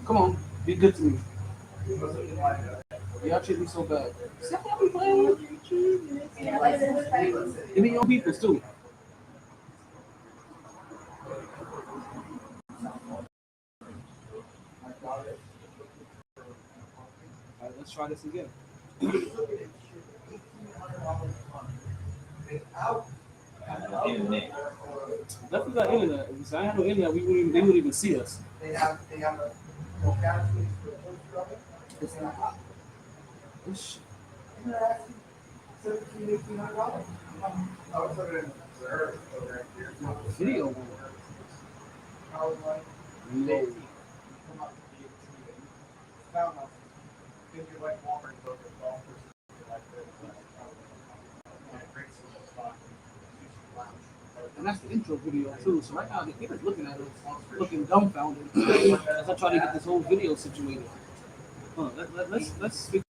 Come on, be good to me. Y'all treat me so bad. Stop me playing. Give me your own peoples too. All right, let's try this again. Definitely got internet. If I had no internet, they wouldn't even see us. It's not. It's video. No. And that's the intro video too. So right now they're just looking at us, looking dumbfounded as I try to get this whole video situated. Let's speak.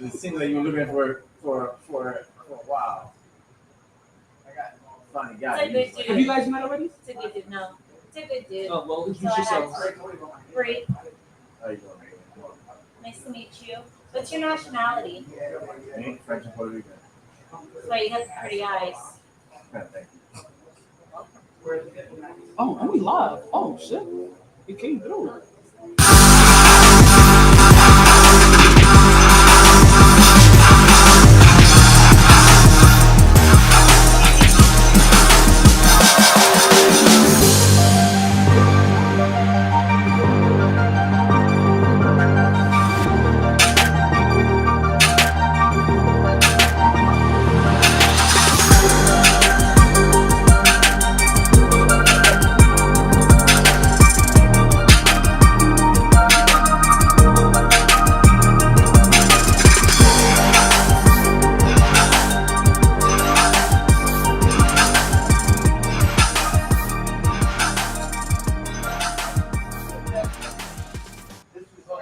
It seems like you were looking for a while. Funny guy. It's a good dude. Have you guys met already? It's a good dude. No, it's a good dude. Oh well, So introduce I yourselves. have great. How you doing, Nice to meet you. What's your nationality? man? French and Puerto Rican. That's why you have pretty eyes. Thank you. Oh, are we live? Oh shit, it came through.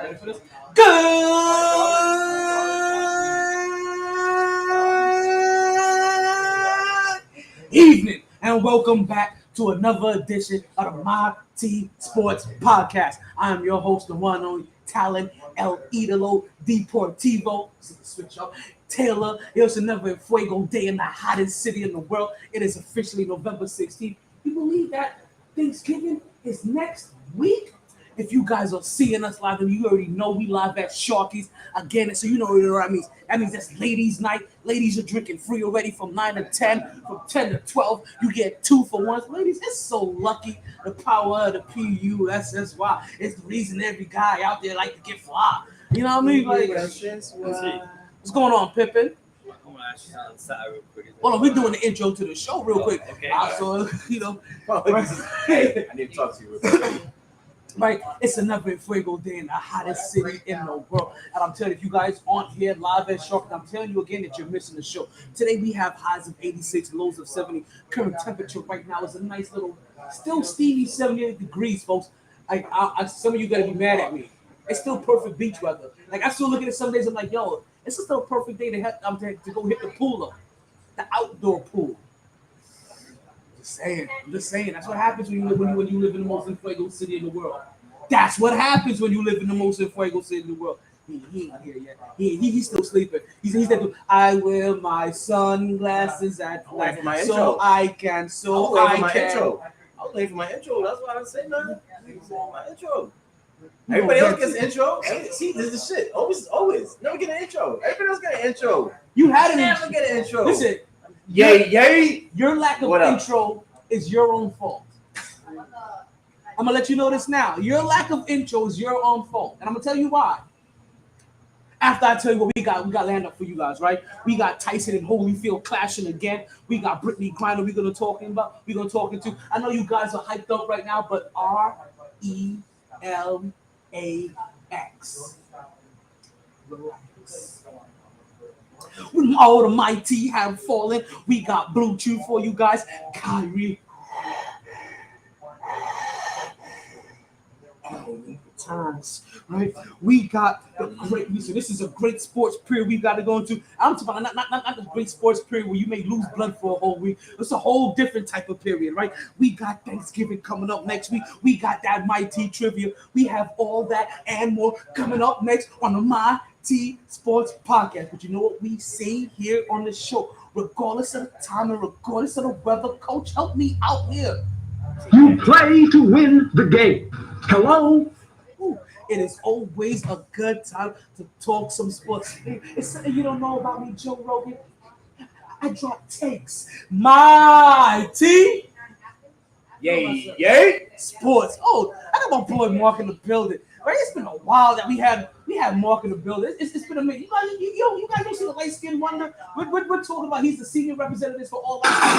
Ready for this? Good evening, and welcome back to another edition of the MyT Sports Podcast. I am your host, the one and only Talent El Idolo Deportivo. Switch up. Taylor, it's another Fuego day in the hottest city in the world. It is officially November 16th. You believe that Thanksgiving is next week? If you guys are seeing us live, and you already know we live at Sharkey's again, so you know what that means. That means that's ladies' night. Ladies are drinking free already from 9 to 10. From 10 to 12, you get 2 for 1. Ladies, it's so lucky. The power of the PUSSY is the reason every guy out there like to get fly. You know what I mean? Like, what's going on, Pippin? I'm gonna ask you something side real quick. Hold on, we're doing the intro to the show real quick. Okay. So, you know, I need to talk to you. Real quick. right? It's another Fuego day in the hottest city in the world. And I'm telling you, if you guys aren't here live at Shark, I'm telling you again that you're missing the show. Today we have highs of 86, lows of 70. Current temperature right now is a nice little, still steamy 78 degrees, folks. Some of you gotta be mad at me. It's still perfect beach weather. Like I still look at it some days, I'm like, yo, it's still a perfect day to go hit the pool up. the outdoor pool. I'm just saying. That's what happens when you live in the most inflated city in the world. That's what happens when you live in the most inflated city in the world. He ain't here yet. He's still sleeping. He's that dude. I wear my sunglasses at night so I can. I'll wait for my intro. That's why I say nothing. My intro. Everybody else gets an intro. See, this is the shit. Always. Never get an intro. Everybody else get an intro. You had an Never get an intro. Listen. Yay. Your lack of intro is your own fault. I'm gonna let you know this now. Your lack of intro is your own fault, and I'm gonna tell you why. After I tell you what we got lined up for you guys, right? We got Tyson and Holyfield clashing again. We got Brittany Griner. We're gonna talk into. I know you guys are hyped up right now, but RELAX. Relax. When all the MyT have fallen, we got Blue Chew for you guys. Kyrie. Times, right? We got the great. So this is a great sports period we got to go into. I'm talking about not the great sports period where you may lose blood for a whole week. It's a whole different type of period, right? We got Thanksgiving coming up next week. We got that MyT trivia. We have all that and more coming up next on the MyT Sports Podcast. But you know what we say here on the show? Regardless of the time and regardless of the weather, Coach, help me out here. You play to win the game. Hello? It is always a good time to talk some sports. It's something you don't know about me, Joe Rogan. I drop takes. MyT. Yay. Sports. Oh, I got my boy Mark in the building. Right? It's been a while that we had Mark in the building. It's been a minute. You guys don't see the light skin wonder. We're talking about he's the senior representative for all light skin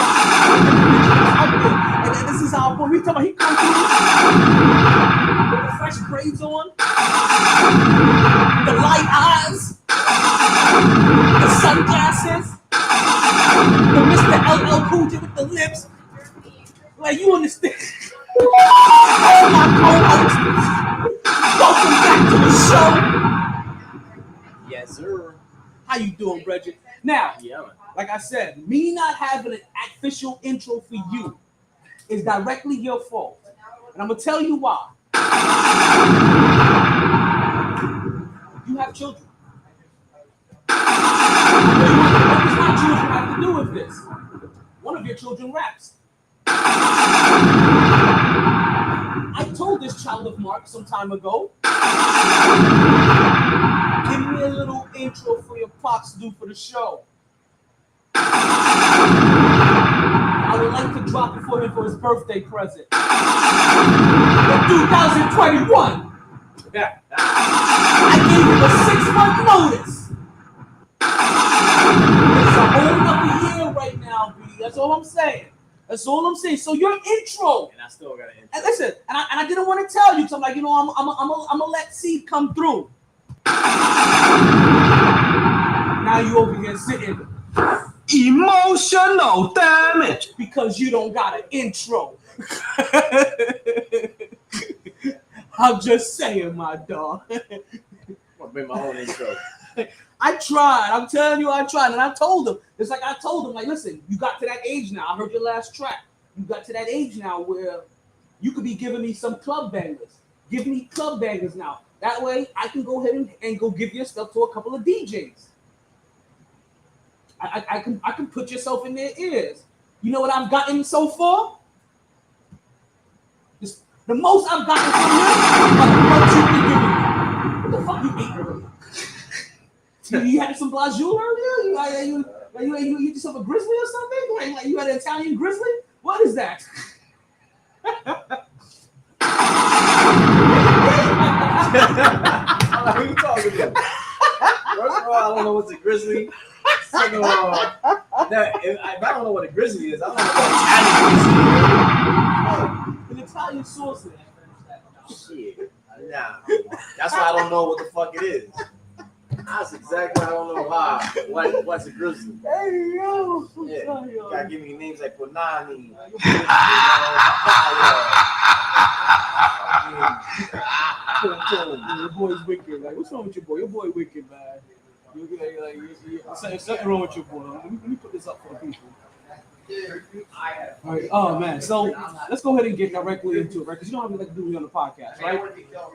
out there. And this is our boy. We talking about he comes through with the fresh braids on, the light eyes, the sunglasses, the Mr. LL Cool J with the lips. Like you understand. All my co-hosts. Welcome back to the show. Yes, sir. How you doing, Bridget? Now, like I said, me not having an official intro for you is directly your fault. And I'm going to tell you why. You have children. What does my children have to do with this? One of your children raps. I told this child of Mark some time ago, give me a little intro for your pops to do for the show. I would like to drop it for him for his birthday present. In 2021, I gave him a 6-month notice. It's a whole nother year right now, B. That's all I'm saying. So your intro. And I still got an intro. And listen, and I didn't want to tell you because I'm like, I'm gonna let Seed come through. Now you over here sitting Emotional damage. because you don't got an intro. I'm just saying, my dog. I'm gonna bring my own intro. I tried. I'm telling you, I tried. And I told him, it's like I told him, like, listen, you got to that age now. I heard your last track. You got to that age now where you could be giving me some club bangers. Give me club bangers now. That way I can go ahead and go give your stuff to a couple of DJs. I can put yourself in their ears. You know what I've gotten so far? The most I've gotten from you are the bucks you've been giving me. What the fuck you ate earlier? You had some blajou earlier? You just have a grizzly or something? Like you had an Italian grizzly? What is that? Who you talking about? First of all, I don't know what's a grizzly. Second of all, if I don't know what a grizzly is, I don't know what An Italian sausage. shit. Nah, that's why I don't know what the fuck it is. That's exactly. I don't know why. What's a grizzly? Hey yo. Yeah, you gotta give me names like Bonani. Your boy's wicked. Like, what's wrong with your boy? Your boy wicked, man. There's something wrong with you, boy. Let me put this up for the people. All right. Oh man. So let's go ahead and get directly into it, right? Because you know how we like to do it on the podcast, right?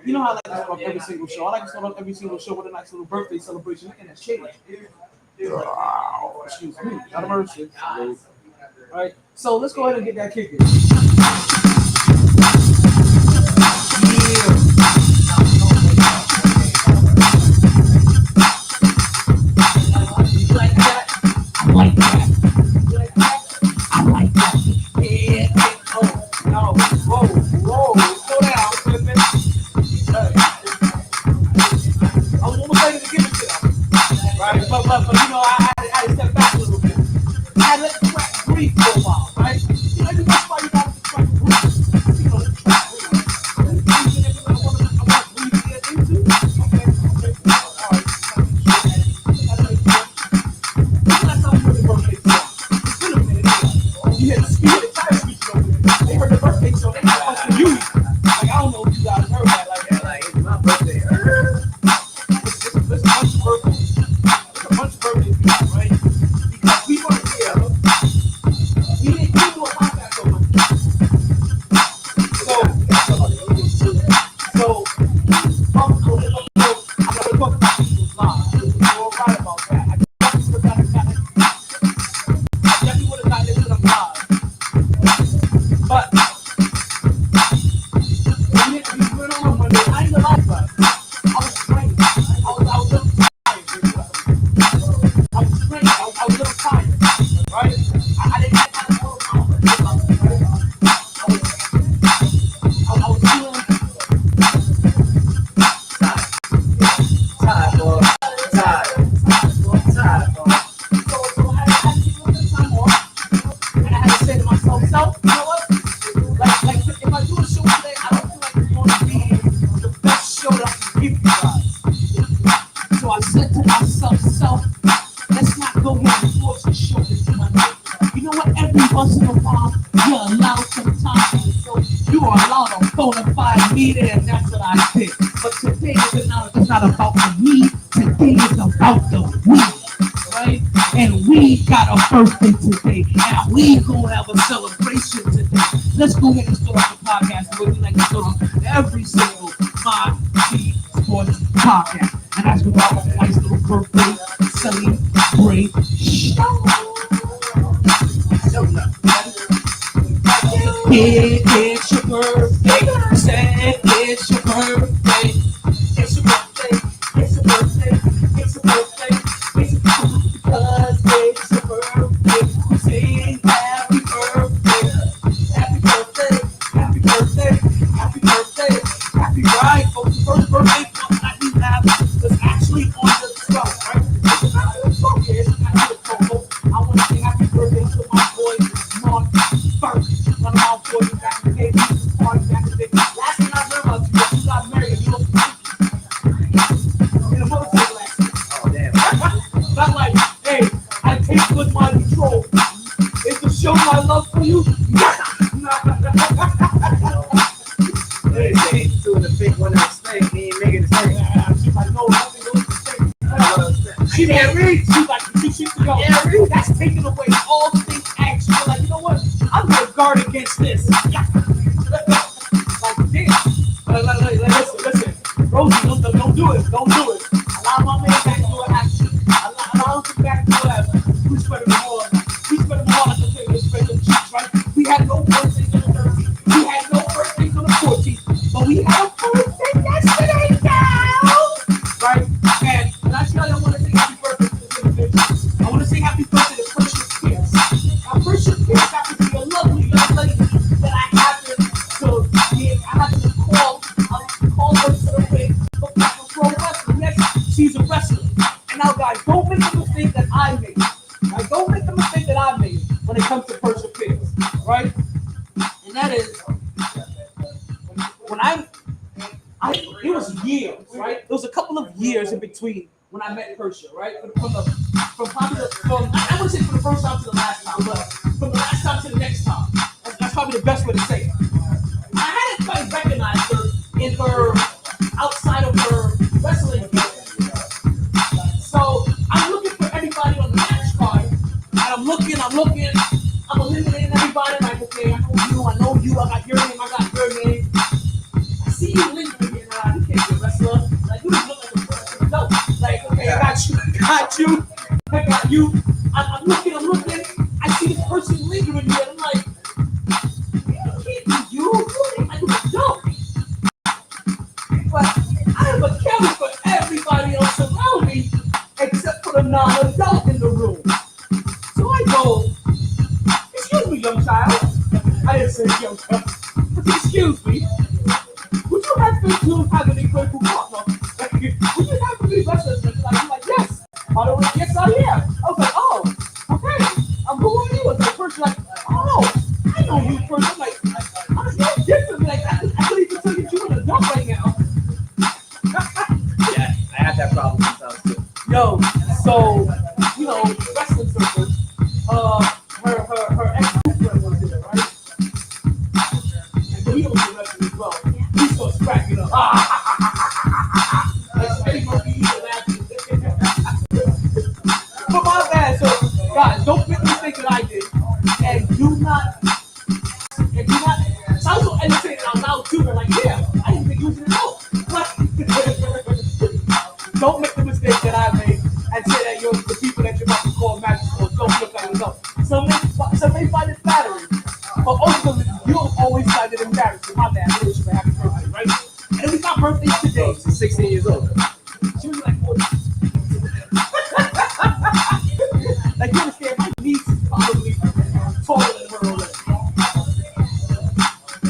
You know how I like to start off every single show. I like to start off every single show with a nice little birthday celebration. Look at that shade. Excuse me. Not a mercy. All right. So let's go ahead and get that kicking. But you know, I had to step back a little bit. I had to let the track breathe for a while, right? You know, that's why you got to track breathe. You know, the track breathe. I want to breathe into. Okay. All right. That's how we really birthday song. It's been a minute. You hear the speed of the tire switch over there. They heard the birthday song. They got us to you. Like, I don't know if you guys heard that. Like it's my birthday. It's a bunch of birthdays. Birthdays, right? Because we weren't here. We didn't do a podcast so much. I'm going to talk about people's lives. You're all right about that. I definitely would have got into them live. But we went on Monday. I ain't gonna lie about it. I was trained. I was a little I was a little tired, right? I didn't have time to go around. I was feeling tired, boy. Tired, boy. So I had to take a little bit of time off, and I had to say to myself, you know what? Like if I do a show today, I don't feel like it's going to be the best show that I can give you guys. So I said to myself, let's not go ahead and force the show this Monday. You know what? Every once in a while, you're allowed some time to show. You are allowed a bona fide meeting, and that's what I did. But today it's not about the me. Today is about the we, right? And we got a birthday today, and we gonna have a celebration today. Let's go ahead and start off the podcast the way we like to start off every single MyT Sports podcast, and that's with our nice little birthday celebration show. It's your birthday. Say it's your birthday. It's your birthday. It's your birthday. It's your birthday. It's your birthday because it's your birthday. Say happy birthday. Happy birthday. Happy birthday. Happy birthday. Happy right. Folks, the first birthday that we have was actually on the 12th, right? It's not the 12th. It's not the 12th. I want to say happy birthday to my boy Mark First. One of my boys back in the day. He used to party back in the day. Last thing I learned about you, you got married and you looked in a motorcycle accident. Oh, damn. Not like, hey, I take good my control. Is to show my love for you? Hey, he's doing the big one of the snake. He ain't making the snake. She's like, no, nothing goes to the she can't read. She's like, she go. Yeah, that's taking away all things action. You're like, you know what? I'm gonna guard against this. Like, damn. Listen. Rosie, don't do it. Don't do it. Allow my man back to an action. Allow him back to whatever. We spread them all. We spread them all like a thing. We spread them cheeks, right? We had no birthdays on the 13th. We had no birthdays on the 14th. But we had a birthday yesterday now. Right? And I tell you, I want to say happy birthday to this individual. I want to say happy birthday to Precious Pierce. Now, Precious Pierce happens to be a lovely young lady that I happen to call her to the ring for pro wrestling. Yes, she's a wrestler. And now, guys, don't make the mistake that I made. Right? Don't make the mistake that I made when it comes to Precious Pierce. Right? And that is when it was years, right? There was a couple of years in between when I met Persia, right? From I wouldn't say from the first time to the last time, but from the last time to the next time. That's probably the best way to say it. I hadn't quite recognized her in her outside of her wrestling career. So looking, I'm eliminating everybody. Like, okay, I know you, I got your name, I got your name. I see you lingering here now. You can't be a wrestler. Like, you just look like a wrestler. No. Like, okay, I got you. I'm looking. I see this person lingering here. I'm like, it can't be you. I do a joke. But I have a camera for everybody else around me except for the non-adult in the room. So I go, excuse me, young child. I didn't say young child. Excuse me. Would you have to have any critical partner? Would you have to be wrestlers? I'm like, yes. By the way, yes, I am. I was like, oh, okay. Who are you? It's like person like, oh, I know you person. I'm like, I'm so different. Like, I couldn't even tell you you're an adult right now. Yeah, I have that problem sometimes too. Yo, so wrestling circles. Her ex-girlfriend was in it, right? And he was in wrestling as well. He starts cracking up. Like Spaghetti Monkey, he's laughing. But my bad. So, guys, don't make the mistake that I did, and do not. Sounds so entertaining out loud too. They're like, yeah, I didn't think you was in it out. Don't make the mistake that I made and say that the people that you're about to call magic or don't look like yourself. Some may find it flattering, but ultimately you'll always find it embarrassing. My bad, I wish you a happy birthday, right? And we got birthdays today. She's 16 years old. She was like 40. Like, you understand, my niece is probably taller than her already.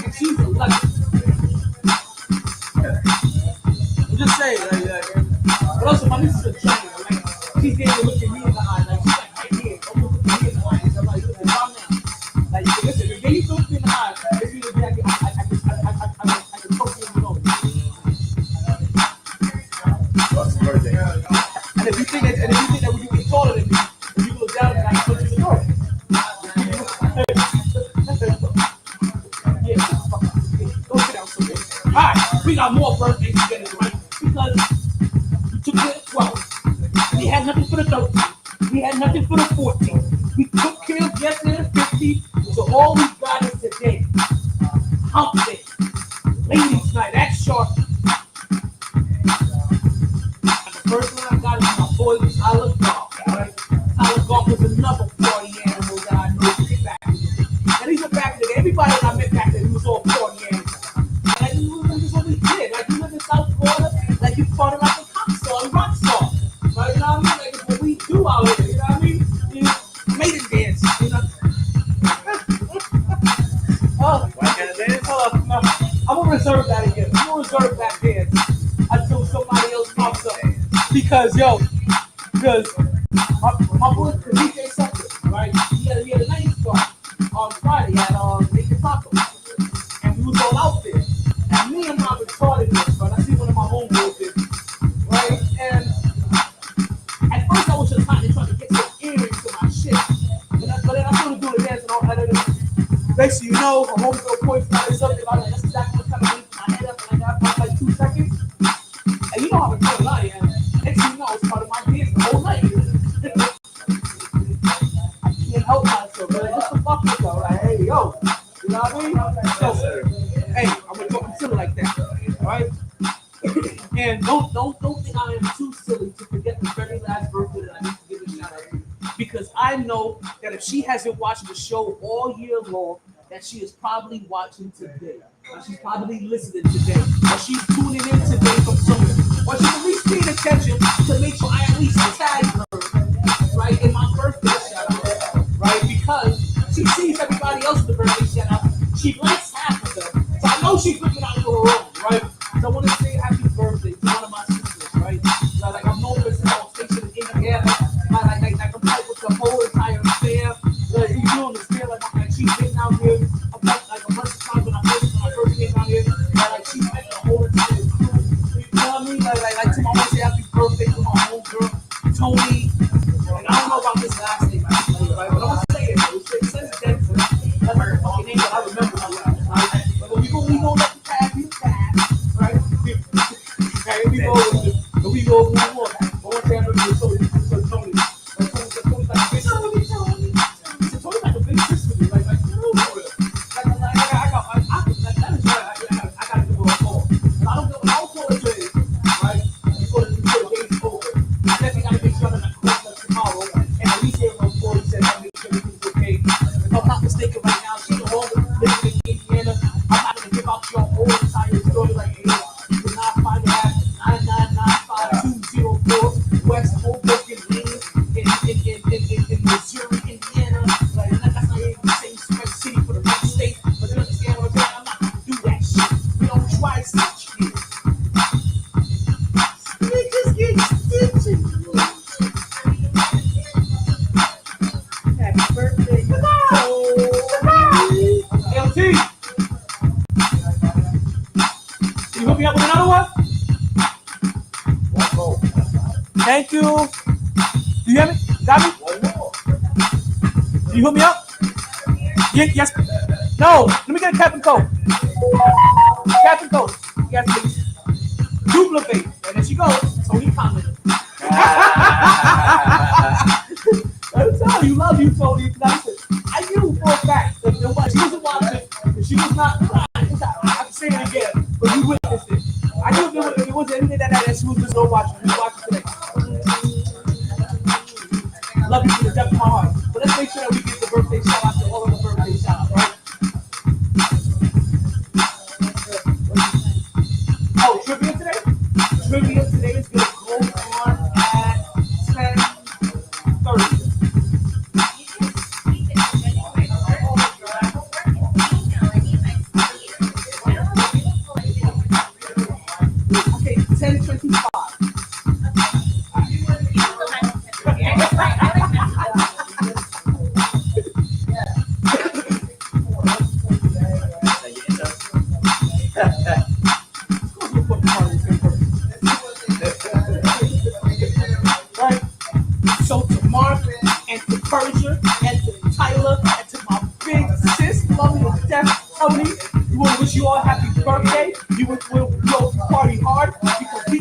And she's 11. I'm just saying, but also my niece is a giant. Like, she's there to look at me in the eye. Like, she's like, right here, don't look at me in the eye. So I'm like, listen, calm down. Like, listen, if you look me in the eye, it's either be I can talk to you alone. What's your birthday? And if you think that when you get taller than me, if you go down and I can put you in the door. Yeah, go sit down somewhere. Alright, we got more birthdays to get in, right? Because we took it at 12. We had nothing for the 13. We had nothing for the 14. We took care of yesterday the 15. So all we got is today. Hump day. Ladies night at Sharkey. And the first one I got is my boy Tyler Golf. Right? Tyler Golf was another party animal that I know back in the day. And he's a back in the day. Everybody that I met back then, he was all party animals. Like, this is what we did. Like, you live in South Florida, like, you party like a pop star and rock star. Right? You know what I mean? Like, it's what we do out here. You know what I mean? Maiden dance. You know? What kind of dance? No. I'm going to reserve that again. I'm going to reserve that dance until somebody else pops up. Because my boy, DJ Sucker, right? He had a night start on Friday at Naked Taco. And we was all out there. And me and my retardedness, right? I see one of my homeboys did, right? And at first I was just trying to get some earrings to my shit. But then I started doing the dance and all that. Next thing you know, a homegirl points out something like that's exactly what kind of went my head up and I got for like 2 seconds. And you know how retarded I am. Next thing you know, it's part of my dance the whole night. I can't help myself, man. Just the fuck with though. Like, hey, yo. You know what I mean? So, hey, I'm silly like that. All right? And don't think I am too silly to forget the very last birthday that I need to give a shout out to. Because I know that if she hasn't watched the show all year long, that she is probably watching today. Or she's probably listening today. Or she's tuning in today from somewhere. Or she's at least paying attention to make sure I at least tag her, right, in my birthday shout out. Right? Because she sees everybody else in the birthday shout out. She likes half of them. So I know she's looking out for her own, right? So I want to say happy birthday to one of my sisters, right? Like I'm known for station in Indiana. Like I'm tight with the whole entire fam. Like you don't understand, like she's been out here like a bunch of times when I first came out here. Like she met the whole entire crew. You know what I mean? Like to my mom say happy birthday to my homegirl, Tony. And I don't know about this last name, right? But I'm gonna say it. It says Denver. That's like a fucking name that I remember. Thank you. Do you hear me? Got me? One more. Can you hook me up? Yes. No. Let me get a Captain Coke. Captain Coke. Yes, please. Duplicate. And there she goes. Tony commented. I'm telling you, love you, Tony. I knew for a fact that she wasn't watching. She was not. I can say it again, but you witnessed it. I knew if it wasn't anything that she was just no watching. We watching today. Love you from the depth of my heart. But let's make sure that we get the birthday shout out to all of the birthday shout outs, right? Oh, trivia today? Trivia today is going to go on at 10:30. Okay, 10:25. Right? So to Mark and to Persia and to Tyler and to my big sis, love you to death, Tony. We want to wish you all happy birthday. You will party hard because we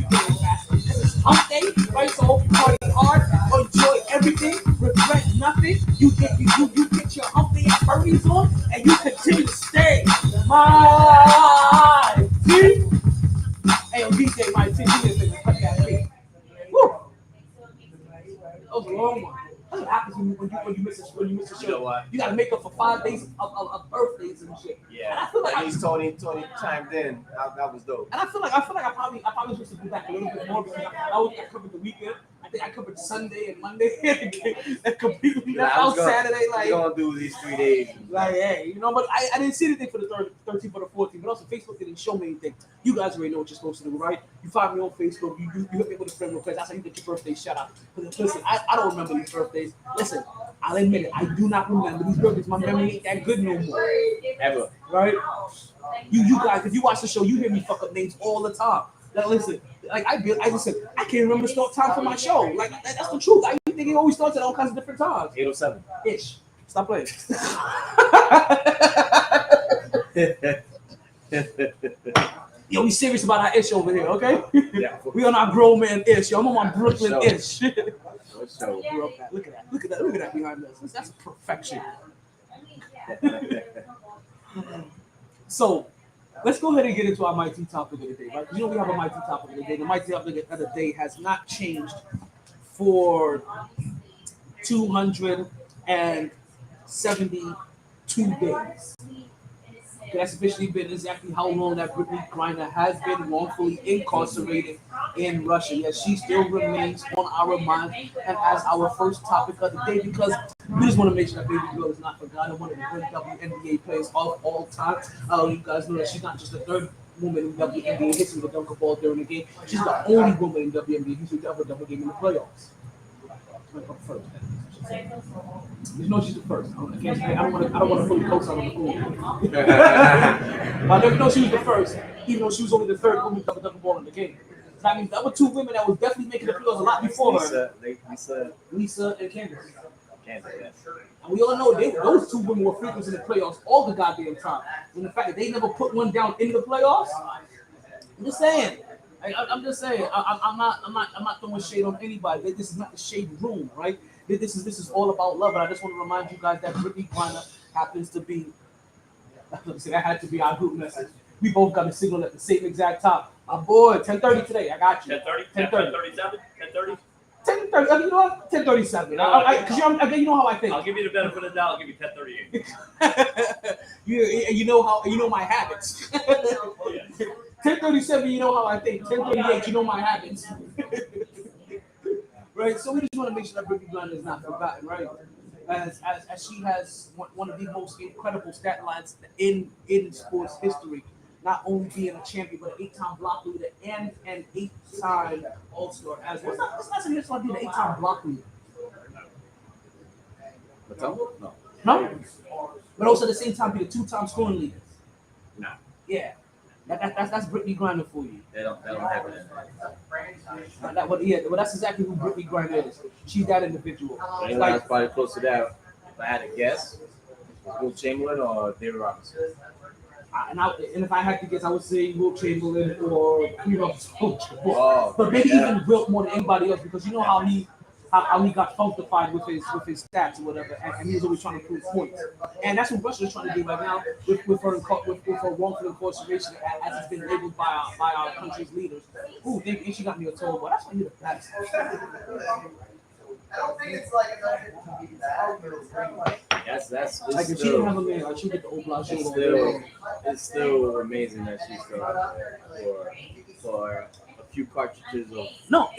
going fast. This is hump day, right? So hope you party hard, enjoy everything, regret nothing. You get your hump day parties on, and you continue to stay. MyT. Hey, yo, DJ, MyT, cut that beat. Woo! That was a long one. That's what happens when you miss a show. You know what? You gotta make up for 5 days of birthdays and shit. Yeah. And I feel like At least Tony chimed in. That was dope. I feel like I probably supposed to do that a little bit more because I covered the weekend. I think I covered Sunday and Monday and completely left out Saturday. Like, we're gonna do these 3 days. Like, hey, but I didn't see anything for the 13th or the 14th. But also, Facebook didn't show me anything. You guys already know what you're supposed to do, right? You find me on Facebook. You hit me with a friend request. That's how you get your birthday shout out. Because listen, I don't remember these birthdays. Listen, I'll admit it. I do not remember these birthdays. My memory ain't that good no more. Ever. Right? You guys, if you watch the show, you hear me fuck up names all the time. Like, listen, like I can't remember start time for my show. Like, that's the truth. I think it always starts at all kinds of different times. 8:07. Ish. Stop playing. Yo, we serious about our ish over here, okay? Yeah. We on our grown man ish. Yo, I'm on my Brooklyn Sure. ish. So, Look at that behind us. That's perfection. So let's go ahead and get into our MyT topic of the day, right? You know we have a MyT topic of the day. The MyT topic of the day has not changed for 272 days. That's officially been exactly how long that Brittany Griner has been wrongfully incarcerated in Russia. Yes, she still remains on our mind and as our first topic of the day because we just want to make sure that baby girl is not forgotten. One of the great WNBA players of all time. You guys know that she's not just the third woman in WNBA history to dunk a ball during the game. She's the only woman in WNBA history to ever dunk a game in the playoffs. First. You know she's the first. I don't want to fully coach on the fool. I never know she was the first, even though she was only the third woman to dunk a ball in the game. That means there were 2 women that was definitely making the playoffs a lot before her. Lisa and Candace. And we all know those 2 women were frequent in the playoffs all the goddamn time. And the fact that they never put one down in the playoffs, I'm just saying. I'm just saying. I'm not throwing shade on anybody. This is not the shade room, right? This is all about love. And I just want to remind you guys that Brittany Griner happens to be. That had to be our group message. We both got a signal at the same exact time. My boy, 10:30 today. I got you. 10:30. 10:37, 10:30. 10:30. You know what? 10:37. Because you know how I think. I'll give you the benefit of the doubt. I'll give you 10:38. you know my habits. 10:37. You know how I think. 10:38. You know my habits. Right. So we just want to make sure that Brittany Griner is not forgotten, right? As she has one of the most incredible stat lines in sports history. Not only being a champion, but an 8-time block leader and an 8-time All-Star as well. What's not being an 8-time block leader? No. But also at the same time be the 2-time scoring leader. No. Yeah. That's Brittany Griner for you. They don't happen. That's exactly who Brittany Griner is. She's that individual. Anyone else probably close to that? If I had to guess, Will Chamberlain or David Robinson? And if I had to guess, I would say Wilt Chamberlain or Kareem Abdul-Jabbar. Oh, But maybe even Wilt more than anybody else because you know how he got functified with his stats or whatever, and he was always trying to prove points. And that's what Russia's trying to do right now with her wrongful incarceration, as it's been labeled by our country's leaders. Ooh, and she got me a toe, but that's why you're the best. I don't think it's like enough to be that, but it's kind of like That's Like if she didn't have a man, like she'd get the Oblast. it's still amazing that she's still out there for a few cartridges of No,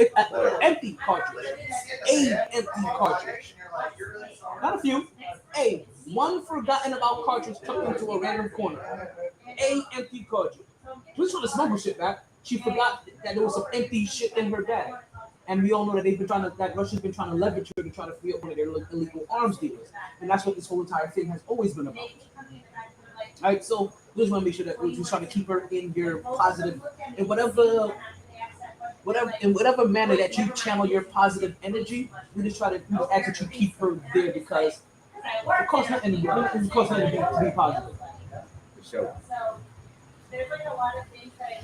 empty cartridge. Empty cartridge. Not a few. One forgotten about cartridge tucked into a random corner. Empty cartridge. She's trying to smuggle shit back. She forgot that there was some empty shit in her bag. And we all know that Russia's been trying to leverage her to try to free up one of their illegal arms dealers. And that's what this whole entire thing has always been about. All right, so we just want to make sure that we try to keep her in your positive, in whatever manner that you channel your positive energy. We just try to ask that you keep her there because it costs nothing to be positive. the show.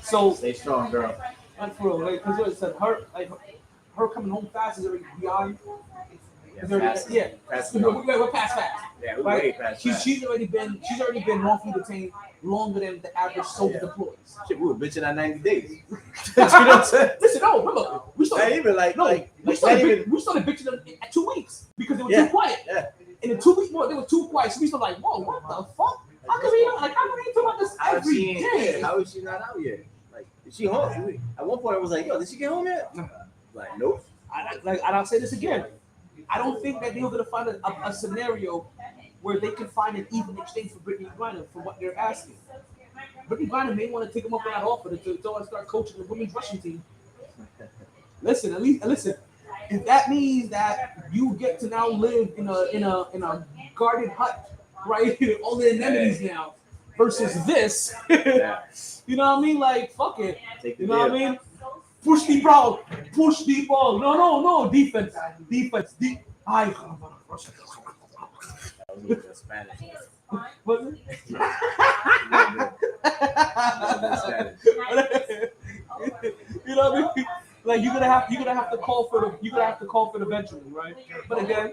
So Stay strong, girl. and for real, because what it said, her coming home fast is already beyond. We're past fast. Yeah, we're way past fast. She's already been wrongfully detained longer than the average soldier deploys. Shit, we were bitching at 90 days. You know what I'm saying? Listen, no, remember we Not started even we started bitching them at 2 weeks because they were too quiet. Yeah. And in 2 weeks more, they were too quiet. So we started like, whoa, what the fuck? How come we talk about this every day? How is she not out yet? Like, is she home? At one point, I was like, yo, did she get home yet? Like, nope. I'll say this again. I don't think that they're going to find a scenario where they can find an even exchange for Brittany Griner for what they're asking. Brittany Griner may want to take him up on that offer to go and start coaching the women's Russian team. Listen, if that means that you get to now live in a guarded hut, right, all the amenities now, versus this, you know what I mean? Like, fuck it. You know what I mean? Push the ball. No. Defense. I. That was a little bit of Spanish. Was it? You know what I mean? Like you're gonna have to call for it eventually, right? But again,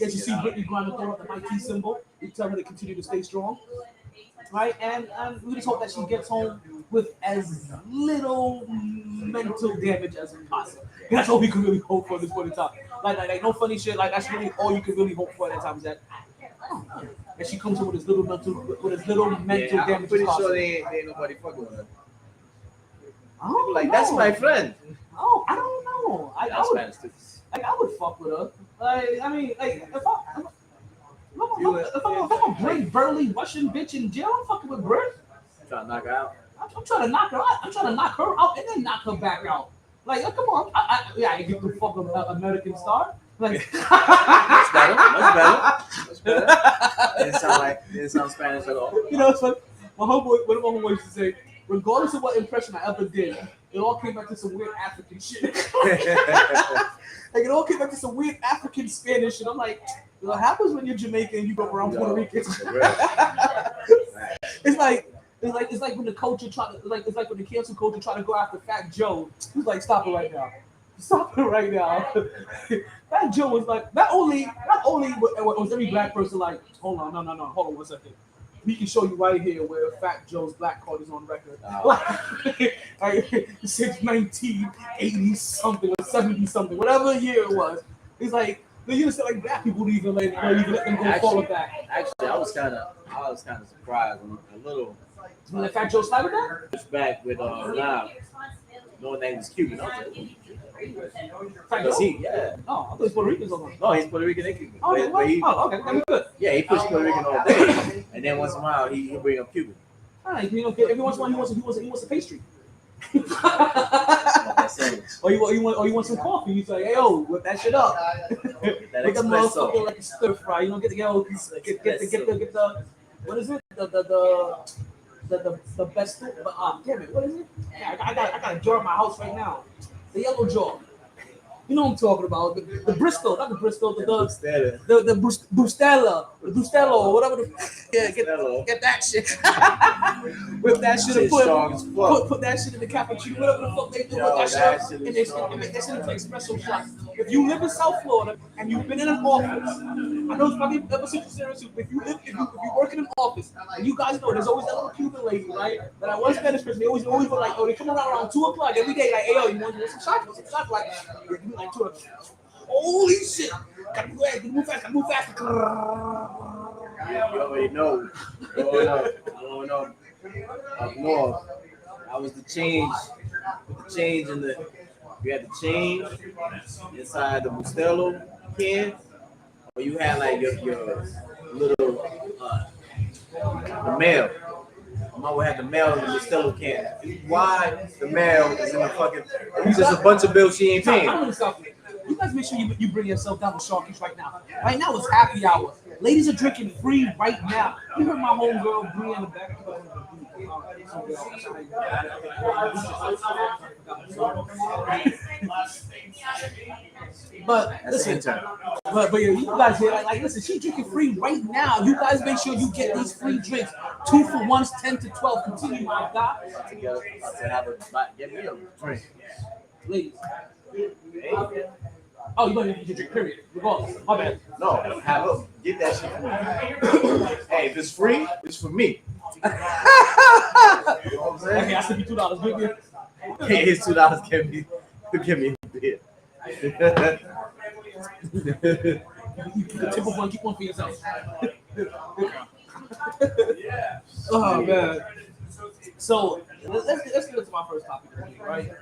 as you see Brittany Griner throw up the MyT symbol, you tell her to continue to stay strong, right? And we just hope that she gets home with as little mental damage as possible. That's all we can really hope for at this point in time. Like no funny shit. Like that's really all you can really hope for at that time is that she comes in with as little mental damage I'm pretty as possible. sure they ain't nobody fucking with her. Like that's my friend. Oh, I don't know. I would fuck with her. I mean, if I'm gonna bring burly Russian bitch in jail, I'm fucking with Brit. Trying to knock her out. I'm trying to knock her out. I'm trying to knock her out and then knock her back out. Like, come on. I get the fucking American star. Like, Much better. Didn't sound Spanish at all. You know, it's like one of my homeboys used to say, regardless of what impression I ever did, it all came back to some weird African shit. Like, it all came back to some weird African Spanish shit. I'm like, what happens when you're Jamaican and you go around Puerto Rican? It's like when the culture it's like when the cancel culture try to go after Fat Joe. He's like, stop it right now. Fat Joe was like, not only was every black person like, hold on 1 second. We can show you right here where Fat Joe's black card is on record. Like since 1980 something or 70 something, whatever year it was. It's like they used to like black people to even let them go follow back. Actually, I was kind of surprised a little. When the Fat Joe slide with that? It's back with no name was Cuban. Fat Joe? Yeah. Oh, I thought he's Puerto Rican or something. No, he's Puerto Rican and Cuban. Okay, that was good. Yeah, he pushed Puerto Rican all day, and then once in a while he'll bring up Cuban. All right, every once in a while he wants a pastry. Or you want some coffee? You say, hey, yo, whip that shit up. Make a motherfucker like a stir fry. You know, get the what is it? The the best thing. But damn it, what is it? Yeah, I got a jar in my house right now. The yellow jar. You know what I'm talking about? The Bristol, not the Bristol, the Brustella, or whatever the get that shit. Whip that shit and put that shit in the cappuccino, whatever the fuck they do with that shit, and they send it to espresso shots. If you live in South Florida and you've been in an office, I know it's probably never such a serious. If you work in an office, and you guys know there's always that little Cuban lady, right? That I was Spanish person, they always were like, oh, they come around 2:00 every day, like, hey yo, you want some shots? Like, like 2 o'clock. Holy shit! Gotta move fast, move fast. You already know. Growing up north, I was the change. The change in the. You had the change inside the Bustelo can, or you had like your little the mail. My mom had the mail in the Bustelo can. Why the mail is in the fucking? It's just a bunch of bills she ain't paying. You guys make sure you bring yourself down to Sharkey's right now. Right now it's happy hour. Ladies are drinking free right now. You heard my homegirl Bree in the back. But listen, but you guys here, like listen, she's drinking free right now. You guys make sure you get these free drinks. 2 for 1s, 10 to 12. Continue, my God. Get me a drink. Ladies. Oh, you gonna need to drink, period. Regardless. My bad. No, have a get that shit for me. Hey, if it's free, it's for me. Okay, I sent you $2. Give me. Hey, it's $2. Give me a beer. You tip of one, keep one for yourself. Oh man. So let's get into my first topic, right?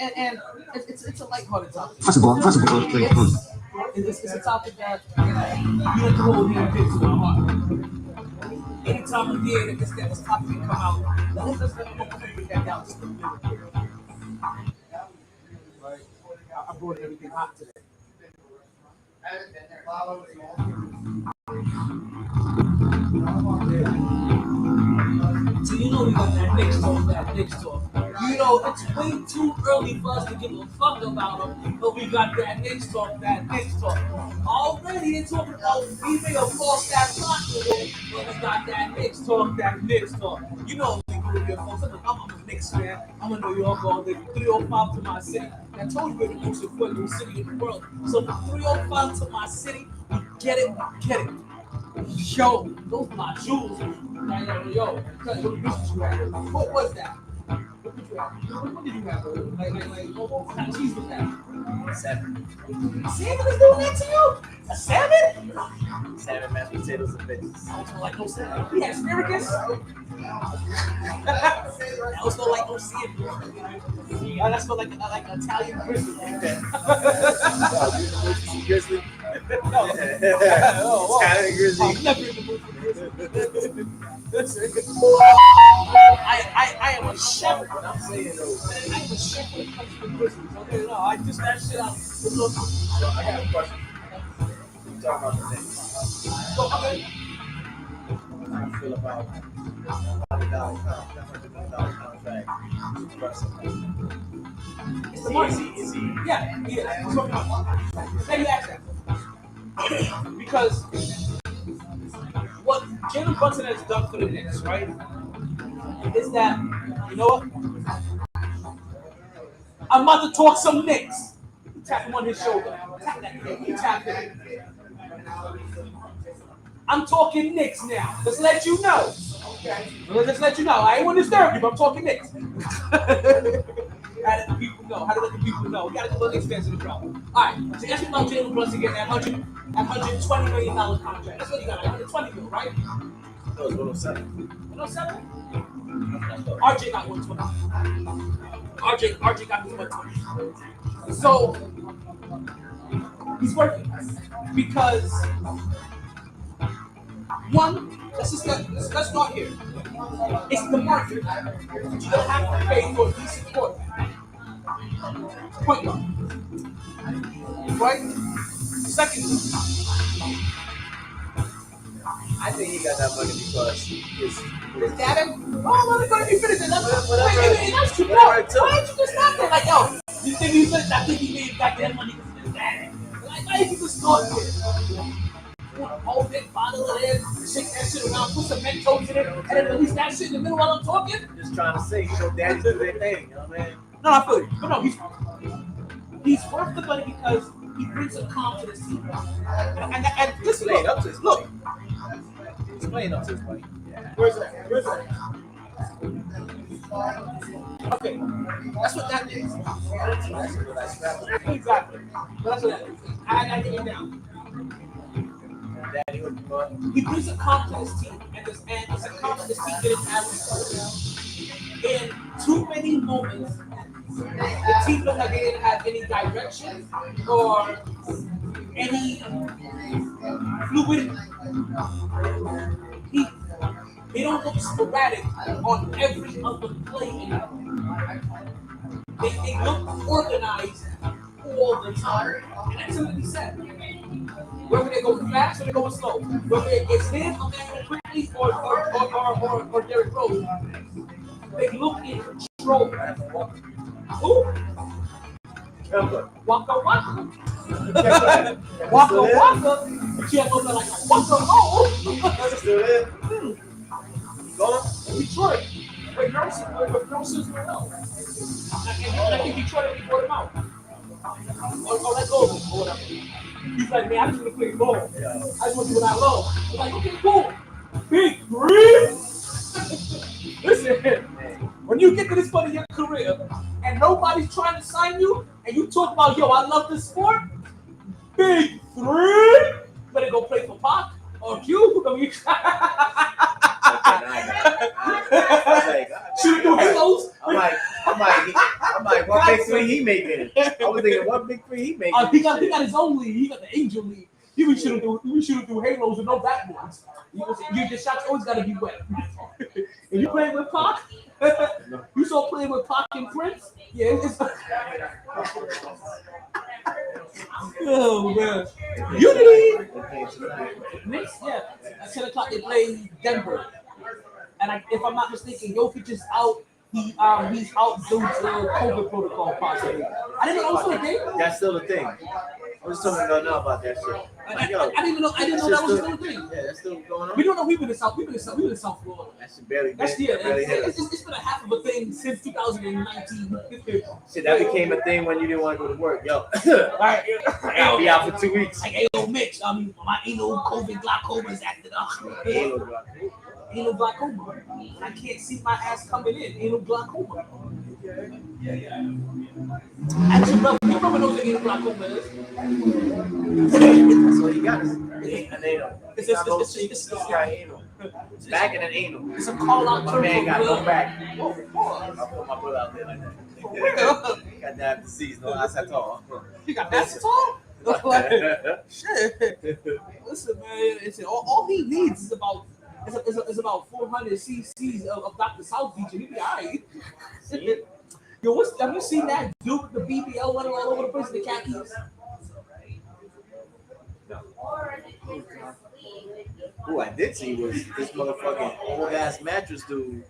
And it's a lighthearted topic. It's a topic that you have to hold near and dear to my heart. Anytime of year that this topic can come out, let's break that down. Right? I brought everything hot today. So you know we got that Knicks talk. You know, it's way too early for us to give a fuck about them, but we got that Knicks talk. Already they're talking about we may have lost that block, but we got that Knicks talk. You know we go here, folks. I'm a Knicks fan. I'm a New York all day. 305 to my city. I told you we're the most important city in the world. So from 305 to my city, we get it. Yo, those are my jewels. Yo, what was that? What did you have? What kind of cheese was that? 7. 7 is doing that to you? A 7? 7 mashed potatoes and veggies. I don't smell like no 7. We had asparagus? I don't smell like no 7. That smell like Italian grizzly. Grizzly? No. Italian grizzly. I'm never in the mood for grizzly. I am a chef. I'm saying though. I am a chef when it comes to grizzlies. Okay, no, I just that shit out. So I got a question. You talk about the Knicks. Okay. How do you feel about $100 contract? It's the money. Is he? Yeah. What's going on? Let me ask that. Because what Jalen Brunson has done for the Knicks, right, is that, you know what? I'm about to talk some Knicks. Tap him on his shoulder. Tap that nigga. He tapped it. I'm talking Knicks now. Just let you know. Okay. Just let you know. I ain't want to disturb you, but I'm talking Knicks. How did the people know? How to let the people know? We got to get a little Knicks fans in the crowd. All right. So that's about Jalen Brunson getting that $120 million contract. That's what you got. $120 million, right? That was 107. 107? RJ got 120. RJ got 120. So he's working because one, let's start here. It's the market. You don't have to pay for a decent quarterback. Point guard. Right? Secondly, I think he got that money because his dad, oh, let me finish it. That's too Whatever bad. it took. Why didn't you just stop there? Like, yo, you think he finished? I think he made back that money because of his dad. Like, why didn't you just start there? Hold it, bottle it in, shake that shit around, put some Mentos in it, and then release that shit in the middle while I'm talking. just trying to say, daddies do their thing, you know what I mean? No, I feel you. But no, he's worth the money because he brings a calm to the team. And this Playing up to his look. He's playing up to his money. Where's that? Okay, that's what that is. Exactly. That's what that is. I get it down. Daddy would be fun. He brings a calm to his team, and it's a calm to this team that has in too many moments. The team looked like they didn't have any direction or any fluidity. They don't look sporadic on every other play. They look organized all the time. And that's what he said. Whether they go fast or they go slow, whether it's him, Emmanuel quickly, or Derrick Rose, they look in control. Who? Waka Waka. Waka Waka. You can't look like a Waka Roll. Still there? Going? Detroit. Wait, Nelson's were no. I think Detroit before him out. Or let go of him or whatever. He's like, man, I just want to play ball. I just want to do what I love. I'm like, okay, cool. Big three. Listen, when you get to this point in your career and nobody's trying to sign you, and you talk about, yo, I love this sport, big three. Better go play for Pac or Q. Shoot through halos. I'm like, what big three he making? I was thinking, what big three he making? He got his own league. He got the Angel League. He was shooting through halos with no backboards. The shots always got to be wet. If you playing with Pac, you saw playing with Pac and Prince. Yeah, it's. Oh man, Unity. Next, yeah, at 10 o'clock they play Denver, and if I'm not mistaken, Jokic is out. He's out due to COVID protocol possibly. I didn't know that was still a thing. That's still the thing. I was talking about now about that shit. I didn't know that was still a thing. Yeah, that's still going on. We don't know. We've been in South Florida. That's barely. It's been a half of a thing since 2019. Shit, that became a thing when you didn't want to go to work. Yo, Right. I'll be out for 2 weeks. Like, hey, yo, Mitch, my anal COVID glaucoma is acting up. Anal glaucoma. I can't see my ass coming in. Anal glaucoma. Actually, bro, you remember those anal glaucoma is? That's what he got. An anal. It's got anal. Back in an anal. It's a call out My term man for got blood. no back. Oh, I put my foot out there like that. for real? Got that disease, no acetol. You got acetol? Shit. Listen, man. All he needs is about 400 cc's of Dr. South Beach, and he'll be all right. Yo, have you seen that dude with the BBL running all over the place in the khakis? Who I did see was this motherfucking old ass mattress dude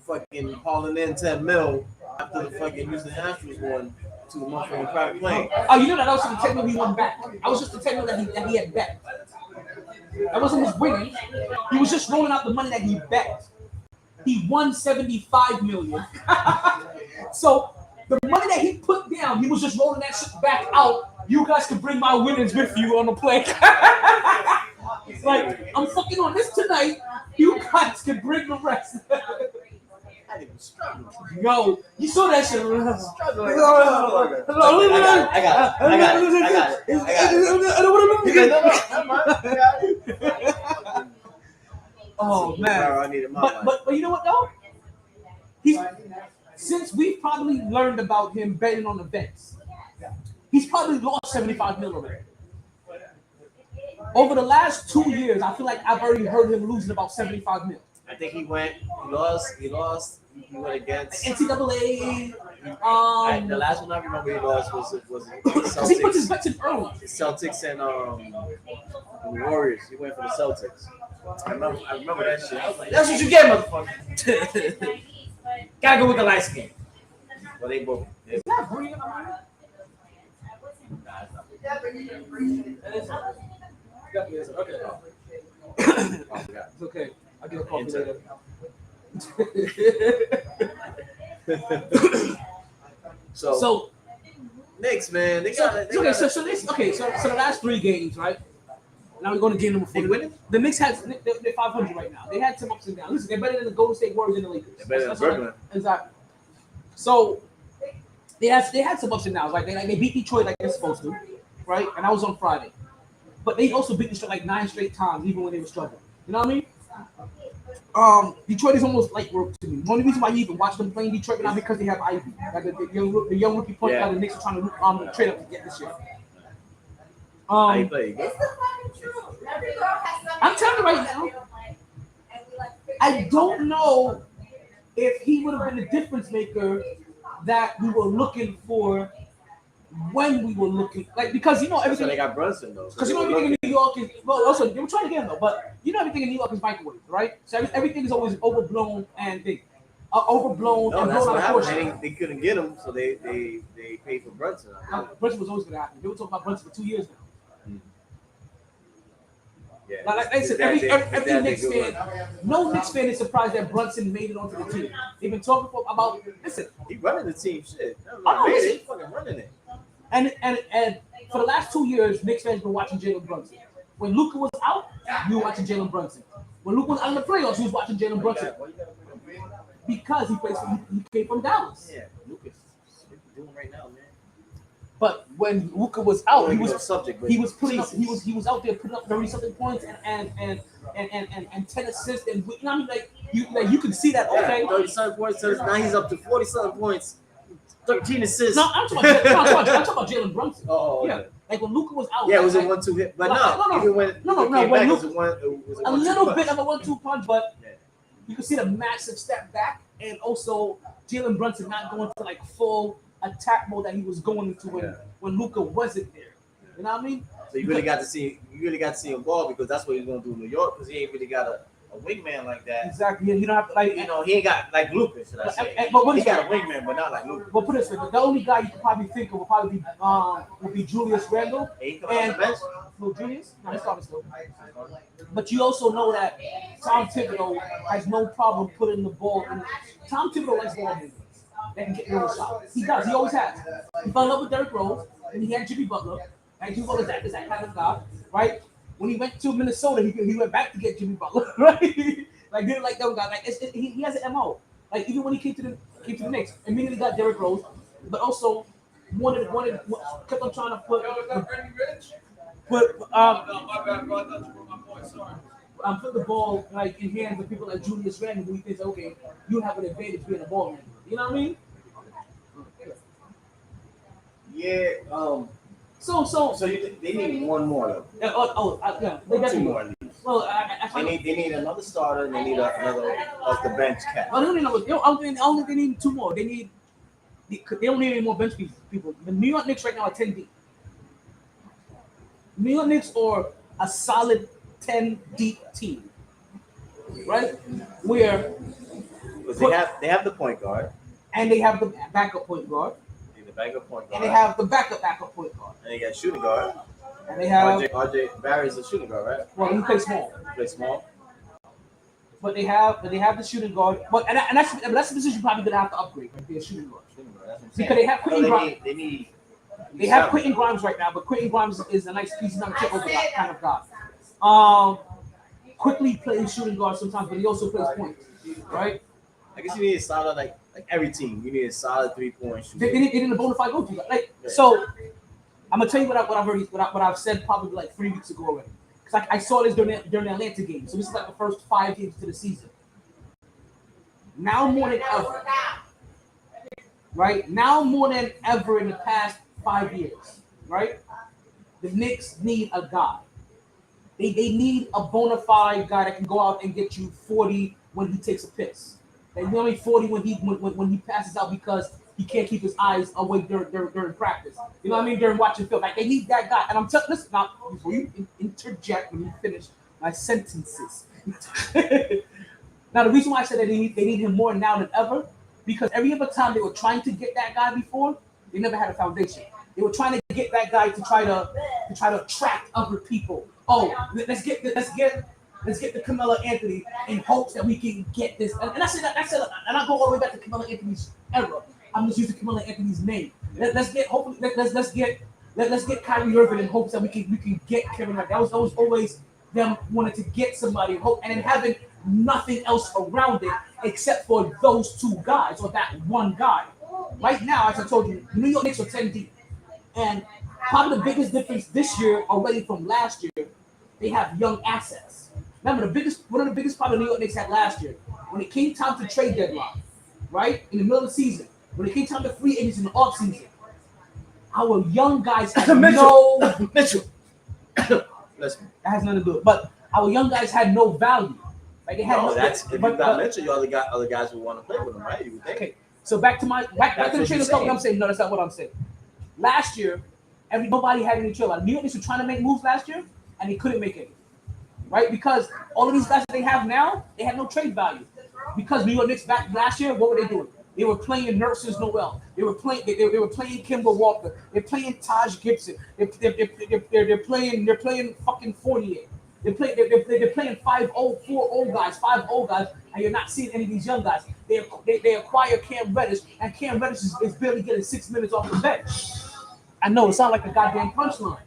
fucking hauling in 10 mil after the fucking Houston Astros won to a motherfucking private plane. Oh, you know that I was just telling him he won back. I was just telling him that he had bet. That wasn't his winning. He was just rolling out the money that he bet. He won $75 million. So the money that he put down, he was just rolling that shit back out. You guys can bring my winnings with you on the plane. Like, I'm fucking on this tonight. You guys can bring the rest. Yo, you saw that shit. Oh man. But you know what though? Since we've probably learned about him betting on events, he's probably lost 75 mil already. Over the last 2 years, I feel like I've already heard him losing about 75 mil. I think he lost he went against. NCAA. The last one I remember he lost was Because he put his Celtics. bets in early. Celtics and the Warriors. He went for the Celtics. I remember that shit. I was like, that's what you get, motherfucker. Gotta go with the light skin. Well, they both. Is that green on mine? Nah, it's not. That is. Definitely is. Okay. Oh, I forgot. It's okay. I'll get a call Intel. later. So Knicks, man, they So got it. so the last 3 games, right? Now we're going to game number 4. They winning? The Knicks they're 500 right now. They had some ups and downs. Listen, they're better than the Golden State Warriors and the Lakers. They're better than That's what Brooklyn. exactly. So they had some ups and downs. Like they beat Detroit like they're supposed to, right? And that was on Friday. But they also beat Detroit like 9 straight times, even when they were struggling. You know what I mean? Detroit is almost like work to me. The only reason why you even watch them playing Detroit now because they have Ivy. Like the young rookie point guard the Knicks are trying to trade up to get this year. How you play? Good? I'm telling you right now, I don't know if he would have been the difference maker that we were looking for when we were looking, like, because you know So everything. they got Brunson though. Because you know everything in New York is also they were trying to get him though, but you know everything in New York is microwave, right? So everything is always overblown and big, overblown No, and that's blown what out of happened. proportion. They couldn't get him, so they paid for Brunson. Brunson was always going to happen. They were talking about Brunson for 2 years now. Yeah. Like I said, every Knicks fan, no Knicks fan is surprised that Brunson made it onto the team. They've been talking about. Listen, He running the team, shit. Oh, Man, listen. he fucking running it. and for the last 2 years, Knicks fans been watching Jalen Brunson. When Luka was out, you were watching Jalen Brunson. When Luka was out in the playoffs, you was watching Jalen Brunson because he came from Dallas. Yeah, Lucas, what you doing right now, man? But when Luka was out, he was putting up, Jesus. he was out there putting up 30-something points and 10 assists and you know what I mean, you could see that. Okay, 30-something points. Now he's up to 40-something points, 13 assists. no, I'm talking about Jalen Brunson. Oh, Yeah, okay. like when Luka was out. Yeah, it was a like, 1-2 hit, but No, even when when back, it Luka- was a a 1-2 little punch. bit of a 1-2 punch, but Yeah. you can see the massive step back, and also Jalen Brunson not going to like full attack mode that he was going into when Luka wasn't there. You know what I mean? So you really got to see him ball because that's what he's gonna do in New York because he ain't really got a wingman like that. Exactly. You don't have to like. You know, he ain't got like Lucas, should I say? But what He is got a wingman, but not like Lucas. But put it this way, the only guy you could probably think of would be Julius Randle. He come off the bench. No, Julius? No, he's starting still. But you also know that Tom Thibodeau has no problem putting the ball in. Tom Thibodeau likes ball handlers that can get real shots. He does. He always has. He fell in love with Derrick Rose, and he had Jimmy Butler. And Jimmy Butler is that kind of guy, right? When he went to Minnesota, he went back to get Jimmy Butler, right? Like didn't like that guy. Like he has an MO. Like even when he came to the Knicks, immediately got Derrick Rose, but also wanted kept on trying to put put the ball like in hands of people like Julius Randle, who he thinks, okay, you have an advantage being a ball handler. You know what I mean? Yeah. So They need one more though. Yeah, they 2 definitely. more at least. Well, I They need another starter and they need another off the bench cat. I don't know. I don't think they need 2 more. They don't need any more bench people. The New York Knicks right now are 10 deep. New York Knicks are a solid 10 deep team, right? Where Because they have the point guard. and they have the backup point guard, They the backup point and guard. they have the backup point guard, And they got shooting guard. and they have RJ Barry's a shooting guard, right? well, he plays small, He plays small. but they have the shooting guard, but that's the position you're probably gonna have to upgrade, right? Be a shooting guard. Shooting guard. That's what I'm Because saying. they have Quentin Grimes. They need. They have Quentin Grimes right now, but Quentin Grimes is a nice piece. He's not a take over that kind of guy. Quickly plays shooting guard sometimes, but he also plays points, right? I guess you need a solid like every team. You need a solid 3-point shooter. They need a bona fide go-to guy. Like Yeah. so, I'm gonna tell you what I've said probably like 3 weeks ago already. Because I saw this during the Atlanta game. So this is like the first 5 games to the season. Now more than ever, right? Now more than ever in the past 5 years, right? The Knicks need a guy. They need a bona fide guy that can go out and get you 40 when he takes a piss. And only 40 when he passes out because he can't keep his eyes away during practice. You know what I mean? During watching film. Like, they need that guy. And I'm telling, listen, now, before you interject when you finish my sentences. Now, the reason why I said that they need him more now than ever, because every other time they were trying to get that guy before, they never had a foundation. They were trying to get that guy to try to attract other people. Oh, let's get the Carmelo Anthony in hopes that we can get this. And I said, and I go all the way back to Carmelo Anthony's era. I'm just using Carmelo Anthony's name. Let's get Kyrie Irving in hopes that we can get Kevin Durant. That was always them wanting to get somebody in hope, and then having nothing else around it except for those two guys or that one guy. Right now, as I told you, New York Knicks are 10 deep, and probably the biggest difference this year already from last year, they have young assets. Remember, one of the biggest problems the New York Knicks had last year, when it came time to trade deadline, right, in the middle of the season, when it came time to free agents in the off season, our young guys had Mitchell. Listen, that has nothing to do with it. But our young guys had no value. Like they had if you got Mitchell, you other guys who want to play with him, right? You would think. Okay. So back to the trade talk. I'm saying no, that's not what I'm saying. Last year, nobody had any trade. New York Knicks were trying to make moves last year, and they couldn't make any. Right? Because all of these guys that they have now, they have no trade value. Because New York Knicks back last year, what were they doing? They were playing Nerses Noel. They were playing Kimber Walker. They're playing Taj Gibson. They're playing fucking Fournier. They're playing 5 old guys, and you're not seeing any of these young guys. They acquire Cam Reddish, and Cam Reddish is barely getting 6 minutes off the bench. I know it sounds like a goddamn punchline.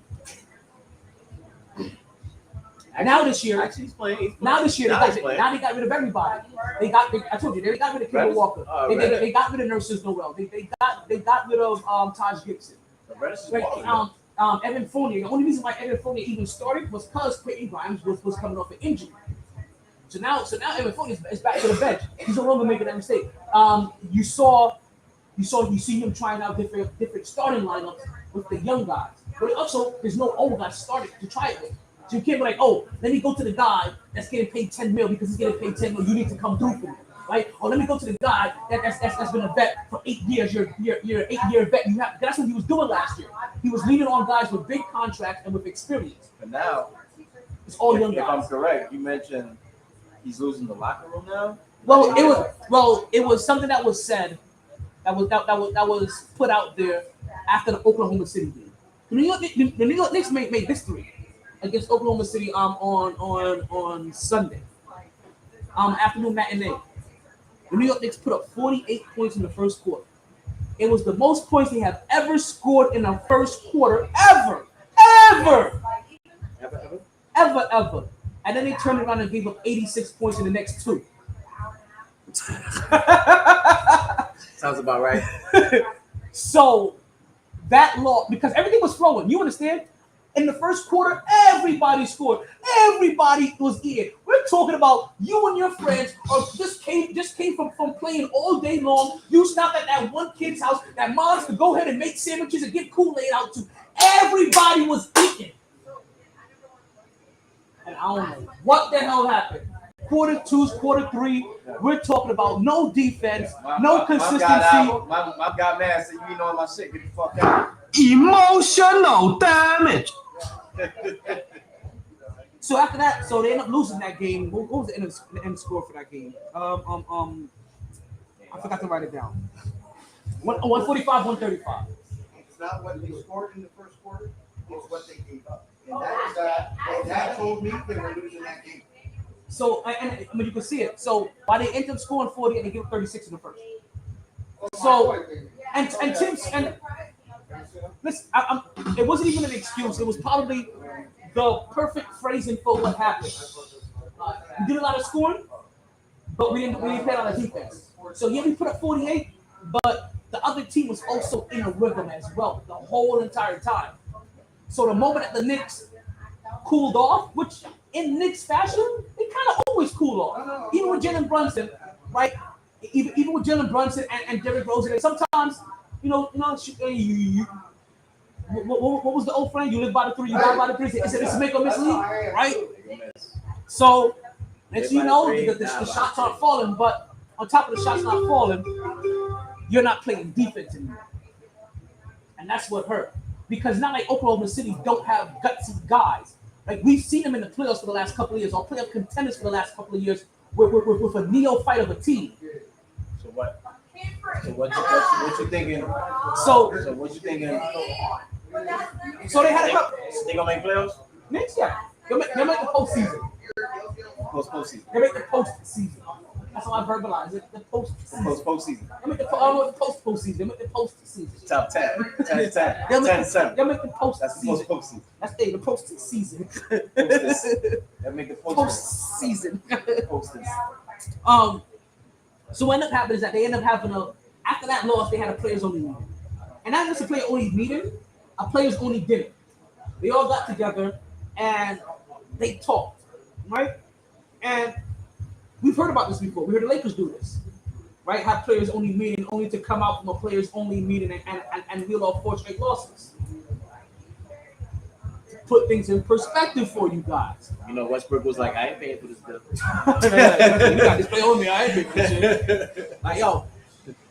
Now this year, he's playing. Now they got rid of everybody. I told you, they got rid of Kimber Walker. They got rid of Nerses Noel. They got rid of Taj Gibson. Evan Fournier. The only reason why Evan Fournier even started was because Quentin Grimes was coming off an injury. So now Evan Fournier is back to the bench. He's no longer making that mistake. You see him trying out different starting lineups with the young guys. But also, there's no old guys starting to try it with. So you can't be like, oh, let me go to the guy that's getting paid $10 million because he's getting paid $10 million. You need to come through for me, right? Or let me go to the guy that's been a vet for 8 years. You're an 8-year vet. That's what he was doing last year. He was leaning on guys with big contracts and with experience. But now, it's all young guys. If I'm correct, you mentioned he's losing the locker room now. It was something that was said that was put out there after the Oklahoma City game. The New York Knicks made history against Oklahoma City on Sunday. Afternoon matinee. The New York Knicks put up 48 points in the first quarter. It was the most points they have ever scored in a first quarter ever. And then they turned around and gave up 86 points in the next two. Sounds about right. So that law, because everything was flowing. You understand? In the first quarter, everybody scored. Everybody was eating. We're talking about you and your friends or just came from playing all day long. You stopped at that one kid's house that moms could go ahead and make sandwiches and get Kool-Aid out to. Everybody was eating. And I don't know what the hell happened. Quarter 2, quarter 3, we're talking about no defense, no consistency. My guy man said, you know my shit, get the fuck out. Emotional damage. So after that, they end up losing that game. What was the end score for that game? I forgot to write it down. 145, 135. It's not what they scored in the first quarter, it's what they gave up. And that told me they were losing that game. So, and you can see it. So, why they end up scoring 40 and they give up 36 in the first. So, and Tim's, and listen, it wasn't even an excuse. It was probably the perfect phrasing for what happened. We did a lot of scoring, but we didn't play a lot of defense. So, yeah, we put up 48, but the other team was also in a rhythm as well the whole entire time. So, the moment that the Knicks cooled off, which in Knicks fashion, they kind of always cool off. Even with Jalen Brunson, right? Even with Jalen Brunson and Derrick Rose, and sometimes, what was the old friend? You live by the 3, you die by the 3. It's make or miss league, right? So, next you know, the shots aren't falling, but on top of the shots not falling, you're not playing defense anymore. And that's what hurt. Because not like Oklahoma City don't have gutsy guys. Like we've seen them in the playoffs for the last couple of years, or playoff contenders for the last couple of years with a neophyte of a team. So what? So what you thinking? So what you thinking? So they had a couple. So they gonna make playoffs? Next year, they'll make the postseason. Postseason. They make the postseason. That's how I verbalize it. The postseason. Postseason. They make the postseason. They make the postseason. Top 10. 10 to 10. They'll 10 to make 7. They'll make the postseason. That's the postseason. That's the postseason. They'll make the Postseason. postseason. So what ended up happening is that they end up having after that loss, they had a players only meeting. And not just a player only meeting, a players only dinner. They all got together and they talked, right? And we've heard about this before. We heard the Lakers do this, right? Have players only meeting only to come out from a players only meeting and reel off 4 straight losses. To put things in perspective for you guys. You know, Westbrook was like, I ain't paying for this bill. You got this play on me. I ain't paying for this shit. Like, yo,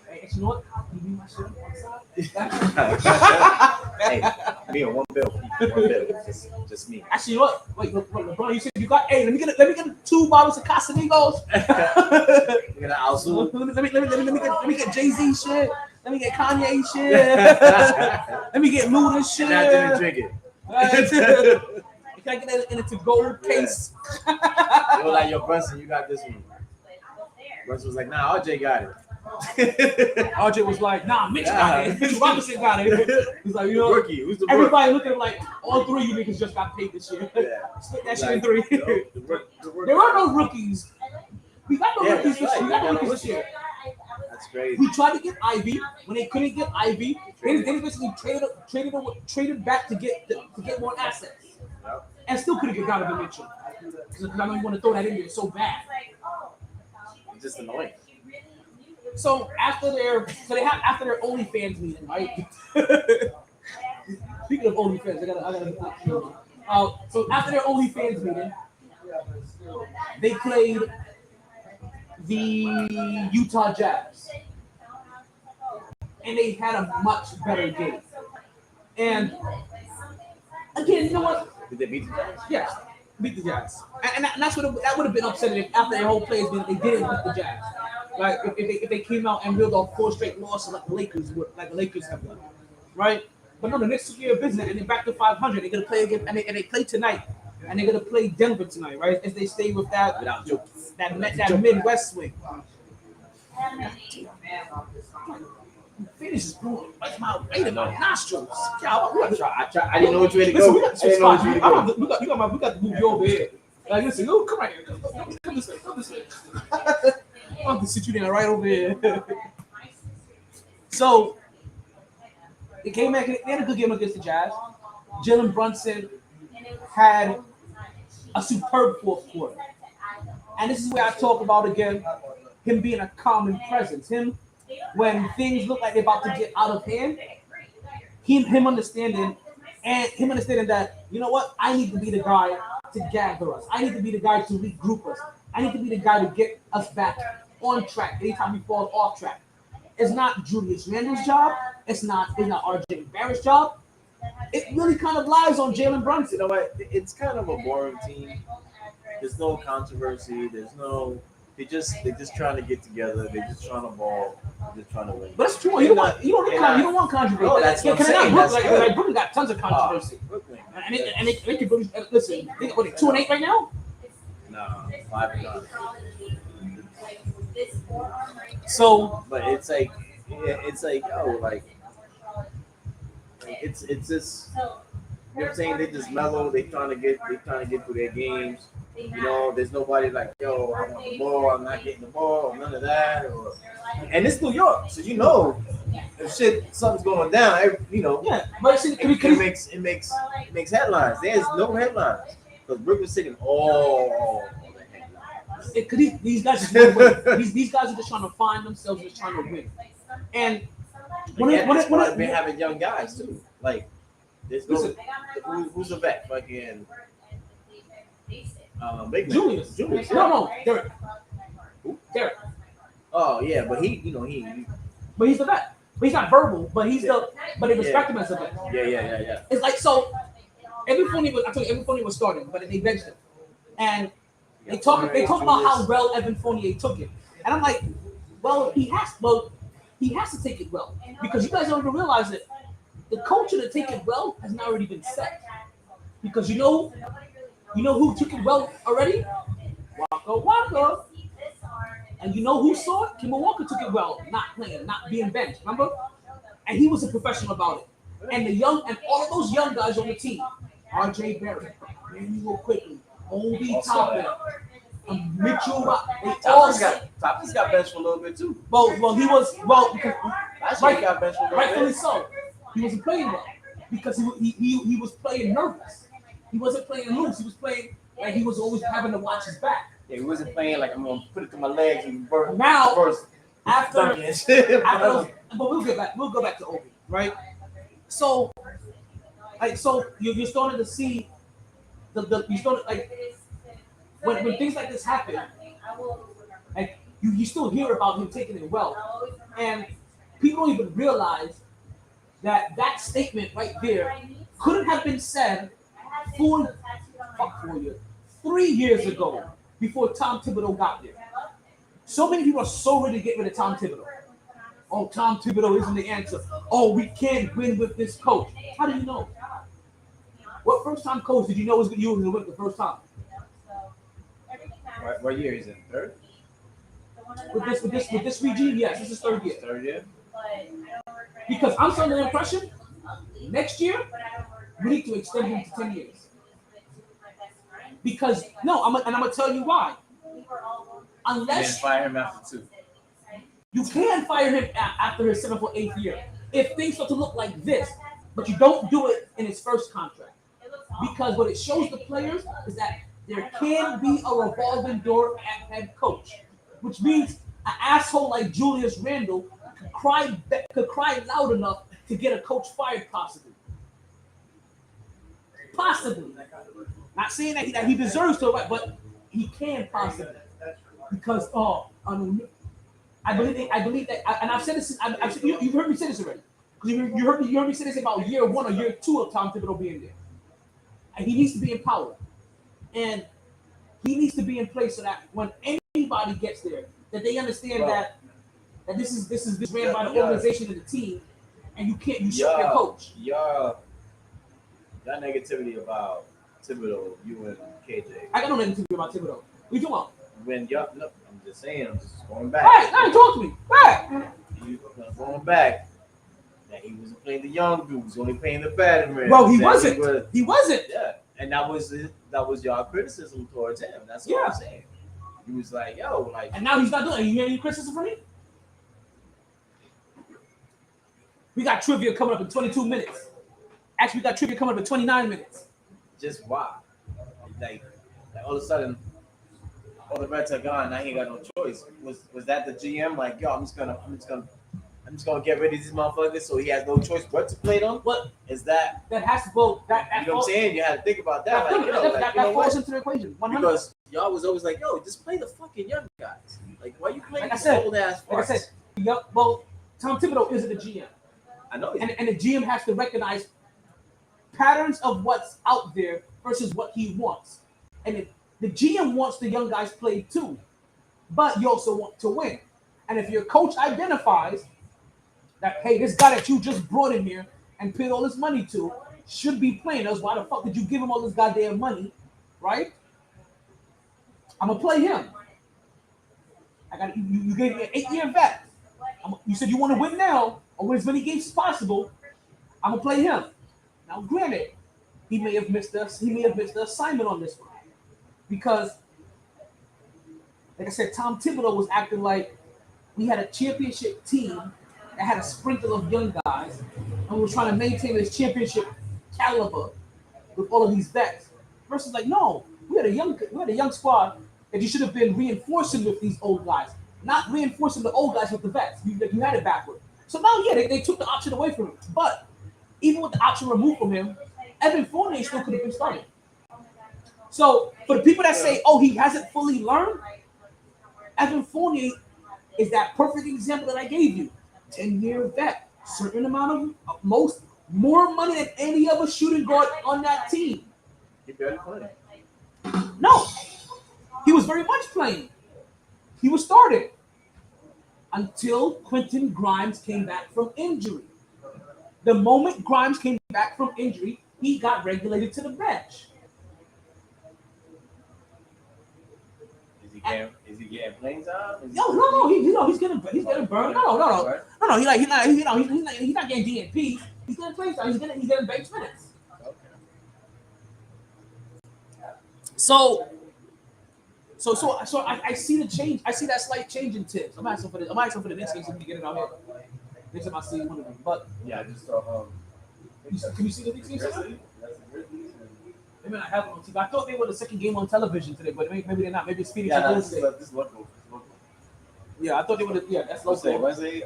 hey, you know what? You need my shit on one side? Hey, me on one bill. One bill. Just me. Actually, what? Wait, LeBron, you said you got. Hey, let me get 2 bottles of Casamigos. You're gonna also. Let me get Jay-Z shit. Let me get Kanye shit. Let me get Luda shit. And I didn't drink it. Can I get that in a to-go case? They were like, yo, Brunson, you got this one. Brunson was like, nah, RJ got it. RJ was like, nah, Mitch got it. Mitch Robinson got it. He's like, you know, Rookie. Who's the everybody looking at him like, all 3 of you niggas just got paid this year. Yeah. Split that shit in 3. The There are no rookies. We got no Yeah, rookies this that's year. We right. got no rookies this year. That's crazy. We tried to get Ivy. When they couldn't get Ivy, they basically traded back to get more assets. Yep. And still couldn't get Donovan Mitchell. Because I know you want to throw that in there so bad. It's just annoying. So after their OnlyFans meeting, right? Speaking of OnlyFans, I gotta. So after their OnlyFans meeting, they played the Utah Jazz, and they had a much better game. And again, you know what? Did they beat the Jazz? Yes, beat the Jazz, and that's what that would have been upsetting if after their whole plays they didn't beat the Jazz. Like if they came out and reeled off 4 straight losses like the Lakers have done, right? But no, the Knicks took care of business and they're back to 500. They're gonna play again, and they play tonight, and they're gonna play Denver tonight, right? As they stay with that Midwest swing. Finish is blowing like my weight in my nostrils. I didn't know which way to Listen, go. we got to spot. We got to move you over here. Like, listen, no, come right here. Come this way. Come this way. I'll have to sit you down right over here. So, they came back. They had a good game against the Jazz. Jalen Brunson had a superb 4th quarter. And this is where I talk about, again, him being a calming presence. Him, when things look like they're about to get out of hand, him understanding that, you know what, I need to be the guy to gather us. I need to be the guy to regroup us. I need to be the guy to get us back on track anytime we fall off track. It's not Julius Randle's job. It's not RJ Barrett's job. It really kind of lies on Jalen Brunson. You know what? It's kind of a boring team. There's no controversy. They're just trying to get together. They're just trying to ball. They're just trying to win. But it's true. You don't want controversy. No, that's what I'm saying. Like Brooklyn got tons of controversy. Brooklyn. And they can really listen. They 2-8 right now. No, 5-9. So, but it's like yo, like it's just, you know what I'm saying? They just mellow. They trying to get through their games. You know, there's nobody like, yo, I want the ball. I'm not getting the ball. Or none of that. And it's New York, so you know, if something's going down, you know. Yeah, but see, it makes headlines. There's no headlines because Brooklyn's sitting all. These guys just want to win. These guys are just trying to find themselves, just trying to win. And when I've been having young guys too. Like, there's who's the vet? Fucking Julius. No, Derek. Who? Derek. Oh yeah, but he But he's the vet. But he's not verbal. But he's the. But they respect him as a vet. yeah. It's like so. Every Fournier was starting, but they benched him, and they talk about how well Evan Fournier took it, and I'm like, well, he has to take it well because you guys don't even realize it. The culture to take it well has not already been set because you know who took it well already? Waka. And you know who saw it? Kimball Walker took it well, not playing, not being benched. Remember? And he was a professional about it. And all of those young guys on the team, R.J. Barrett, Manuel Quickly, Obi Toppin, Mitchell, they all Toppin's got benched for a little bit too. Well, he was because He got benched for a little rightfully bit. so. He wasn't playing well because he was playing nervous. He wasn't playing loose. He was playing like he was always having to watch his back. Yeah, he wasn't playing like I'm gonna put it to my legs and burn. Now, first. But we'll go back to Obi, right? So, you're starting to see you started like when things like this happen, like you still hear about him taking it well, and people don't even realize that statement right there couldn't have been said 3 years ago before Tom Thibodeau got there. So many people are so ready to get rid of Tom Thibodeau. Oh, Tom Thibodeau isn't the answer. Oh, we can't win with this coach. How do you know? What first-time coach did you know you were going to win the first time? What year is it? Third? With this regime, yes, this is third year. Third year. Because I'm under the impression next year we need to extend him to 10 years. Because I'm gonna tell you why. Unless fire him after 2. You can fire him after his 7th or 8th year if things start to look like this, but you don't do it in his first contract. Because what it shows the players is that there can be a revolving door at head coach, which means an asshole like Julius Randle could cry loud enough to get a coach fired, possibly. Not saying that he deserves to, but he can possibly. Because I believe that, and I've said this. You've heard me say this already. You heard me say this about year 1 or year 2 of Tom Thibodeau being there. And he needs to be empowered, and he needs to be in place so that when anybody gets there, that they understand that this is ran by the organization and the team, and you can't usurp your coach. Y'all negativity about Thibodeau, you and KJ. I got no negativity about Thibodeau. What you talking about? When y'all, no, I'm just saying, I'm just going back. Right, now talk to me. Right. You going back. That he wasn't playing the young dudes, only playing the veterans. Well, he wasn't. He wasn't. Yeah, and that was y'all criticism towards him. That's what I'm saying. He was like, yo, like. And now he's not doing it. You hear any criticism from me? We got trivia coming up in 22 minutes. Actually, we got trivia coming up in 29 minutes. Just why? Like all of a sudden, all the vets are gone. Now he ain't got no choice. Was that the GM? Like, yo, I'm just gonna get rid of these motherfuckers so he has no choice but to play them? What is that? That has to go. That you know what I'm saying? You had to think about that. That falls into the equation. 100%. Because y'all was always like, yo, just play the fucking young guys. Like, why you playing old ass farts? Like I said, well, Tom Thibodeau isn't the GM. I know. And the GM has to recognize patterns of what's out there versus what he wants. And if the GM wants the young guys played too, but you also want to win. And if your coach identifies that, hey, this guy that you just brought in here and paid all this money to should be playing us, why the fuck did you give him all this goddamn money, right? I'm gonna play him. You gave me an 8-year vet. You said you want to win now or win as many games as possible. I'm gonna play him. Now, granted, he may have missed the assignment on this one because, like I said, Tom Thibodeau was acting like we had a championship team that had a sprinkle of young guys, and we were trying to maintain this championship caliber with all of these vets. Versus, like, no, we had a young squad that you should have been reinforcing with these old guys, not reinforcing the old guys with the vets. You had it backward. So now, yeah, they took the option away from him. But even with the option removed from him, Evan Fournier still could have been starting. So for the people that say, oh, he hasn't fully learned, Evan Fournier is that perfect example that I gave you. 10-year vet, certain amount of more money than any other shooting guard on that team. He barely playing. No, he was very much playing. He was starting until Quentin Grimes came back from injury. The moment Grimes came back from injury, he got regulated to the bench. Is he getting playing time? No. He's getting burned. No. He's not getting DNP. He's getting playing time. He's getting bench minutes. Okay. So I see the change. I see that slight change in Tibbs. I'm asking for the next game so we can get it out here. Next time I see one of them. But yeah, I just saw. Can you see the next game? Maybe I have it on TV. I thought they were the second game on television today, but maybe they're not. Maybe it's Phoenix and Golden State. This local. Yeah, I thought they were. That's local. Wednesday,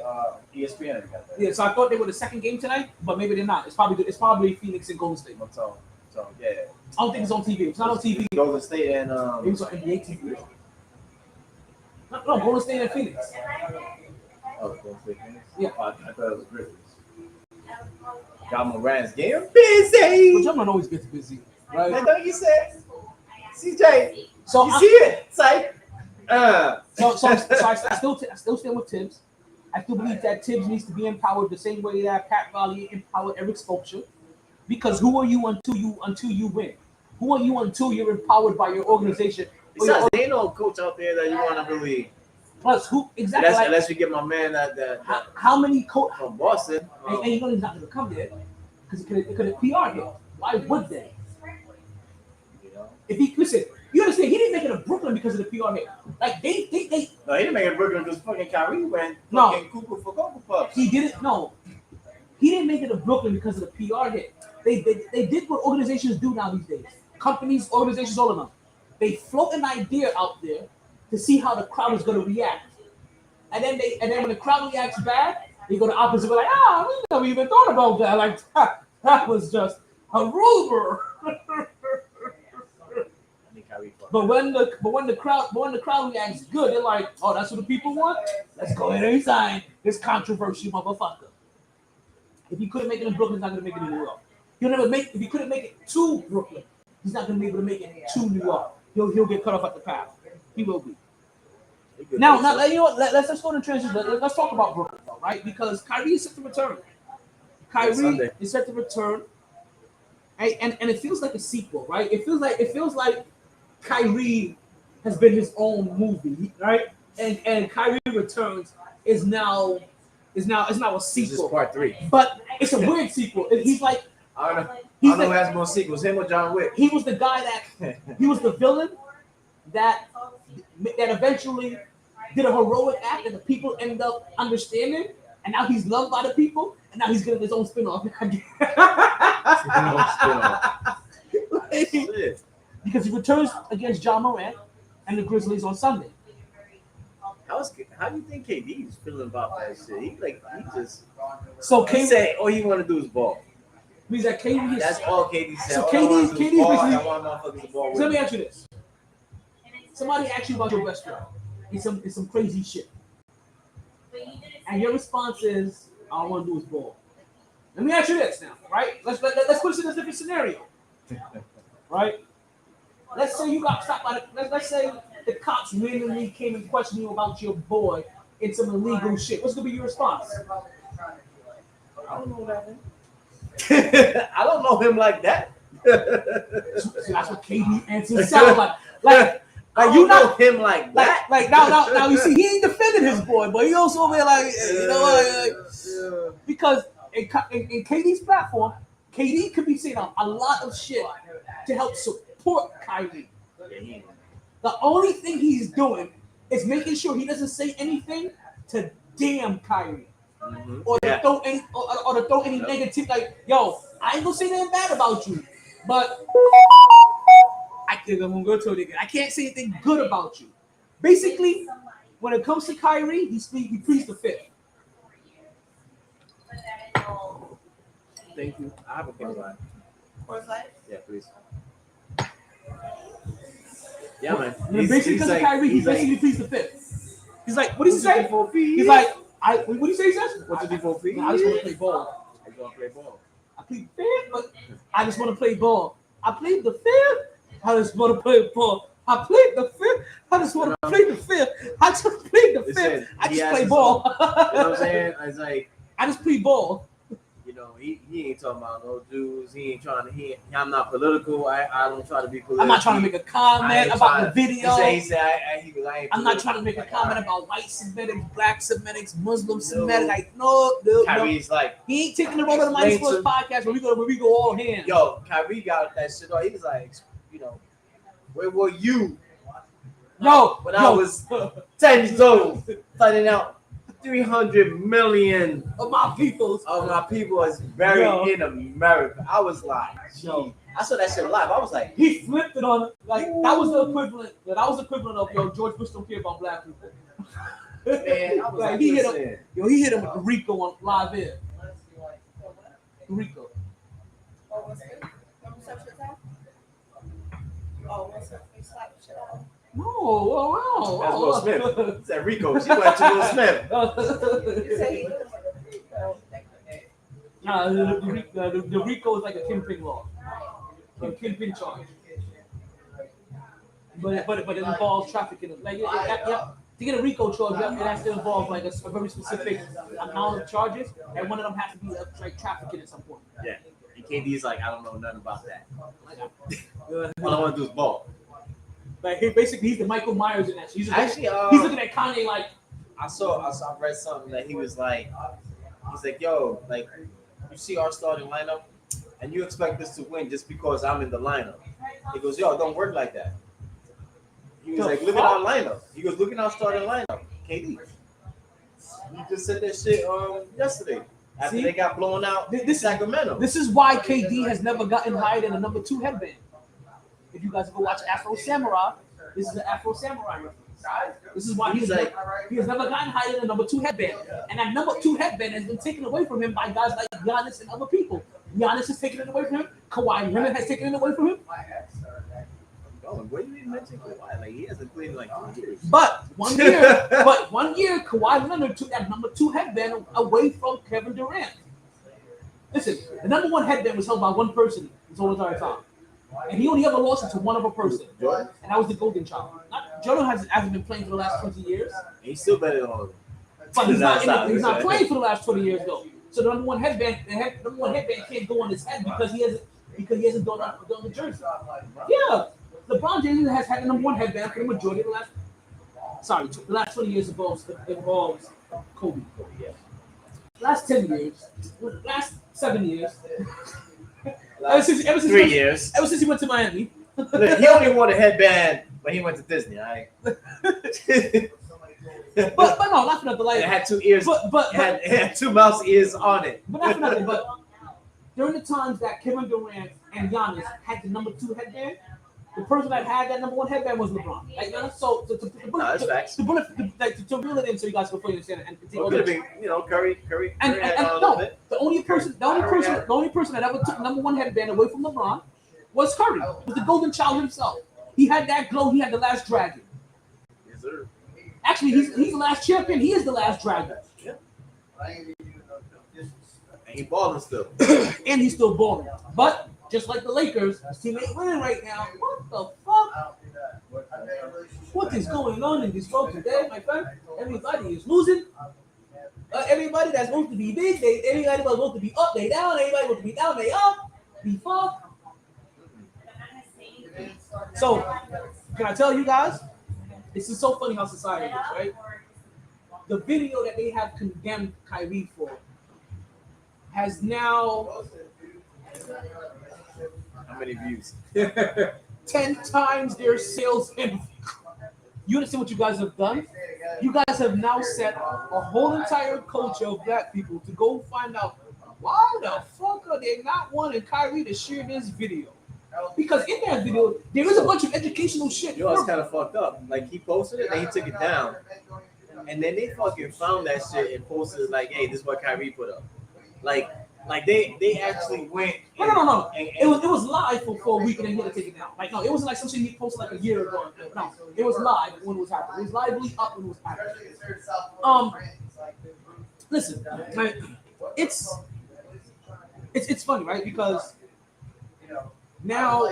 ESPN. Yeah, so I thought they were the second game tonight, but maybe they're not. It's probably Phoenix and Golden State. So yeah. I don't think it's on TV. It's not on TV. Golden State and Maybe it's on NBA TV. No, Golden State and Phoenix. Golden State Phoenix. Yeah. I thought it was Grizzlies. Got Morant's game busy. But John always gets busy, right? I thought you said, CJ. So You see it? It's like, So I still stand with Tibbs. I still believe that Tibbs needs to be empowered the same way that Pat Riley empowered Eric Spoelstra. Because who are you until you win? Who are you until you're empowered by your organization? besides, there ain't no coach out there that you want to really. Plus, who exactly? Unless you get my man that how many coaches from Boston. and you know he's not going to come there because it could have PR him. Why would they? You know? If he listen, you understand? He didn't make it to Brooklyn because of the PR hit. Like they. No, he didn't make it Brooklyn because fucking Kyrie went No. fucking cuckoo for Cocoa Puffs. He didn't. No, he didn't make it to Brooklyn because of the PR hit. They did what organizations do now these days. Companies, organizations, all of them. They float an idea out there to see how the crowd is going to react, and then when the crowd reacts bad, they go the opposite. We're like, we never even thought about that. Like that was just a rumor. But when the crowd reacts good, they're like, oh, that's what the people want. Let's go ahead and sign this controversial motherfucker. If he couldn't make it in Brooklyn, he's not gonna make it in New York. If he couldn't make it to Brooklyn, he's not gonna be able to make it to New York. He'll get cut off at the path. He will be. Now, you know what? Let's go to transition. Let's talk about Brooklyn, though, right? Because Kyrie is set to return. Kyrie is set to return, and it feels like a sequel, right? It feels like Kyrie has been his own movie, right? And Kyrie Returns is now a sequel. This is part 3. But it's a weird sequel. He's like, I don't know. He's I don't know the- who has more sequels, him or John Wick. he was the guy he was the villain that eventually did a heroic act and the people end up understanding, and now he's loved by the people, and now he's getting his own spin-off. Shit. Because he returns against John Morant and the Grizzlies on Sunday. How do you think KD is feeling about that shit? He just So he KD said all he want to do is ball. means that KD is. That's all KD said. So All I KD wanna do is is ball, basically- I want motherfuckers to ball with So let me me. ask you this: somebody asked you about your best friend. It's some crazy shit, and your response is, "All I want to do is ball." Let me ask you this now, right? Let's put this in a different scenario, right? Let's say you got stopped by let's say the cops randomly came and questioned you about your boy in some illegal shit. What's gonna be your response? I don't know that man. I don't know him like that. See, that's what KD answers sound like. Like you you know not him like that. like now you see he ain't defending his boy, but he also over there like you know what, because in KD's platform, KD could be saying a lot of shit to help support Kyrie. The only thing he's doing is making sure he doesn't say anything to damn Kyrie. Or to throw any negative, like, yo, I ain't gonna say nothing bad about you, but I can't say anything good about you. Basically, when it comes to Kyrie, he pleads the fifth. Thank you. I have a Coors Light. Coors Light? Yeah, please. Yeah, man. Basically, because of Kyrie, he basically pleads the fifth. He's like, what did he say? He's like, what do you say he says? What's the D4P? I just want to play ball. I just want to play ball. I plead the fifth, but I just want to play ball. I plead the fifth. I just want to play ball. I plead the fifth. I just want to play the fifth. I just plead the fifth. I just play ball. You know what I'm saying? It's like, I just plead ball. you know, he ain't talking about no Jews. He ain't trying to. I'm not political. I don't try to be political. I'm not trying to make a comment about the video. He said I ain't I'm not trying to make a comment about white Semitics, black Semitics, Muslim Semitics. Like, no. Kyrie's like, He ain't taking the road of the MyT Sports podcast where we go all hands. yo, Kyrie got that shit on. He was like, you know, where were you? When I was 10 years old, finding out 300 million of my people is buried in America. I was like, yo, I saw that shit live. I was like, he flipped it on like that was the equivalent. That was the equivalent of George Bush don't care about black people. man, I was like, he hit him. He hit him with the Rico on live air. Rico. No, That's Will Smith. It's that Rico. She went to Will Smith. The Rico is like a kingpin law, a kingpin charge. But it involves trafficking. Like to get a Rico charge, it has to involve like a very specific amount of charges, and one of them has to be like trafficking at some point. Yeah. And KD's like, I don't know nothing about that. All I want to do is ball. Like he's the Michael Myers in that. He's looking at Kanye like. I read something that he was like, he's like, yo, like, you see our starting lineup, and you expect us to win just because I'm in the lineup. He goes, yo, don't work like that. He was like, look at our lineup. He goes, look at our starting lineup. KD. He just said that shit yesterday after they got blown out in Sacramento. This is why KD has never gotten hired in a number 2 headband. If you guys go watch Afro Samurai, this is an Afro Samurai reference. This is why he has never gotten hired in a number 2 headband. And that number 2 headband has been taken away from him by guys like Giannis and other people. Giannis has taken it away from him. Kawhi Leonard has taken it away from him. What do you even mention Kawhi? Like, he hasn't played in like 2 years. But one year, Kawhi Leonard took that number 2 headband away from Kevin Durant. Listen, the number 1 headband was held by one person his whole entire time. And he only ever lost it to one other person. Jordan? And that was the Golden Child. Jordan hasn't been playing for the last 20 years. He's still better than all of them. But he's not playing for the last 20 years though. So the number one headband can't go on his head because he hasn't done the jersey. Yeah. LeBron James has had the number 1 headband for the majority of the last 20 years involves Kobe. Yeah. Last 10 years, last 7 years. Ever since 3 years. Ever since he went to Miami. He only wore a headband when he went to Disney, all right? but no, not for nothing. Like, it had 2 ears. It had 2 mouse ears on it. But not for nothing. But during the times that Kevin Durant and Giannis had the number 2 headband, the person that had that number 1 headband was LeBron. Like, so to reel it in, so you guys can fully understand it. And could have been, Curry. And no, the only person that ever took number 1 headband away from LeBron was Curry. It was the Golden Child himself. He had that glow. He had the last dragon. Yes, sir. Actually, he's the last champion. He is the last dragon. Yeah. And he balling still. And he's still balling. But just like the Lakers, his team ain't winning right now. What the fuck? What is going on in this world today, my friend? Everybody is losing. Everybody that's supposed to be big, everybody was supposed to be up, they down. Everybody supposed to be down, they up. Be fucked. So, can I tell you guys? This is so funny how society is, right? The video that they have condemned Kyrie for has now how many views? 10 times their sales. You understand what you guys have done? You guys have now set a whole entire culture of black people to go find out why the fuck are they not wanting Kyrie to share this video? Because in that video, there is a bunch of educational shit. You know, it's kind of fucked up. Like, he posted it and he took it down. And then they fucking found that shit and posted it like, hey, this is what Kyrie put up. Like, Like they actually went. No. And, It was live for a week and then he had to take it down. Like no, it wasn't like something he posted like a year ago. No, it was live when it was happening. It was lively up when it was happening. Listen, like, it's funny, right? Because now,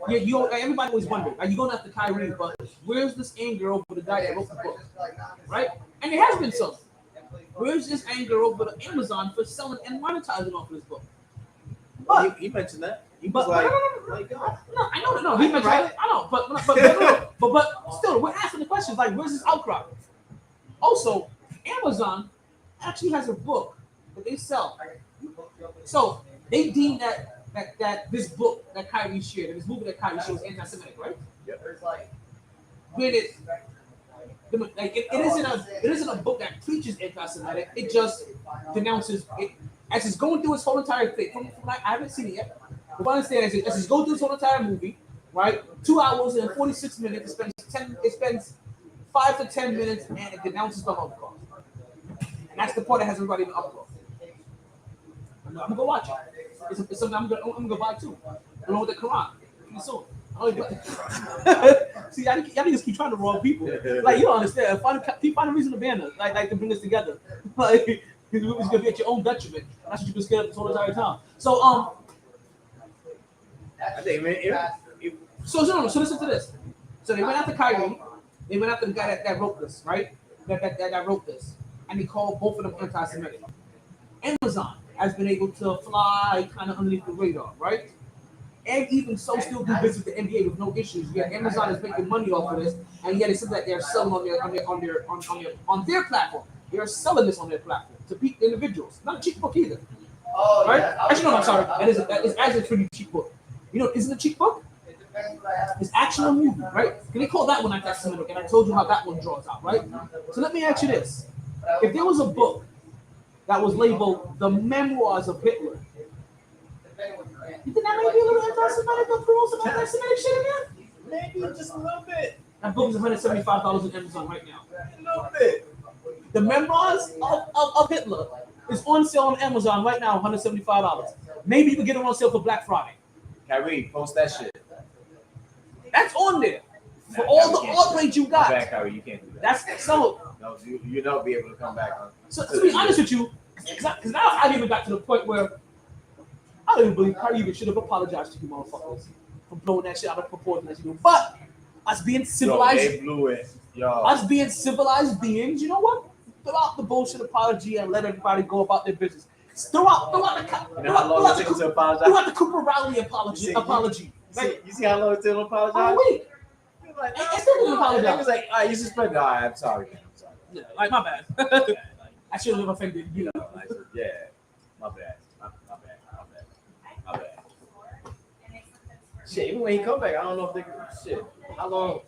yeah, everybody always wondered, are you going after Kyrie? But where's this anger over the guy that wrote the book, right? And there has been some. Where's this anger over the Amazon for selling and monetizing off of this book? But he mentioned that. He but was like, no, I know that. No, he mentioned that. I know, but still, we're asking the questions like, where's this outcry? Also, Amazon actually has a book that they sell. So they deem that this book that Kyrie shared, this movie that Kyrie shared, was anti-Semitic, right? Granted, like it isn't a book that preaches anti-Semitic. It just denounces it as it's going through its whole entire thing. From I haven't seen it yet. But I understand as it's going through its whole entire movie, right? 2 hours and 46 minutes. It spends 5 to 10 minutes and it denounces the Holocaust. And that's the part that hasn't already been uploaded. I'm gonna go watch it. It's something I'm gonna buy too, along with the Quran. Soon. See, y'all niggas keep trying to rob people. Like you don't understand. Keep finding a reason to ban us. Like to bring us together. Like it's gonna be at your own detriment. That's what you've been scared of this whole entire time. So I think man. So listen to this. So they went after Kyrie. They went after the guy that wrote this, right? That wrote this, and they called both of them anti-Semitic. Amazon has been able to fly kind of underneath the radar, right? And even so, still do business with the NBA with no issues. Yet Amazon is making money off of this, and yet it's something that they're selling on their platform. They're selling this on their platform to individuals. Not a cheap book either. Oh, right? Yeah, Actually, no, I'm sorry. That is actually a pretty cheap book. You know, isn't it a cheap book? It's actually a movie, right? Can they call that one anti-Semitic? And I told you how that one draws out, right? So let me ask you this: if there was a book that was labeled "The Memoirs of Hitler," you think that might be a little anti-Semitic or throw some anti-Semitic shit in there? Maybe just a little bit. That book is $175 on Amazon right now. A little bit. The Memoirs of Hitler is on sale on Amazon right now, $175. Maybe you can get it on sale for Black Friday. Kyrie, post that shit. That's on there for all the outrage you got. Back, Kyrie, you can't do that. That's so. No, you don't be able to come back on. So to be honest with you, because now I even got to the point where I don't even believe Kyrie even should have apologized to you motherfuckers for blowing that shit out of proportion as you do. But us being civilized, they blew it. Yo. Us being civilized beings, you know what? Throw out the bullshit apology and let everybody go about their business. Throw out the Cooper Rowley apology. You see how long it took to apologize? Oh, wait. Like, I still didn't apologize. It was like, all right, you suspended. All right, I'm sorry. Yeah, like, my bad. I should have offended you. Yeah, my bad. My bad. Shit, even when he come back, I don't know if they can. Shit, how long?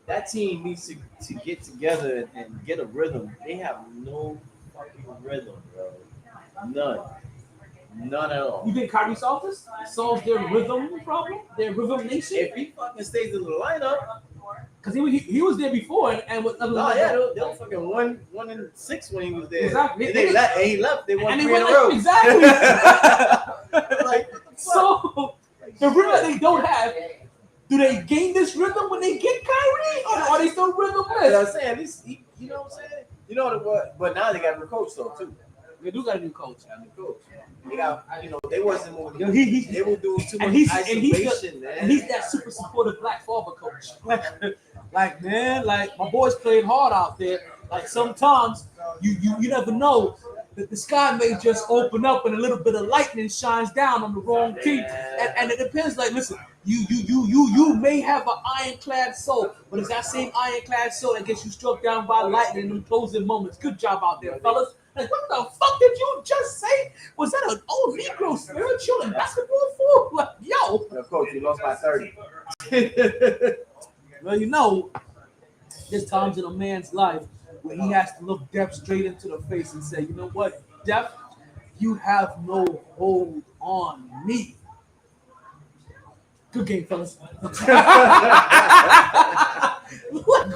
That team needs to get together and get a rhythm. They have no fucking rhythm, bro. None at all. You think Kyrie solves their rhythm problem? Their rhythm nation? If he fucking stays in the lineup, because he was there before and with other they were fucking 1-6 when he was there. Exactly. And he left. They won 3 in a like, row. Exactly. Like, so the rhythm that they don't have, do they gain this rhythm when they get Kyrie, or are they still rhythmless? You know what I'm saying? You know what I'm saying? You know what? But now they got a new coach though too. They do got a new coach. They got, they wasn't moving. They were doing too much isolation, man. And he's that super supportive black father coach. Like man, like my boys played hard out there. Like sometimes you never know that the sky may just open up and a little bit of lightning shines down on the wrong team. And it depends. Like listen, you may have an ironclad soul, but it's that same ironclad soul that gets you struck down by lightning in them closing moments. Good job out there, fellas. Like, what the fuck did you just say? Was that an old Negro spiritual and basketball for? Like, yo. Coach, you lost by 30. Well, you know, there's times in a man's life where he has to look Def straight into the face and say, you know what, Def, you have no hold on me. Good game, fellas. What?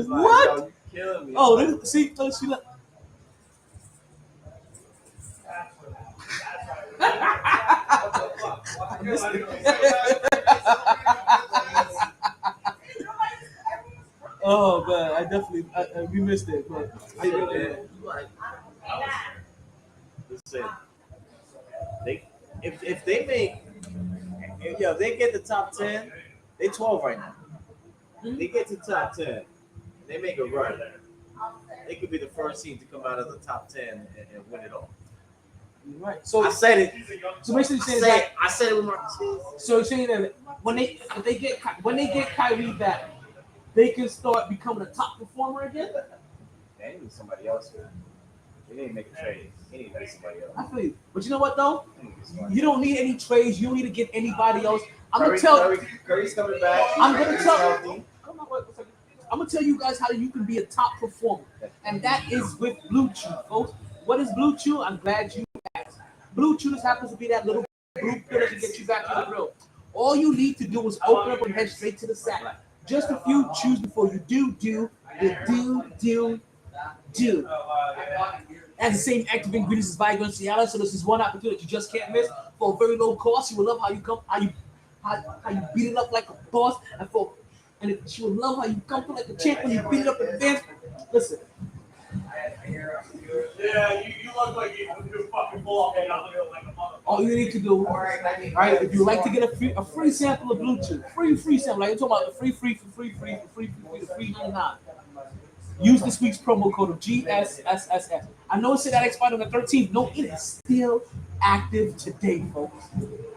What? Me. Oh, see, missed it. Oh man, I definitely we missed it, but Listen, if they make if they get the top 10, they 12 right now. They get to top 10, they make a run. They could be the first team to come out of the top 10 and win it all. right. So I said it. So basically saying that. I said it with my. So you're saying that when they get Kyrie back, they can start becoming a top performer again. They need somebody else. Man. They need to make a trade. They need to get somebody else. I feel you. But you know what though? They need to get somebody You don't need any trades. You don't need to get anybody else. Curry's coming back. I'm gonna tell. Healthy. I'm gonna tell you guys how you can be a top performer, and that is with Blue Chew, folks. What is Blue Chew? I'm glad you asked. Blue Chew just happens to be that little blue pill that can get you back to the grill. All you need to do is open up and head straight to the sack. Just a few chews before you do. Has the same active ingredients as Viagra and Cialis, so this is one opportunity you just can't miss for a very low cost. You will love how you beat it up like a boss, and she will love how you come through like a champ when you beat it up in advance. Listen. Yeah, you look like you fucking ball head out there like a mother. All you need to do, all right, if you like to get a free sample of Blue Chew, free sample, like you're talking about the free 99. Use this week's promo code of GSSSS. I know it said that expired on the 13th. No, it is still active today, folks.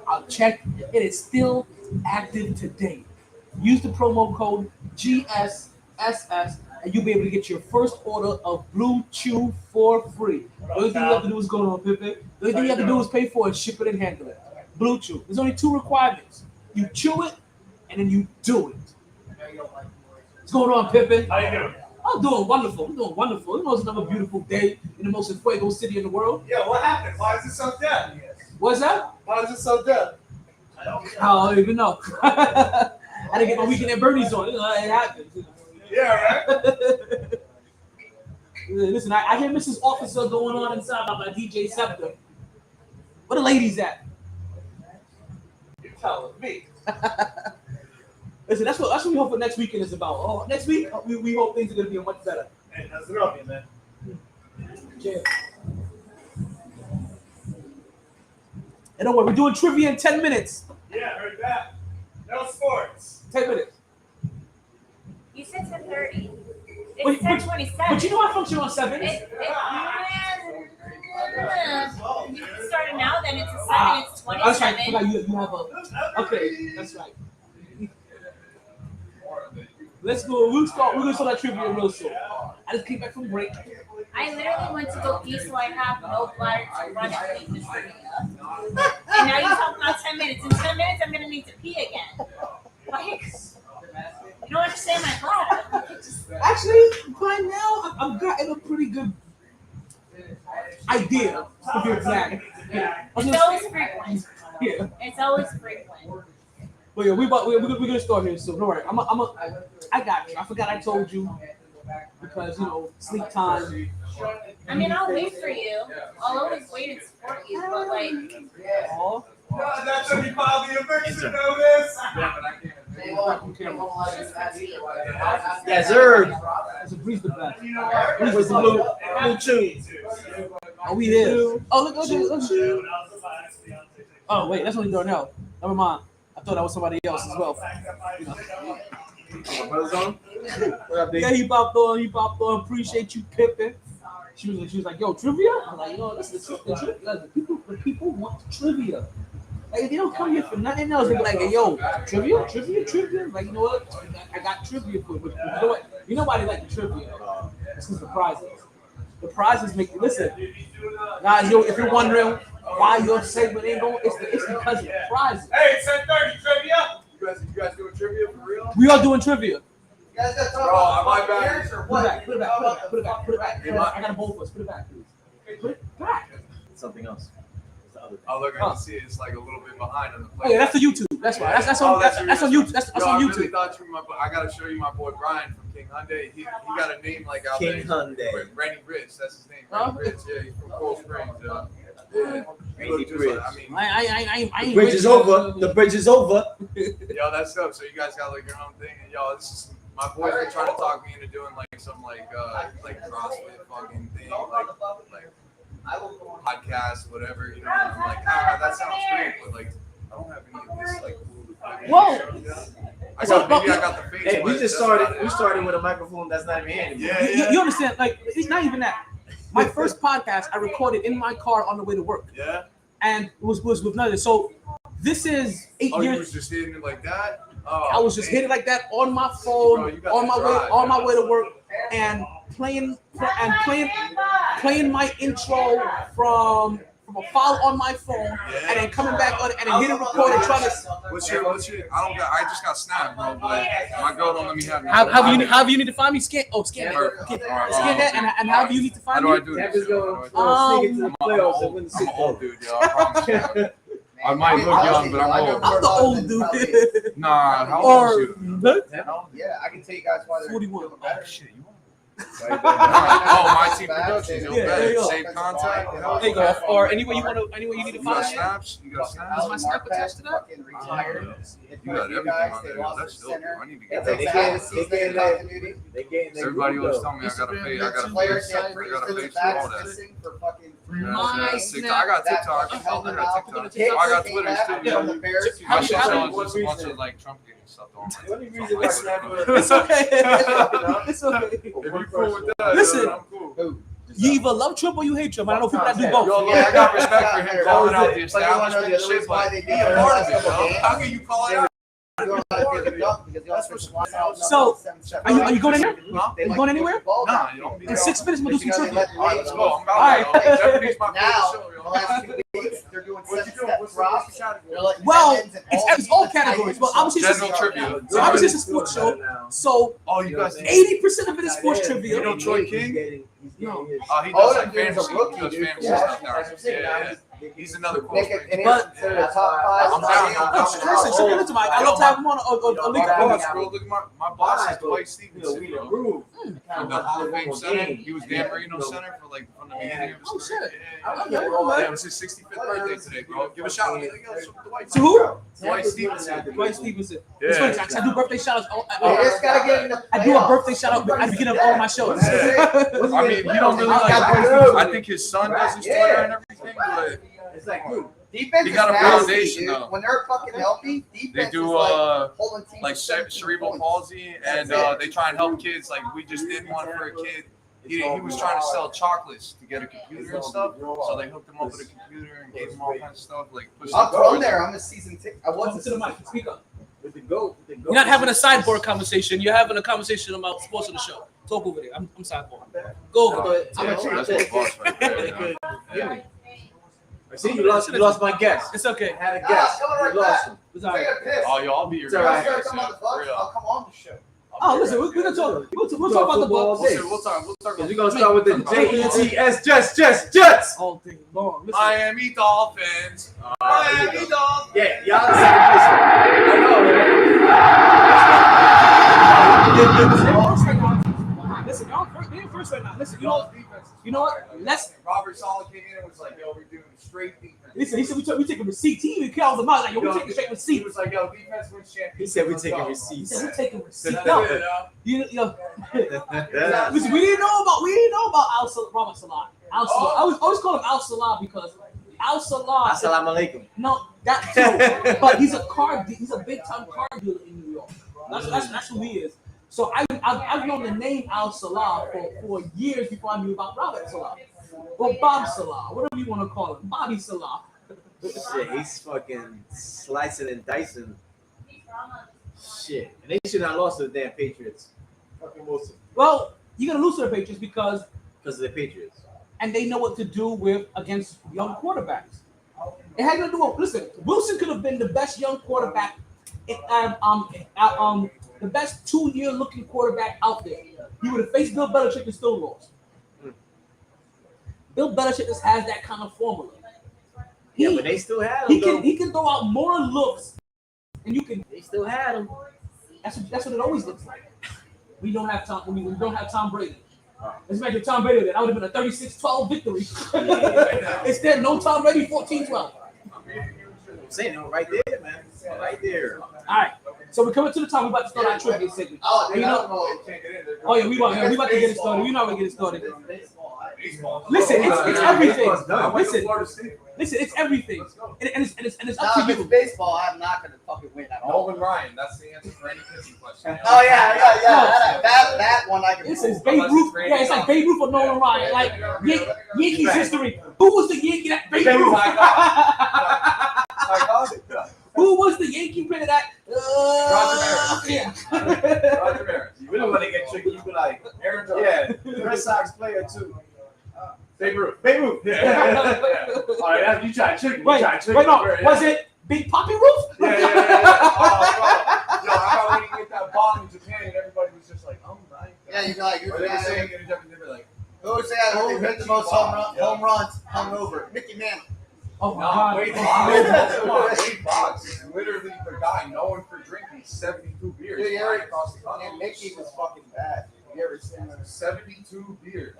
I'll check. It is still active today. Use the promo code GSSS, and you'll be able to get your first order of Blue Chew for free. The only thing you have to do is go on Pippin. The only thing you have to do is pay for it, ship it, and handle it. Blue Chew. There's only 2 requirements. You chew it, and then you do it. What's going on, Pippin? How you doing? I'm doing wonderful. You know, it's another beautiful day in the most fuego city in the world. Yeah, what happened? Why is it so dead? What's that? Why is it so dead? I don't even know. I didn't get my weekend at Bernie's on. It happens. Yeah, right? Listen, I hear Mrs. Officer going on inside about my DJ Scepter. Where the ladies at? You're telling me. Listen, that's what we hope for next weekend is about. Oh, next week we hope things are gonna be much better. Hey, how's it up, man? Yeah. And don't worry, we're doing trivia in 10 minutes. Yeah, heard that. No sports. 10 minutes. You said 10:30. It's Wait, 10:27. But you know I function on 7. You can start it now, then it's a 7, it's That's right. 27. You have a. Okay, that's right. Let's go. We're gonna start that trivia real soon. I just came back from break. I literally went to go pee, so I have no bladder to run and leave this trivia. And now you talk about 10 minutes. In 10 minutes, I'm gonna need to pee again. Like, you don't understand my bladder. Actually, by now I've gotten a pretty good idea of your bladder. Yeah. It's always frequent. Yeah. It's always frequent. But yeah, we're gonna start here soon. Don't worry. I got you. I forgot I told you because sleep time. I mean, I'll wait for you. I'll always wait and support you, but like, Oh, That's when you file the eviction notice. Yes, sir. it's a breeze the best. Where's the Blue Chew? Are we here? Oh, look at this. Oh, wait, that's only Darnell. Never mind. I thought that was somebody else as well. My brother's on. What up, Yeah, dude? he popped on. Appreciate you, Pippin. She was like, yo, trivia? I'm like, this is the trivia. The people want trivia. Like, if they don't come here for nothing else, they be like, hey, yo, trivia. Like, you know what? I got trivia for you. But you know what? You know why they like the trivia? It's because the prizes. The prizes make you listen. Guys, if you're wondering why your segment ain't going, it's because of the prizes. Hey, it's 10:30 trivia. You guys doing trivia for real? We are doing trivia. You guys got to talk about my bad. Put it back. I got a bowl for us. Put it back, please. Put it back. Something else. It's the other thing. Oh, look, I can see it. It's like a little bit behind on the plate. Oh yeah, that's the YouTube. That's right. That's on YouTube. That's on I really YouTube. thought you were my boy. I gotta show you my boy Brian from King Hyundai. He got a name like out King there. Hyundai. Rennie Rich, that's his name. Oh. Rennie Rich, yeah, he's from Cold Springs. Rainy bridge. I mean, I ain't The bridge is over. The bridge is over. yo, that's dope. So you guys got like your own thing, and yo, this is my boys been trying to talk me into doing like some like CrossFit fucking thing, like podcast, whatever. You know, and I'm like, that sounds great, but like, I don't have any of this like. Whoa. I got the face. Hey, we but just that's started. about We it. started with a microphone that's not even here anymore. Yeah, You understand? Like, it's not even that. My first podcast I recorded in my car on the way to work, Yeah. and was with nothing. So this is 8 Oh, you years. was just hitting it like that. Oh, I was just hitting like that on my phone, Bro, you got on my that way drive, on my man. way to work, and playing my intro from a file on my phone, and then coming back on it and then hitting record and trying to. What's your? I just got snapped, bro. But my girl don't let me have. How you need to find me? Scan that, and how do you need to How find do I me? do That this? was going sneak into the playoffs and win the I'm Super an Bowl. old dude, yo. I promise you. I might look young, but I'm old. I'm the old dude. Nah, how old is you? Yeah, I can tell you guys why they're 41. doing better. Shit, you Oh, MyT Productions. Yeah, there you go. Save contact. There you go. Or anywhere you need to You got find me. snaps? You got Is snaps? my snap attached to that? Fucking retired. You got everything on there. Yo. That's dope. I need to get They that. get Everybody always tell me I gotta pay. I gotta pay. players I get free gotta to pay the for all backs that. missing for fucking My TikTok. I got TikTok. I got TikTok. I got Twitter too. from the Bears. My shit How shows just a bunch of like Trump getting stuff on. The only reason why Snapchat It's okay. It's okay. If you cool with that, Listen. I'm cool. Who? You either love Trump or you hate Trump. I know people that do both. Yo, look, I got respect for him calling out the But you wanna know the establishment and other shit, reason why but they he did a it part of it, last couple yo. games? How can you call it out? So, are you going in there? Huh? You going anywhere? Nah, you don't be In 6 minutes, we'll do some trivia. All right, let's go. I'm about All right. it, yo. Japanese my Now, favorite show, the yo. last 2 weeks, they're doing What you doing? 7-step What's drops. the category? They're like Well, lemons and it's all categories, but obviously it's General just, trivia. so obviously it's a sports show. So Oh, you guys. 80% of it is sports You trivia. know Troy King? No. Oh, he Oh, does like dude, he's a fantasy. rookie, He does dude. fantasy Yeah. stuff now. Yeah. He's another cool Nick, and thing. he's But- considered a top 5. I'm down. No, listen, I love to have him on a league. My boss, bro, look at my boss is Dwight Stevenson, bro. From the Hall of Fame Center. He was Dan Marino Center for like from the beginning of his Oh, career. shit. Yeah, it was his 65th birthday today, bro. Give a shout out. Dwight. To who? Dwight Stevenson. Dwight Stevenson. It's funny, 'cause I do birthday shout outs. They just gotta get in the I do a playoffs. birthday shout out at the beginning of all my shows. I mean, you don't really like. I think his son does his Twitter and everything, but It's like, Defense He got is a nasty, foundation, dude. though. When they're fucking healthy, defense they do is like holding teams like to 17 cerebral points. palsy, and they try and help kids. Like we just did one for a kid. He was trying to sell chocolates to get a computer and stuff, so they hooked him up with a computer and gave him all kinds of stuff. Like pushed I'm him from towards there. it. I'm a season ticket. I was Come a to the season mic. Speak up. with the goat. You're not having a sideboard conversation. You're having a conversation about sports of the show. Talk over there. I'm sideboard. Go over there. I'm a That's my boss right there. Yeah. See, you lost my guess. It's okay. I had a guess. coming right You lost back. him. It's all Take right. a piss. Oh, yo, I'll be your It's all You right. guys guy. gotta come on the Bucks. I'll come on the show. Oh, listen, we're gonna talk. We'll talk about the Bucks. We'll talk. We're gonna start with the Jets. Jets. All thing long. Listen. Miami Dolphins. Miami Dolphins. Yeah, y'all Listen, y'all being first right now. Listen, you know what? Let's Robert Saleh came in and was like, "Yo, we're doing straight defense." listen. He said we taking receipts. He even called them out like, yo, we taking straight He receipts. was like, "Yo, defense wins championship." He said we taking He receipts. said we taking receipts. That's No, it, you know. Listen, we didn't know about Robert Salah. Al Salah. I always call him Al Salah because Al Salah. Assalamu alaikum. No, that too. But he's a big time car dealer in New York. That's who he is. So I've known the name Al Salah for years before I knew about Robert Salah. Or Bob Salah, whatever you want to call him. Bobby Salah. Shit, he's fucking slicing and dicing. Shit. And they should not lost to the damn Patriots. Fucking Wilson. Well, you're gonna lose to the Patriots because of the Patriots. and they know what to do with against young quarterbacks. It had nothing to do with listen. Wilson could have been the best young quarterback, the best 2-year looking quarterback out there. He would have faced Bill Belichick and still lost. Bill Belichick just has that kind of formula. Yeah, but they still had him. He can throw out more looks, and you can. They still had him. That's what it always looks like. We don't have Tom. We don't have Tom Brady. Let's imagine Tom Brady did. That would have been a 36-12 victory. Instead, no Tom Brady, 14-12. I'm saying it right there, man. Right there. All right. So we're coming to the time. We're about to start our trivia segment. Oh, You know, oh yeah, we about to get it started. You know how we get it started. Listen, it's everything. Listen, it's everything. And it's up to If it's you. baseball, I'm not gonna fucking win that. Owen Ryan. That's the answer for any kissing question. Oh yeah. That one I can. This is Babe Ruth. Yeah, it's like Babe Ruth or Nolan Ryan. Like Yankees history. Who was the Yankee that Babe Ruth? Who was the Yankee player that? Roger Maris. You really want to get tricky, you be like, Aaron Judge. Yeah, Red Sox player too. Babe Ruth. Yeah. All right, you try tricky. Wait, no. Was it Big Poppy Roof? Yeah. Oh, bro. Yo, I remember when he get that bomb in Japan and everybody was just like, oh my God. Yeah, you're like, Or they were saying it in Japanese, they were like, who would say who hit the most home runs hungover? Mickey Mantle. Oh my God. Wade Boggs is literally the guy known for drinking 72 beers. Dude, right across the country. And Mickey was fucking bad. You ever seen him? 72 beers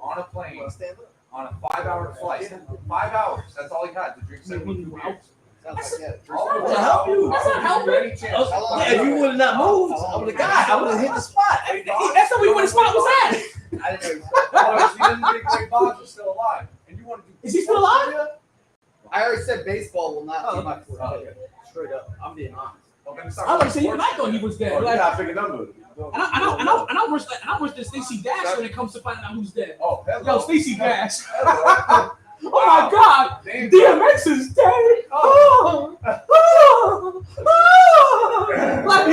on a plane on a 5-hour flight. 5 hours. That's all he had to drink 72 beers. Sounds like that. To help you. That's not helping. yeah, if you would have not moved, I would have got it. I would have hit the spot. That's not where the spot was at. I didn't know. Oh, she doesn't think Wade Boggs is still alive. And you want to do Is he still alive? I already said baseball will not be my forte. Straight up, I'm being honest. I was saying, even I thought he was dead. Like, gotta pick a number. I wish that Stacey Dash when it comes to finding out who's dead. Oh, hello. Yo, Stacey Dash. Hello. Oh my God. Damn. DMX is dead. Like,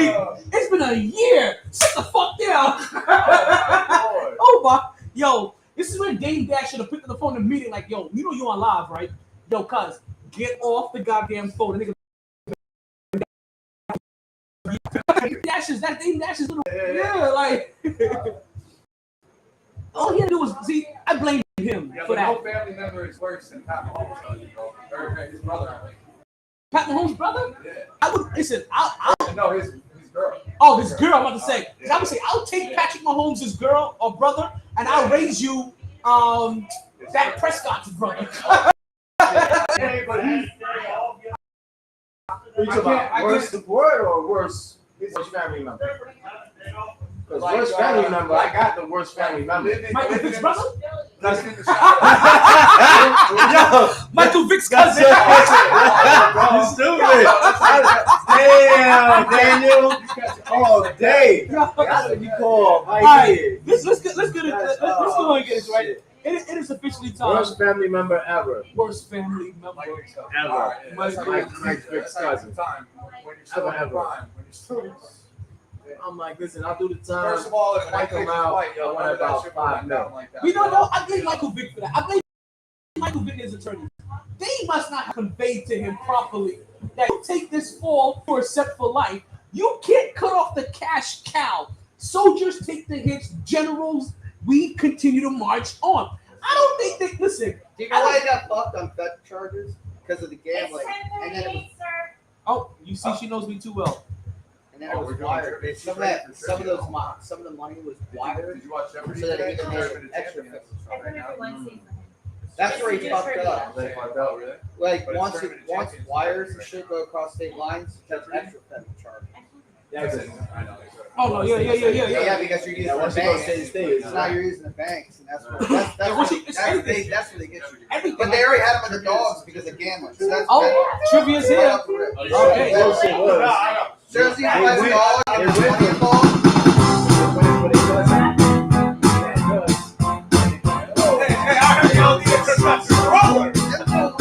it's been a year. Sit the fuck down. Oh my. Yo, this is when Dame Dash should have picked up the phone in the meeting like, yo, you know you on live, right? Yo, cuz, get off the goddamn phone. The nigga. That Dame Dash is little. Yeah, like. All he had to do was, see, I blame him Yeah, for but that. no family member is worse than Pat Mahomes, bro. Or his brother, I think. Pat Mahomes' brother? Yeah. I would, listen, I'll No, his girl. oh, his girl, I'm about to say. I would say, I'll take Patrick Mahomes' girl or brother, and I'll raise you, Dak Prescott's brother. Hey, but he's worse support or worse family member? Because worst family member, I got the worst family member. Michael Vick's brother? Cousin. Michael Vick's cousin. You stupid. Damn, Daniel. Oh, Dave. That's what you call my Alright, kid. let's go and get this right. It is officially time. Worst family member ever. Worst family member. Ever. Mike Vick's cousin. When you're still in Ever. prime. When you're still. I'm like, listen, I'll do the time. First of all, if When I Mike come Vick out, white, I want about 5 mil. You know, no, I blame Michael Vick for that. I blame Michael Vick and his attorney. They must not have conveyed to him properly that you take this fall for a set for life. You can't cut off the cash cow. Soldiers take the hits. Generals, we continue to march on. I don't think they listen. Do you know why he got fucked on federal charges? Because of the It's gambling. And then it was 10:38, sir. Oh, you see, she knows me too well. And then it was wired. Some of the money was wired. Did you watch Jeopardy? So that he can Today? make extra. I remember Wednesday for him. That's where he Just fucked for up. They fucked out, really? Like But it's once tournament once champions. wires and shit go across state lines, that's extra federal charge. That's it. I know. Oh no, yeah. Yeah, because you're using Yeah, the once you go banks. state to state, So now you're using the banks, and that's what Yeah, once you- it's that's everything. that's where they get you. Everything. But they already had them with the dogs because of gambling. So that's Oh, trivia's here. Okay. Close it was. Jersey They has win. dog They and win. money involved. But it doesn't.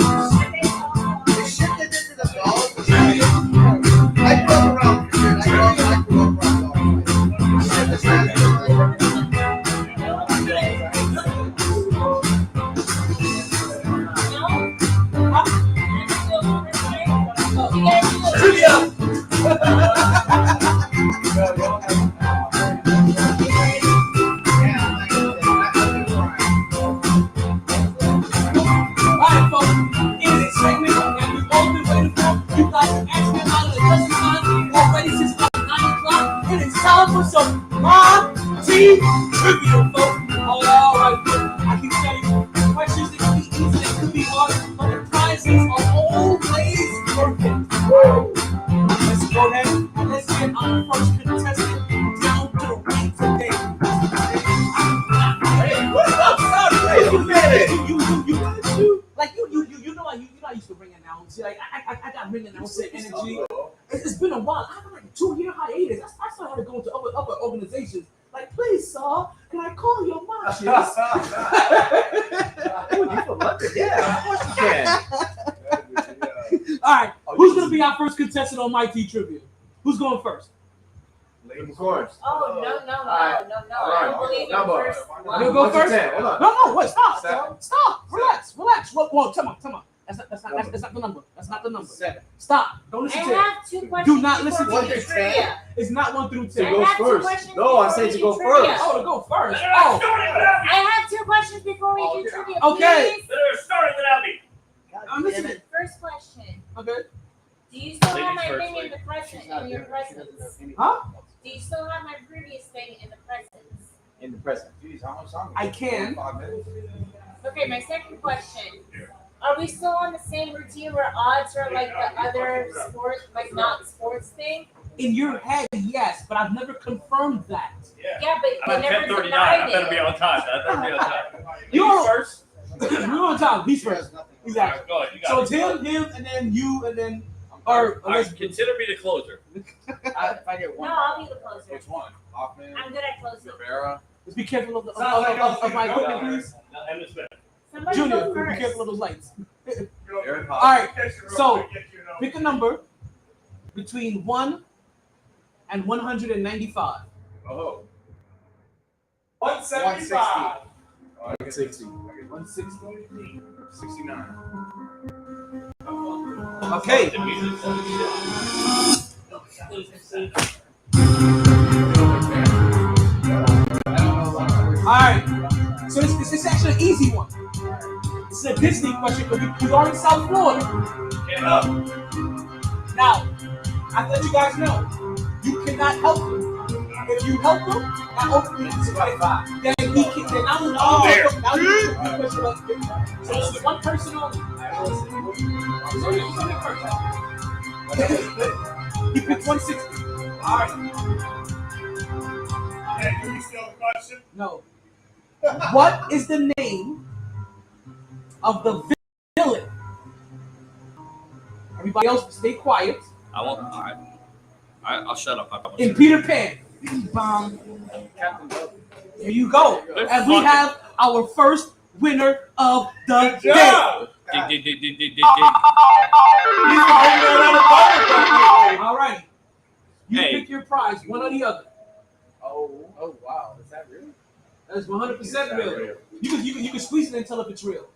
The shit they did to the dogs. I grew up around shit. I grew up around dogs. Shit that's happening. Trivia. Alright, folks, in this segment that we've all been waiting for, you guys have asked me about it just time already since about 9 o'clock. It is time for some MyT Team trivia, folks. All right. I can tell you questions that could be easy, that could be hard, but the prizes are always perfect. Let's go ahead and let's get our first contestant down to the ring today. Hey, what's up, son? You know I used to ring announce. Like I got ring announcer energy. It's been a while. I had like a 2-year hiatus. I started going to other organizations. Like, please, sir, can I call your matches? You from London? Yeah, of course you can. All right, who's gonna be our first contestant on MyT Trivia? Who's going first? Of course. Oh, no. right. I don't believe in first. You'll go first? Hold on. No, wait, stop. 7. Stop. Relax. Whoa, come on. That's not the number. That's not the number. 7. Stop. Don't listen I to it. have 2 questions. Do not listen before to we do it. trivia. It's not 1 through 10. To go I have 2 first. questions No, before I said we to do go trivia. first. Oh, to go first. They're Oh, starting without me. I have 2 questions before we do trivia. Okay. Please. They're starting without me. I'm listening. First question. Okay. Do you still have Ladies my first, thing in ladies. the present in your presence? Huh? Do you still have my previous thing in the presence? In the present. Jeez, how much time? I can. 5 minutes. Okay, my second question. Are we still on the same routine where odds are like the other sports, like not sports thing? In your head, yes, but I've never confirmed that. Yeah, but I'm they at never 10:39. denied I better be it. on time. I better be on time. You're first. You're on time. He's first. Exactly. Go ahead. You got So it. it's him, and then you, and then or All right, consider me the closer. If I get No, one. I'll be the closer. Which one? Hoffman, I'm good at closing. Rivera. let's be careful of my equipment, please. Emmitt Smith. Somebody Junior, go be first. careful of those lights. Eric All Hoffman. right. So pick a number between 1 and 195. Oh. 175. 160. 160. 69. Okay. All right. So this is actually an easy one. This is a Disney question because we are in South Florida. Get up. Now, I let you guys know, you cannot help him. If you help him, that opens then he can. Then now so it's one person only. So you pick first. He picked 160. All right. Hey, do we still have a question? No. What is the name of the villain? Everybody else, stay quiet. I won't. All right. I'll shut up. I promise. In Peter Pan. There you go. And we have our first winner of the day. Dig, dig, dig, dig, dig, dig. All right. You Hey. pick your prize, one or the other. Oh, wow. Is that real? That's 100% real. You can squeeze it and tell if it's real.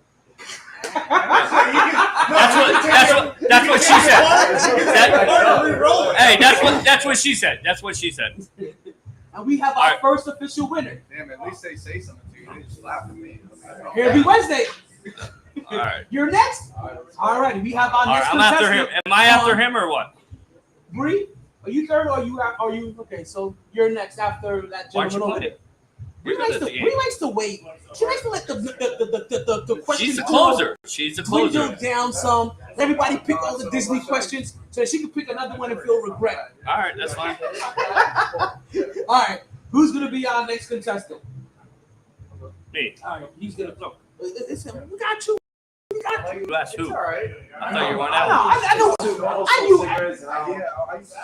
That's what she said. Hey, that's what she said. That's what she said. And we have All our right. first official winner. Damn, at least they say something to you. They just laugh at me. Here every Wednesday. All right. You're next. All right. We have our All next right. I'm after him. contestant. Am I after him or what? Bree, are you third or are you okay? So you're next after that Why don't you gentleman over play there. it? We're good at the game. Bree likes to wait. She likes to let the questions. She's the closer. She's the closer. Dwindle down some. Everybody pick all the Disney questions so that she can pick another one and feel regret. All right, that's fine. All right. Who's gonna be our next contestant? Me. All right. He's gonna go. It's him. We got you. We got you. That's who? Alright. I thought you were going I out. know. I know. I knew. I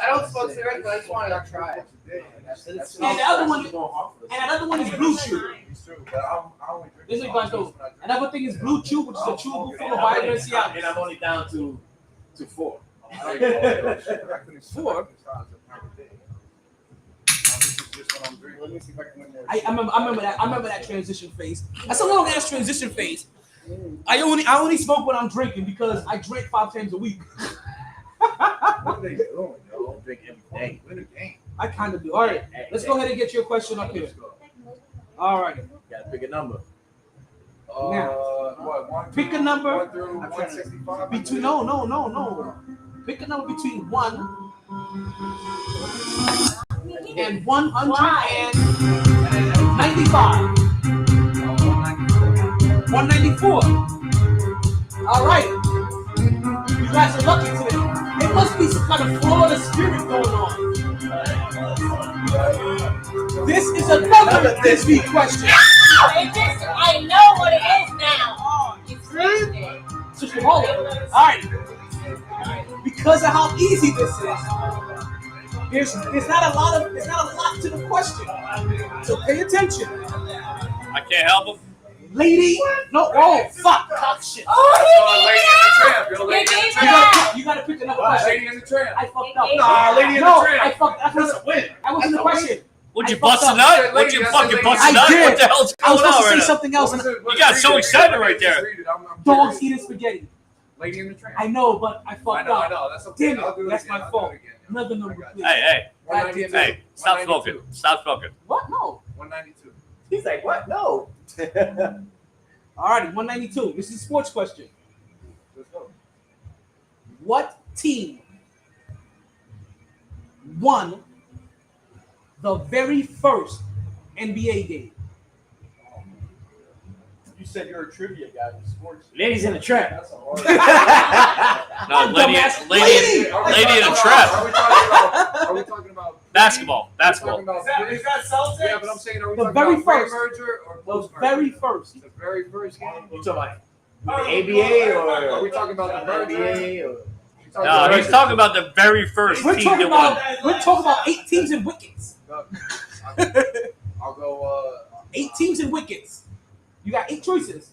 don't smoke cigarettes, but I just wanted to try it. And the other one is Blue Chew. This is what you guys know. Another thing is Blue Chew, which is a chewable full of vitamin C. And I'm only down to 4. 4. Let me see if I can win there. I remember that transition phase. That's a long ass transition phase. I only smoke when I'm drinking because I drink 5 times a week. What are they doing, yo? Drink every day. Win a game. I kind of do. All right, let's go ahead and get your question up here. All right. Gotta pick a number. Pick a number 1 through 165. between no. Pick a number between 1 and 100 and 185. 194. All right. You guys are lucky today. It must be some kind of Florida spirit going on. This is another Disney question. I know what it is now. It's Thursday. So you hold it. All right. Because of how easy this is, there's not a lot to the question. So pay attention. I can't help him. Lady, no, oh fuck, cock shit. Oh, You gotta pick another question. Lady in the Tramp. I fucked up. Nah, Lady in the Tramp. I fucked. That wasn't the question. Would you I bust a fucked nut? up. Would you fucking bust a I nut? did. What the hell's I was going on supposed to say right now? something else. You got so excited right there. Dogs eating spaghetti. Lady in the Tramp. I know, but I I fucked know. up. That's okay. Damn I'll it, do it that's again. my I'll do fault. it again. Another number, please. Hey, God damn it. hey, stop smoking. Stop smoking. What? No. 192. He's like, what? No. Alrighty, 192. This is a sports question. Let's go. What team won the very first NBA game? You said you're a trivia guy with sports. Ladies in the Tramp. That's a hard. No, lady in a trap. Are we talking about Basketball. Is Is that Celtics? Yeah, but I'm saying, are we The talking very about first. pre-merger or The post-merger? very first. The very first game? You talking about Oh, ABA Are or we talking about the merger? NBA or? No, he's talking about the very first We're team talking that won. about 8 teams and wickets. I'll go. 8 teams and wickets. You got 8 choices.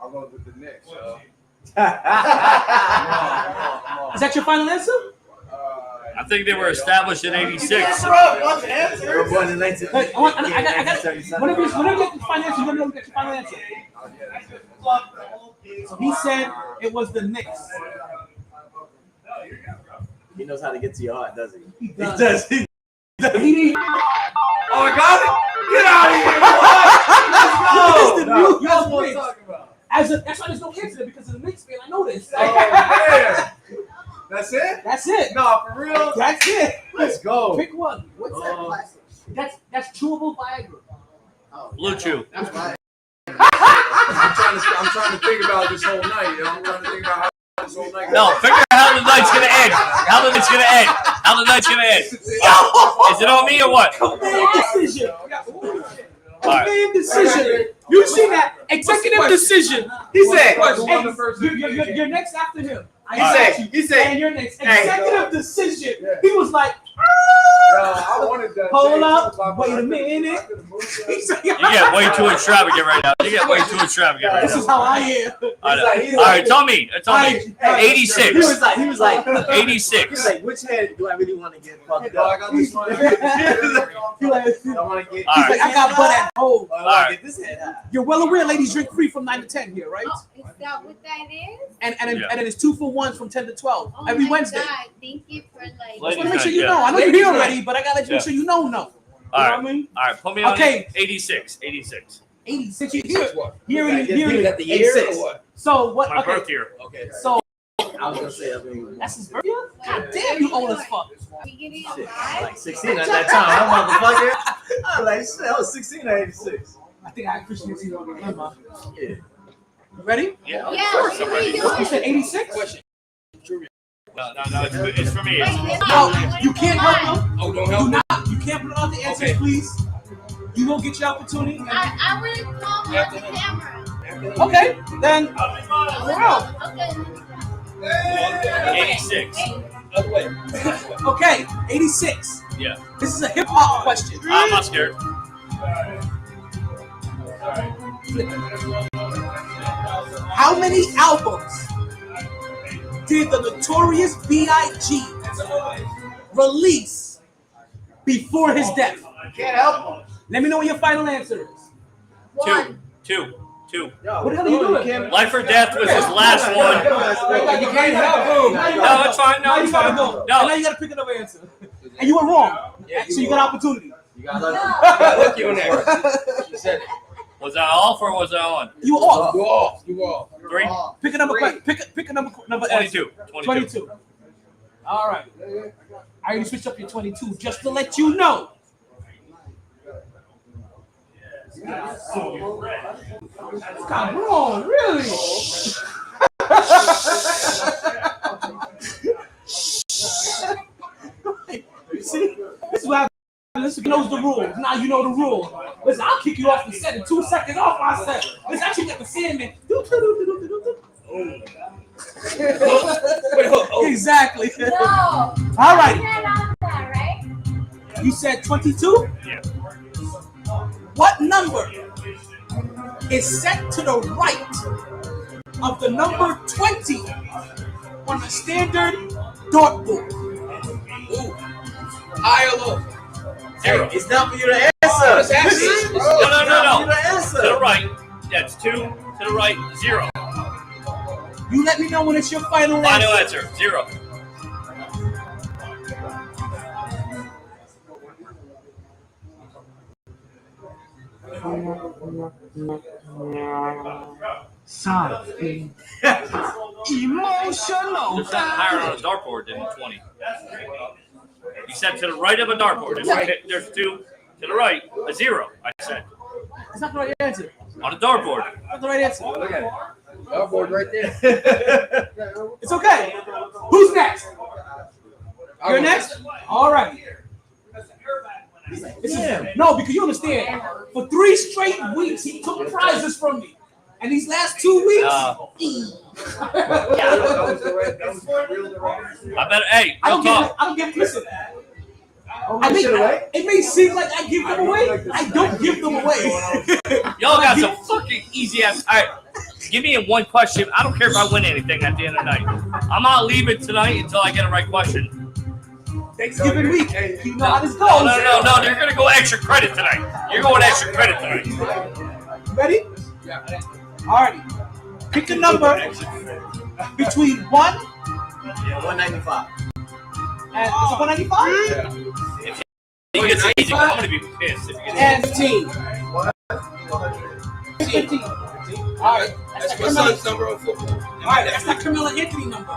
I'll go with the Knicks. Is that your final answer? I think they were established in '86. We're born in 19. Hey, I got whenever you get the final answer, you let me know you got your final answer. So he said it was the Knicks. He knows how to get to your heart, doesn't he? He does. He didn't. Oh, I got it! Get out of here! This is the new That's what I'm Knicks. talking about. That's why there's no answer because of the Knicks fan. I know this. Oh, man. That's it? That's it. No, for real? That's it. Let's go. Pick one. What's that? That's chewable Viagra. Blue Chew. That's right. I'm trying to think about this whole night. Yo. I'm trying to think about how this whole night goes. No, figure out how the night's gonna end. How the night's gonna end. How the night's gonna end. Is it on me or what? Command decision. All right. Command decision. You see that? Executive decision. He said. You're next after him. He said. And you're next. Hey. Executive decision. He was like, I wanted that. hold up. Wait a minute. You get way too extravagant right now. You get way too extravagant right This is now. how I am. I know. All right, tell me. Tell me. He 86. was like. He was 86. like, which head do I really want to get fucked I up? got this one. He like, I want to get. All right. I got butt at home. I All want right. to get this head high. You're well aware ladies drink free from 9 to 10 here, right? Oh, is that what that is? And Yeah. then it's 2 for 1 from 10 to 12 Oh every my Wednesday. God. Thank you for Just like. want to make sure Ladies you night, know. I know you're here already, but I gotta let you make sure you know. You know All what I right. mean? All right. Put me on Okay. 86. 86. 86. You here At the year or what? So what? My birth year. Okay. So I was gonna say. I mean, that's his birthday. God damn, you old as fuck. We getting a shit, vibe? like 16 at that time. I'm motherfucker. I was like, shit, I was 16 at 86. I think I appreciate you. Remember? Yeah. You ready? Yeah. Yeah, Of course what I'm are ready. you You doing? said 86. No. It's for me. Wait, No, you can't help them. Oh, don't Do help me. not. You can't put out the answers, Okay. please. You will get your opportunity. I wouldn't call me on the camera. Okay, then. Wow. Okay. 86. Okay, 86. Yeah. This is a hip hop question. I'm not scared. How many albums did the Notorious B.I.G. release before his death? Can't help him. Let me know what your final answer is. One. Two. Yo, What the hell are you doing? Life or Death was his last one. You can't help him. No, it's fine. Now No, you it's gotta fine. go. No. And now you gotta pick another answer. And you were wrong. So you got opportunity. You got lucky. You in there. She said it. Was that off or was that on? You were off. You off. You off. 3? Pick a number. Pick a number. 22. 22. All right. I already switched up your 22 just to let you know Come on, really? See, this is what happens. Listen, knows the rules. Now you know the rules. Listen, I'll kick you off the set in 2 seconds off my set. Listen, actually got the Sandman. Exactly. No. All right. Right? You said 22? Yeah. What number is set to the right of the number 20 on the standard dartboard? Ooh. High or low? Zero. It's not for you to answer. No. To the right. That's 2. To the right, 0. You let me know when it's your final Final answer. answer, 0. Something emotional. There's something higher on a dartboard than 20. You said to the right of a dartboard. There's 2. To the right, a 0, I said. It's not the right answer. On a dartboard. It's not the right answer. Look at it. Dartboard right there. It's okay. Who's next? You're next? All right. No, because you understand. For 3 straight weeks, he took prizes from me. And these last 2 weeks, I bet, hey, I don't talk. don't give, listen. It may seem like I give them away. I don't give them away. Y'all got some fucking easy ass. All right, give me a 1 question. I don't care if I win anything at the end of the night. I'm not leaving tonight until I get a right question. Thanksgiving week. You know how this goes. No. You're going to go extra credit tonight. You're going extra credit tonight. Ready? Yeah. Alrighty. Pick a number between 1 195. and is it 195? Yeah. If you get so easy, I'm going to be pissed. If you get And 15. 15. Alright. That's my son's number on football. Alright, that's not Camilla Anthony number.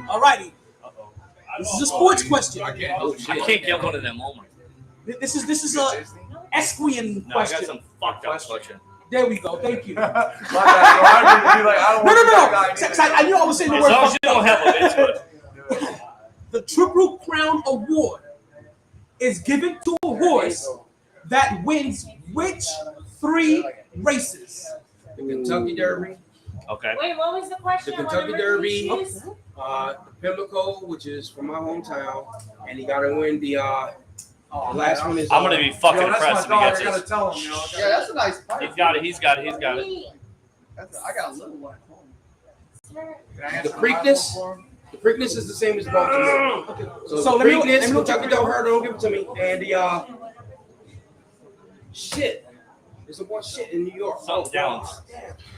Alrighty. This is a sports question. I can't get one of them. Oh my. This is a Esquian No, I got question. some fucked up question. There we go. Thank you. No. I I knew I was saying the As word. long as you don't have a bitch, but The Triple Crown Award is given to a horse that wins which 3 races? The Kentucky Derby, okay. Wait, what was the question? the What Kentucky number did Derby, you choose? the Pimlico, which is from my hometown, and he got to win the last one is. I'm gonna be fucking impressed if he gets this. tell him, Yeah, that's a nice pipe. He's got it. He's got it. Me. I got a little one. The Preakness. The Preakness is the same as Baltimore. So let the me Preakness, look- Kentucky don't give it to me, and the shit. There's a one shit in New York. Something downs.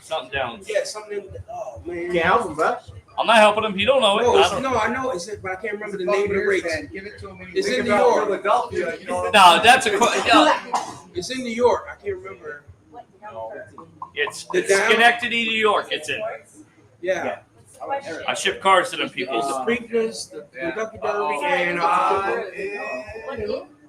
Something downs. Yeah, something in. Oh man. Can't help him, bro. I'm not helping him. He don't know it. No, I it's, don't- no, I know it's, but I can't remember the name of the race. Give it to him. It's in New York. Philadelphia, you know. No, that's a. It's in New York. I can't remember. It's The down- Schenectady, New York. It's in. Yeah. I ship cards to them people. It's the Preakness, the Kentucky Derby, and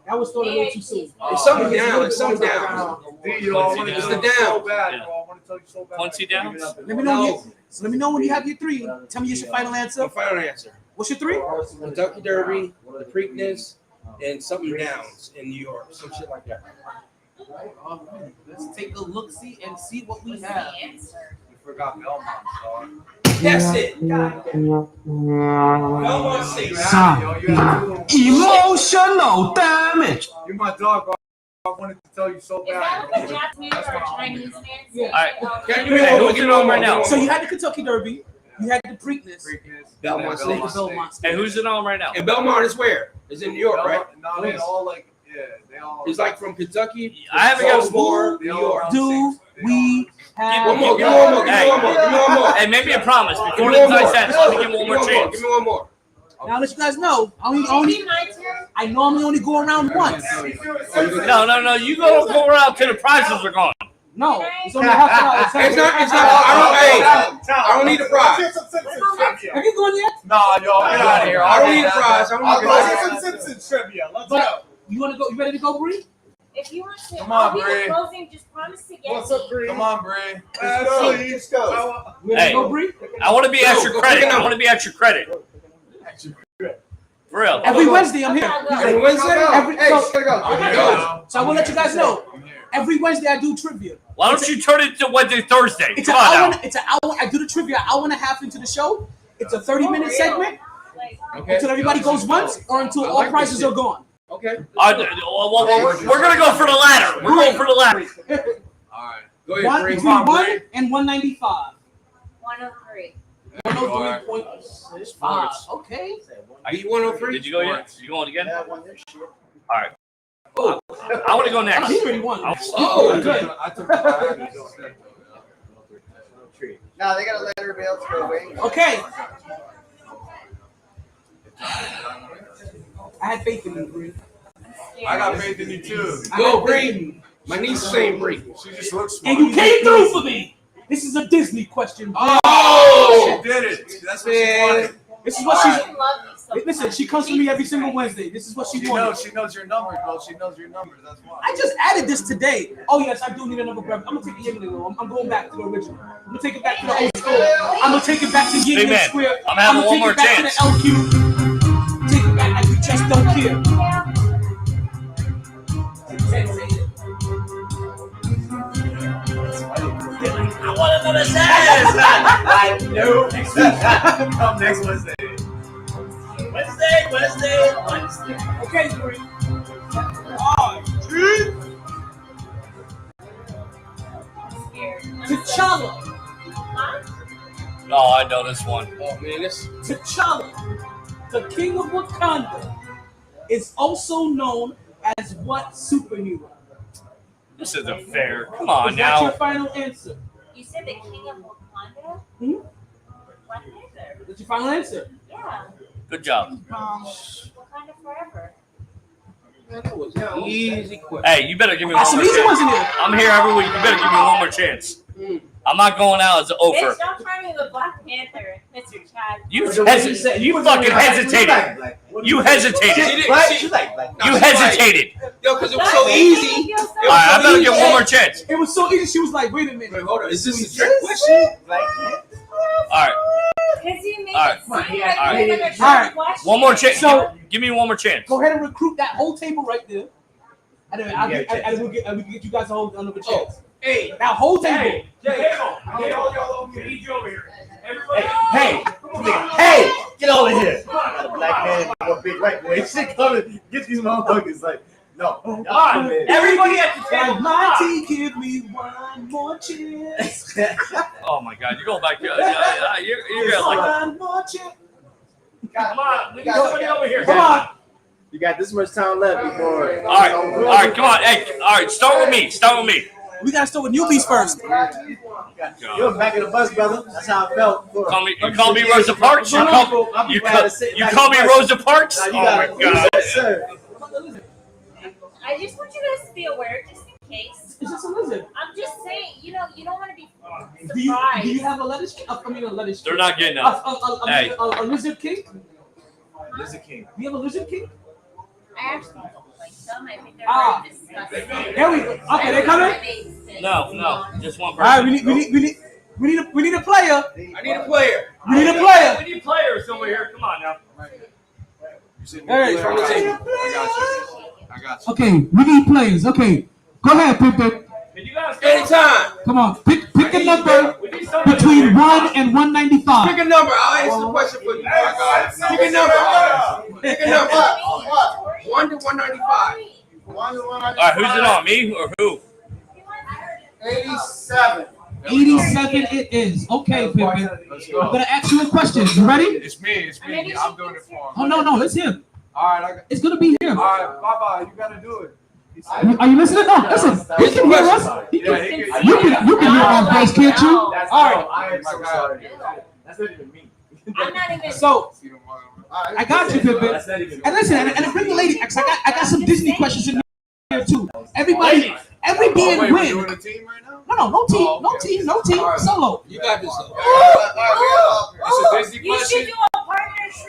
That was thrown a little too soon. it's something down. It's something down. It's the down. so bad, bro. I want to tell you so bad. Quincy Downs? Let me know. So let me know when you have your 3. Tell me your final answer. The final answer. What's your 3? Kentucky Derby, the Preakness, and something Downs in New York. Some shit like that. Let's take a look, see, and see what we What's the have. answer? You forgot Belmont, dog. That's it. Belmont State. Emotional damage. You're my dog, bro. I wanted to tell you so Is that bad. like a Japanese or a Chinese man? Yeah. All right. Can you Hey, give who's me in one on more right now? So you had the Kentucky Derby, you had the Preakness, Belmont and the State. Belmont State. And who's it on right now? And Belmont is where? It's in New York, right? No, they all like, yeah, they all. It's like from Kentucky. I haven't got Baltimore, They New all York. around Do 6. They we have One more. Give me one more. Give me one more. Give me one more. Hey, make me a promise before Give the me one night more. ends. Let me give him one more chance. Give me one more. Now, let you guys know, Maybe my turn? I normally only go around once. No. You go around till the prizes are gone. No, it's only half an hour. It's not. I don't need a prize. Have you gone yet? Nah, yo, get out of here. I don't need a prize. I don't need a prize. Simpson trivia. Let's But you want to go? You ready to go, Bree? If you want to, Come on, I'll be Bree. the closing. Just promise to get What's me. up, Bree? Come on, Bree. Let's go. Let's go. Hey, I want to be extra credit. I want to be extra credit. For real. Every Wednesday I'm here. Every Wednesday? Hey, So go. I will let you guys know. Every Wednesday I do trivia. Why don't you turn it to Wednesday, Thursday? It's Come an on hour. now. It's an hour. I do the trivia an hour and a half into the show. It's a 30-minute segment Okay. until everybody goes once or until all prizes are gone. Okay. We're gonna go for the latter. We're going for the latter. All right. Go ahead, Bree. Between 1 and 195. 103. 103.65. Okay. Are you 103? Did you go yet? You going again? All right. I want to go next. He already won. Oh, good. I took the Now they gotta let everybody else go away. Okay. I had faith in you, Bree. I got faith in you too. Go, Bree. My niece saying Bree. She just looks smart. And you came through for me. This is a Disney question. Oh, she did it. That's what she wanted. This is what she's. I love you so much. Listen, she comes to me every single Wednesday. This is what she She wanted. knows your numbers, bro. She knows your numbers. That's why. I just added this today. Oh yes, I do need another grab. I'm gonna take the Yingling. I'm going back to the original. I'm gonna take it back to the old school. I'm gonna take it back to Yingling man, Square. I'm having gonna one take more it back chance. to the LQ. Take it back like we just don't care. I want another set. I know. Come next Wednesday. Wednesday. Okay, Bree. T'Challa. No, I know this one. Oh man, this. T'Challa, the king of Wakanda, is also known as what superhero? This isn't fair. Come on Is that your now. final answer? You said the king of Wakanda? Hmm? What is it? That's your final answer? Yeah. Good job. Wakanda forever. Man, that was an easy question. Hey, you better give me Got one some more easy ones chance. in there. I'm here every week. You better give me one more chance. I'm not going out as an Bitch, offer. don't try me with Black Panther, Mr. Chad. You hesitated. You fucking hesitated. You hesitated. She's like, You hesitated. Yo, because it was so easy. All right, I better get one more chance. It was so easy. She was like, "Wait a minute, Wait, hold on. Is this a trick question? All right, Because you made All right. it seem like All you right. were going to All right. question. one more chance. So- Give me one more chance. go ahead and recruit that whole table right there." And then we can get you guys a whole another chance. Hey, That whole table. Hey, get all y'all over here. Need you over here. Everybody. hey, get over here. Got a black man and one big white boy. Shit coming. Get these motherfuckers like, no. Come on. Everybody at the table. Like MyT, give me one more chance. Oh my God, you're going back. You're gonna like. One more chance. Come on. We got somebody over here. Come on. You got this much time left before. All right, come on. Hey, all right, start with me. We gotta start with newbies first. You're back of the bus, brother. That's how I felt. You call me Rosa Parks? You call me Rosa Parks? You Oh my got God. Yes, sir. I just want you guys to be aware, just in case. It's just a lizard. I'm just saying, you don't want to be Do you surprised. have a lettuce? I mean, a lettuce. They're not getting up. Hey. A lizard king? Lizard King. Do you have a lizard king? I actually don't like them. I think they're Ah. very disgusting. There we go. Okay, they coming. No, just one All right, person. we need a player. I need a player. We need a player. We need players over here. Come on now. All right. I got you. Okay, we need players. Okay, go ahead, Pimpin. Can you guys Anytime. Come on, pick a number We need somebody between over here. 1 and 195. Pick a number. I'll answer the question for you. Pick a number. Pick a number. 1 to 195. All right, who's it on? Me or who? 87. 87 it is. Okay, Pimpin. Let's I'm go. gonna ask you a question. You ready? It's me. I'm doing it for him. Oh no, let's hear. All right, It's gonna be him. all right, bye-bye. You gotta do it. He said- Are you listening? No, listen. He can hear us. Yeah, he can- You can hear our voice, can't you? All right. I am so sorry. That's not even me. I'm not even. So See them all. I got you, Pimpin. That's not even me. And listen, and bring the lady. 'Cause I got some Disney questions in here too. Everybody, every Oh, being wait, we're win. doing a team right now? No team, Oh, okay. no team, solo. You got this. It's a Disney You question. should do a partnership.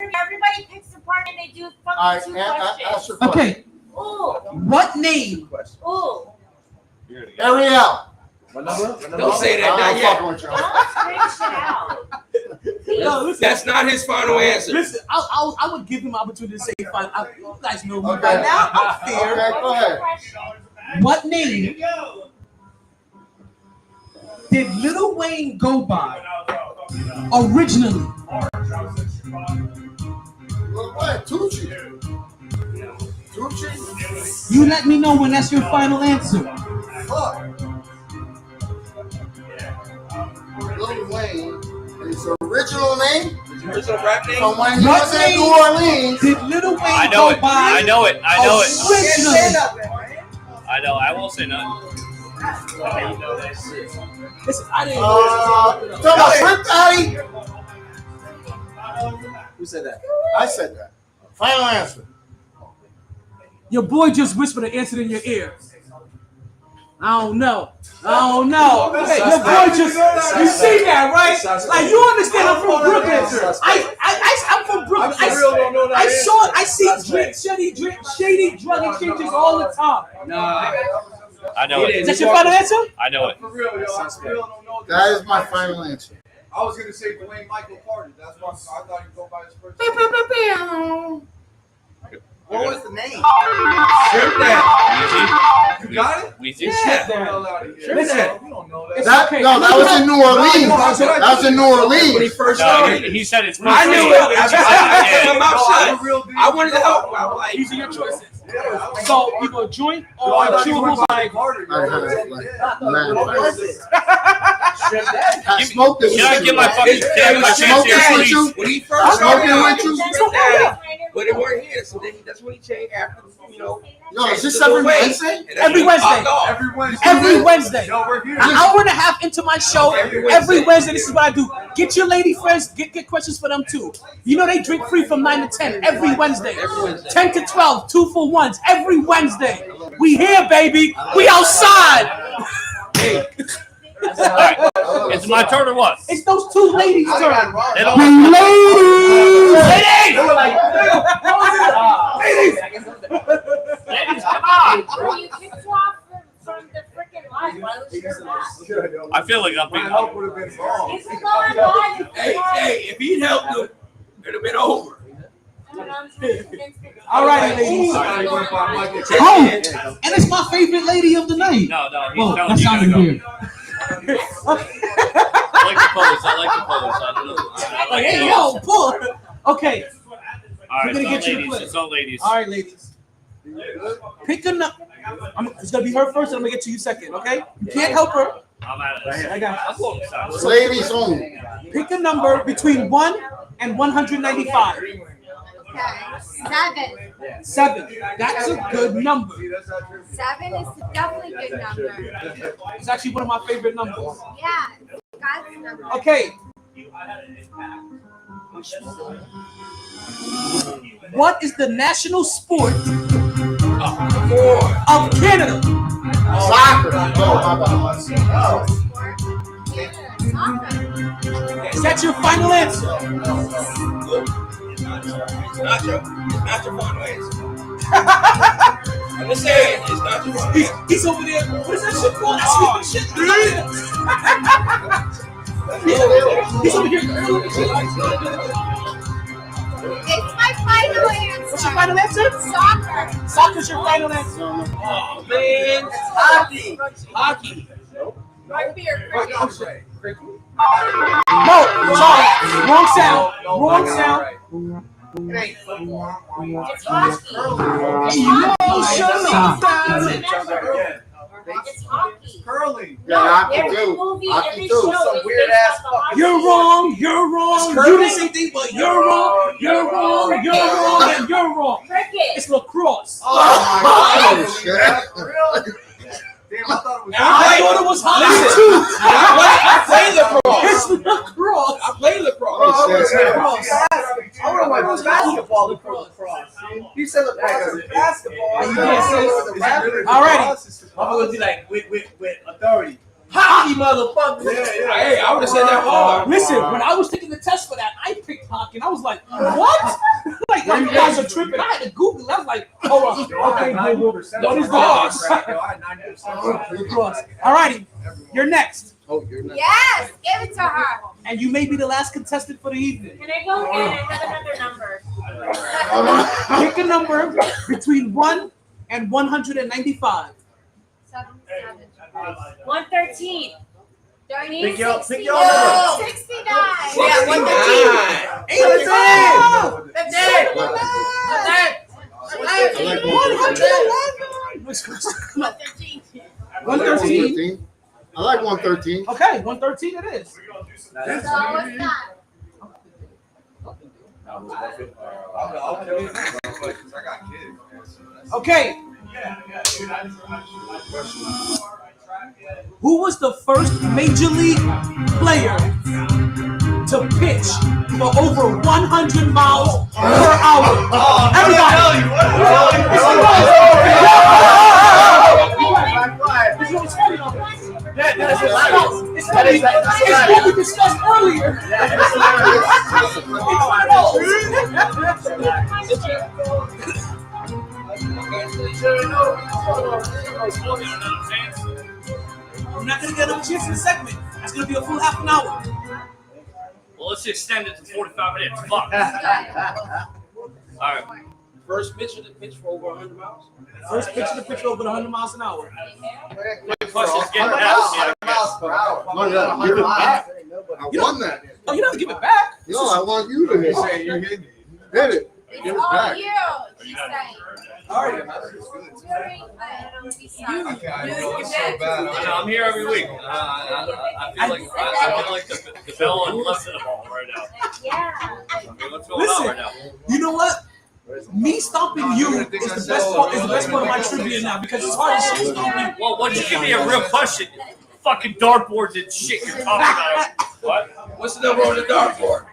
Everybody picks a partner and they do All right, fucking two questions. ask your question. Okay, Ooh. What name? Ooh. Ariel. What number? Don't say that. I'm Not yet. fucking with you. Don't scream shit out. No, listen. That's not his final answer. Listen, I would give him an opportunity to say fine. You guys know me Okay. by now. I'm fair. Okay, go ahead. What name did Lil Wayne go by originally? What? Tucci. Tucci? You let me know when that's your final answer. Fuck. Lil Wayne. His original name? Original rap name? From when he What was in name New Orleans. did Lil Wayne I know go it. by I know it. I know it. originally? I know. I won't say nothing. Listen, I didn't Talking about Swift Daddy? Who said that? I said that. Final answer. Your boy just whispered an answer in your ear. I don't know. Hey, your boy just, you see that, right? Like, you understand I'm from Brooklyn. I'm from Brooklyn. I see shady drug exchanges all the time. Nah. I know it. Is that your final answer? I know it. For real, yo. I still don't know. That is my final answer. I was gonna say Dwayne Michael Carter. That's why I thought he'd go by his first name. What was the name? Shrimp that. You got it? We just Yeah. Get the hell out of here. Listen. You don't know that. It's okay. No, that was in New Orleans. That was in New When he Orleans. first No, started. he said it's. I knew it. I kept my mouth I'm a shut. real dude. I wanted to help. I was like, These are your choices. Yeah. So, you go joint I or thought you went chewable by like. Carter, yo. I heard it, like, man, What was it? I smoked this Can I shit. get my fucking Hey, my smoke chance this here, with you? please? when he first Smoking started, with you? Shrimp Daddy, but it weren't here. So then that's when he changed after, Yo, is this changed every the way. Wednesday? And that's Every when he Wednesday. popped off. Every Wednesday. Every Wednesday. Yo, we're here. An hour and a half into my show, Every every Wednesday. Wednesday, this is what I do. Get your lady friends, get questions for them too. You know they drink free from 9 to 10 every Wednesday. 10 to 12, 2 for 1s every Wednesday. We here, baby. We outside. Hey, All right. It's my turn or what? It's those two ladies' turn. They don't. Ladies! Ladies, come on! Bro, you kicked you off from the freaking line. Why would you do that? I feel like I'm being. My help would have been wrong. You can go on live. hey, if he'd helped him, it'd have been over. All right, ladies. Somebody went by Michael Oh, and it's my favorite lady of the night. No, he's Whoa, telling that you gotta sounded go. weird. I like the pose. I don't know. Like, hey, yo, pull. Okay. All right, We're gonna it's get all you the ladies. clip. It's all ladies. All right, ladies. Pick a number. It's gonna be her first, and I'm gonna get to you second. Okay? You can't help her. I'm out of this. I got I'm going to Ladies only. Pick a number between 1 and 195. Okay. 7. 7. That's a good number. 7 is definitely a good number. It's actually one of my favorite numbers. Yeah. God's number. Okay. What is the national sport of Canada? Soccer. Oh, my bad. Is that your final answer? It's not your final answer. I'm just saying, it's not your final answer. He's over there. What is that shit called? That's shit. He's over here. It's my final answer. What's your final answer? Soccer. Soccer's your final answer. Oh, man. Hockey. Rugby or cricket? No, sorry. Wrong sound. Wrong sound. It's hockey. It's hockey. Curling. Yeah, hockey Every too. movie, Hockey every too. show Some is weird based ass off of hockey. You're wrong. You're wrong. Curling You the didn't same thing, but You're wrong. You're wrong. You're wrong. And you're wrong. Cricket. It's lacrosse. Oh, shit. Damn, I thought it was. I thought it was hockey Listen, too. I play lacrosse. It's lacrosse. I play lacrosse. I would have went with basketball lacrosse. He said lacrosse is basketball. All righty. I'm gonna be like with authority. Hockey, motherfucker. Hey, I would have said that hard. Listen, when I was taking the test for that, I picked hockey, and I was like, what? Like, you guys are tripping. I had to Google it. I was like, hold on. Okay, Google. What is lacrosse? Lacrosse. All righty. You're next. Oh, you're not. Yes, give it to her. And you may be the last contestant for the evening. Can I go again? I have another number. Pick a number between 1 and 195. 113. Pick your 69. number. Yeah, 113. That's it. I like 113. 113. I like 113. Okay, 113 it is. So what's that? Okay. Who was the first major league player to pitch for over 100 miles per hour? Everybody. It's what we discussed earlier. I'm not gonna get another chance in the segment. That's gonna be a full half an hour. Well, let's extend it to 45 minutes. Fuck. All right. First pitcher to pitch for over 100 miles. First pitcher to pitch over 100 miles an hour. My question's getting past me. No, give it back. I won that. Oh, you don't have to give it back. No, I want you to hit it. Hit it. Give it It's all back. you. She's saying. All right. Jury, I'm here every week. I feel like the bell on left of the ball right now. Yeah. I mean, what's going on right now? You know what? Me stopping you is the best part. Is the best part of my trivia now because it's hard as shit stopping. Well, why don't you give me a real question? Fucking dartboards and shit you're talking about. What? What's the number on the dartboard?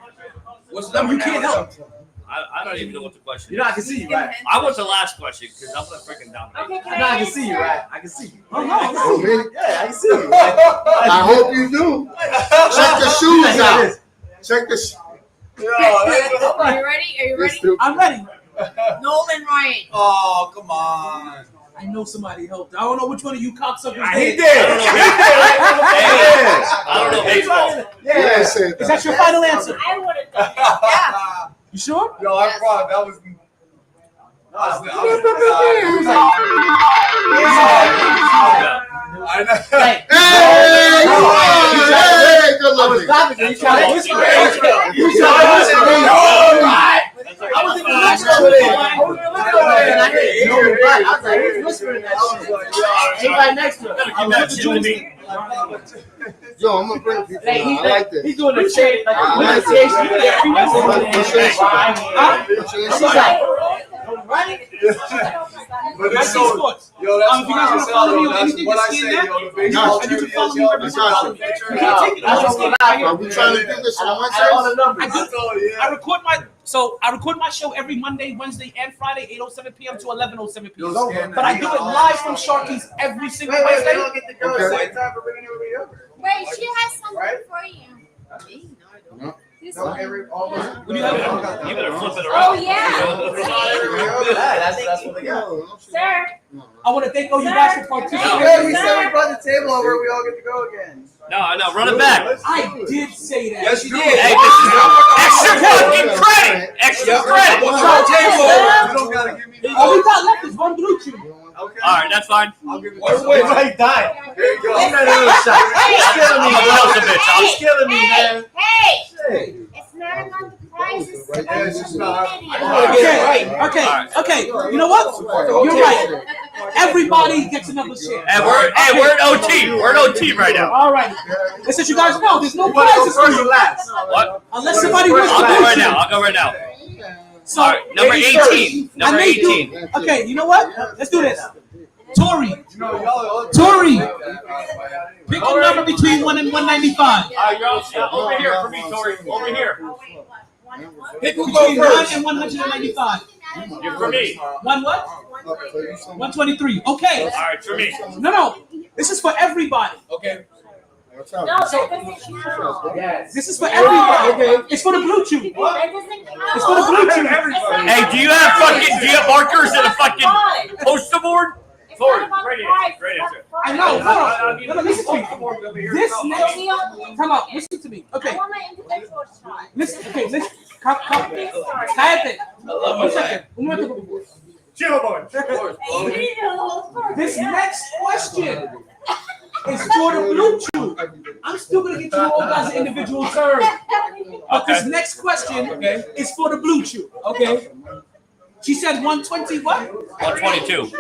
What's the number? You can't help. I don't even know what the question is. You know, I can see you, right? I want the last question because I'm gonna freaking dominate. Okay, can I know I can see you, right? I can see you. Oh no! Oh, man. Yeah, I can see you. I hope you do. Check the shoes out. Check the shoes. Are you ready? Are you ready? I'm ready. Nolan Ryan. Oh, come on. I know somebody helped. I don't know which one of you cocksuckers He did. did. I don't know baseball. Yeah, I said Is that. that your final answer? I would have done that. You sure? Yo, I thought that was. I know. Hey, good I was looking. laughing because you tried to whisper. You I was even whispering over there. I was even whispering over there, and I heard it. I was like, who's whispering that shit? Anybody next to him? Give that shit to me. Yo, I'm gonna bring people. Hey, I like this. he's doing the shade like a I like pronunciation. What's She's like, right? But MyT it's so, Sports. yo, that's If you guys want to follow me on anything, what I just say, scan yo, the that. baseball And you can trivia, follow me yo, wherever you I got want. you. You can't take it. I just scan it. Are we trying to do this on I don't Wednesdays? know the numbers. I record my show every Monday, Wednesday, and Friday, 8:07 p.m. to 11:07 p.m. But I do it live from Sharkey's every single Wait, Wednesday. they don't get to go at the same time for bringing everybody over. Wait, she has something Right? for you. No. This No, one. all those. What do you have? You better flip it Oh, around. yeah. That's what they got. Sir. I want to thank all you guys for participating. Hey, we said we brought the table over. We all get to go again. No, run it back. I did say that. Yes, you did. Hey, this is extra fucking credit. Extra credit. What's on the table? You don't gotta give me the. All we got left is one blue chew. Okay. All right, that's fine. I'll give it Wait, to wait, you. wait, die. There you go. Give me another shot. He's killing me, I'll man. tell the bitch. He's killing me, man. Hey, Hey. it's not about the prizes. Yeah, it's just not. Okay. You know what? You're right. Everybody gets another share. Hey, we're in OT. We're in OT right now. All right. Listen, you guys know there's no You want to go prizes for first or you last? What? unless somebody wins I'll the go right blue now. chew. I'll go right now. So, All right, number 18. I Number may do. 18. Okay, you know what? Let's do this. Tori, You know, y'all. Tori, pick a number between 1 and 195. All right, you're over here for me, Tori. Over here. Pick who Between go 1 first. and 195. You're for me. One what? 123. Okay. All right, for me. No. This is for everybody. Okay. What's up? No, that doesn't count. Yes. This is for everybody. Okay, it's for the blue chew. That doesn't count. It's for the blue chew. Hey, do you have markers and a fucking poster board? Sorry, I know. Hold on. No, listen to me. This next. Come on. Listen to me. Okay. I want my individual shot. Listen. Okay. Listen. Come. Cállate. One second. Un momento, por favor. Chill, boy. This next question is for the blue chew. I'm still gonna get you all guys an individual turn. But this next question is for the blue chew. Okay. She said 120 what? 122.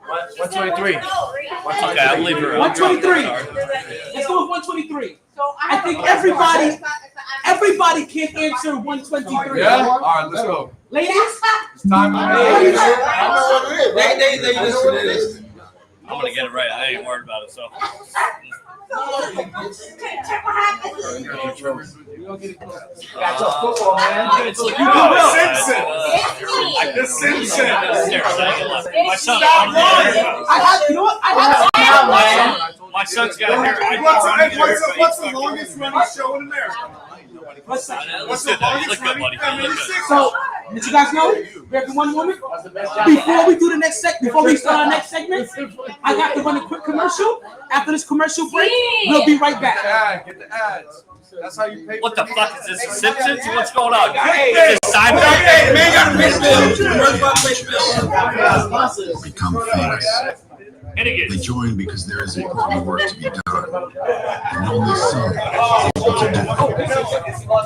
123. Okay, I believe her. 123. Let's go with 123. I think everybody can answer 123. Yeah? All right, let's go. Ladies, It's time to ladies. I know what it is. They listen to this. I'm gonna get it right. I ain't worried about it. So. Got your football, man. It's like, You know the Simpsons. It's me. The Simpsons. My son. You know what? My son's got hair. What's the longest running show in America? What's that? Let's do that. You look good, buddy. You look good. So, did you guys know? We have one woman. Before we do the next before we start our next segment, I got to run a quick commercial. After this commercial break, we'll be right back. Get the ads. That's how you pay. What the fuck is this? Simpsons? What's going on? Hey, Is this Seinfeld? Hey, man, got to pay the bill. Become famous. Hennigan. They join because there is important work to be done, and only some people can do it.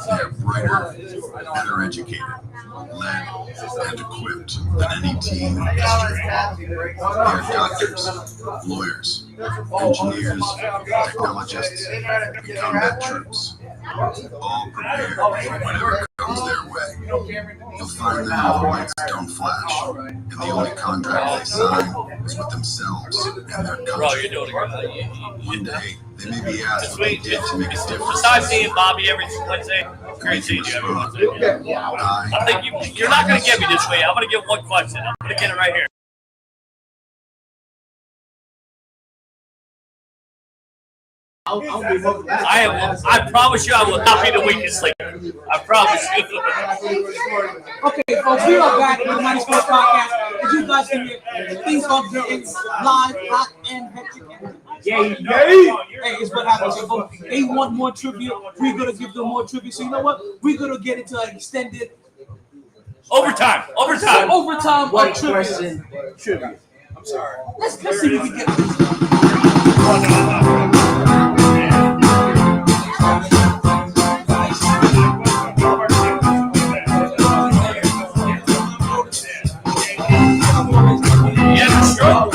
They're brighter, better educated, led, and equipped than any team in history. They're doctors, lawyers, engineers, technologists, and combat troops, all prepared for whatever comes their way. You'll find them when the lights don't flash, and the only contract they sign is with themselves and their country. Bro, you're doing it. One day, they may be asked This what they week, did to make a difference. besides seeing Bobby every Wednesday, great seeing you every Wednesday. I think you're not going to get me this way. I'm going to get one question. I'm going to get it right here. I promise you I will not be the weakest link. I promise you. Okay, folks, we are back with the MyT Sports Podcast. As you guys can hear, things are getting live, hot, and hectic. Hey, it's what happens. So they want more trivia. We're going to give them more trivia. So you know what? We're going to get into an extended Overtime. overtime One of trivia. question trivia. I'm sorry. Let's see if we can get this. Yes, sure.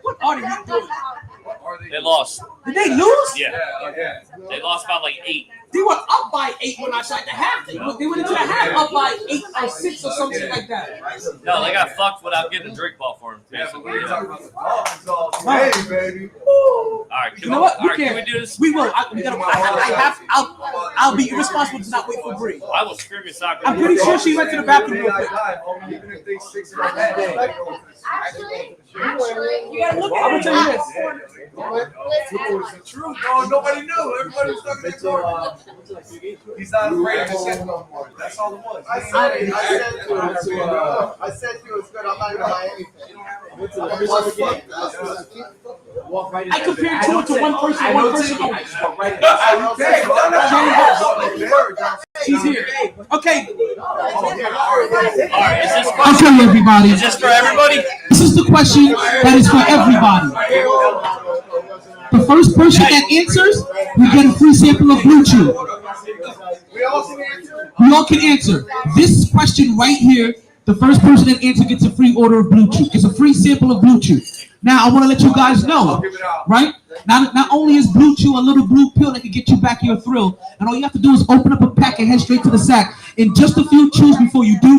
What are they doing? They lost. Did they lose? Yeah. They lost by like 8. They were up by 8 when I shot the half. They went into the half up by 8 or 6 or something like that. No, they got fucked without getting a drink ball for him. Basically. Hey, baby. All right, You know what? All right, can we do this? We will. I'll be irresponsible to not wait for Bree. I will scream your soccer. I'm pretty sure she went to the bathroom real quick. Actually, You gotta look I'm at gonna tell you this. It's the truth, bro. Nobody knew. Everybody was stuck in the door. He's not afraid to say no more. That's all it was. I said to him, it's good. I'm not gonna buy anything. I compared 2 to one person. She's here. Okay. All right, is this I'll question? tell you, everybody. Is this for everybody? This is the question that is for everybody. The first person that answers will get a free sample of Blue Chew. We all can answer. We all can answer. This question right here, the first person that answers gets a free order of Blue Chew. It's a free sample of Blue Chew. Now, I want to let you guys know, right? Not only is Blue Chew a little blue pill that can get you back your thrill, and all you have to do is open up a pack and head straight to the sack in just a few chews before you do.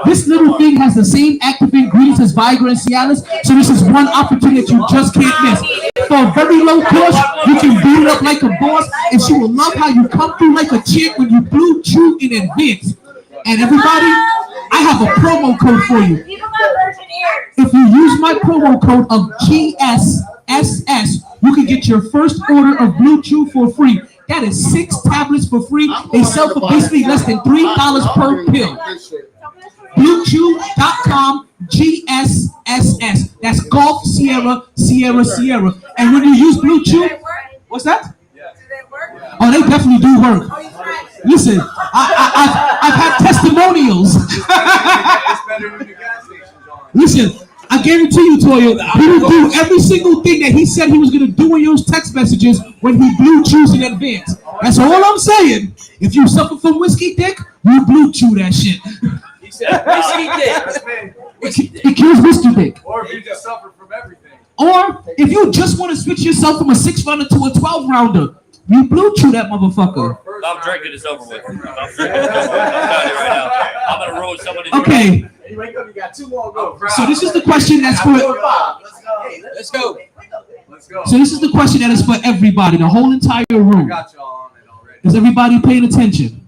This little thing has the same active ingredients as Viagra and Cialis, so this is one opportunity that you just can't miss. For a very low cost, you can beat it up like a boss, and she will love how you come through like a champ when you Blue Chew in advance. And everybody, I have a promo code for you. People got virgin ears. If you use my promo code of GSSS, you can get your first order of Blue Chew for free. That is 6 tablets for free. They sell for basically less than $3 per pill. BlueChew.com GSSS. That's Golf Sierra Sierra. And when you use Blue Chew, what's that? Oh, they definitely do work. Listen, I've had testimonials. Listen, I guarantee you, Toya, he would do every single thing that he said he was going to do in those text messages when he Blue Chews in advance. That's all I'm saying. If you suffer from whiskey dick, you Blue Chew that shit. He said whiskey dick. It kills whiskey dick. Or if you just suffer from everything. Or if you just want to switch yourself from a 6-rounder to a 12-rounder, you Blue Chew that motherfucker. I'm drinking this over with. I'm drinking this over with. I'm telling you right now. I'm going to roll somebody's Okay, You wake up, you got 2 more go. so this is the question that's for. Let's go. So this is the question that is for everybody, the whole entire room. Got y'all on it already. Is everybody paying attention?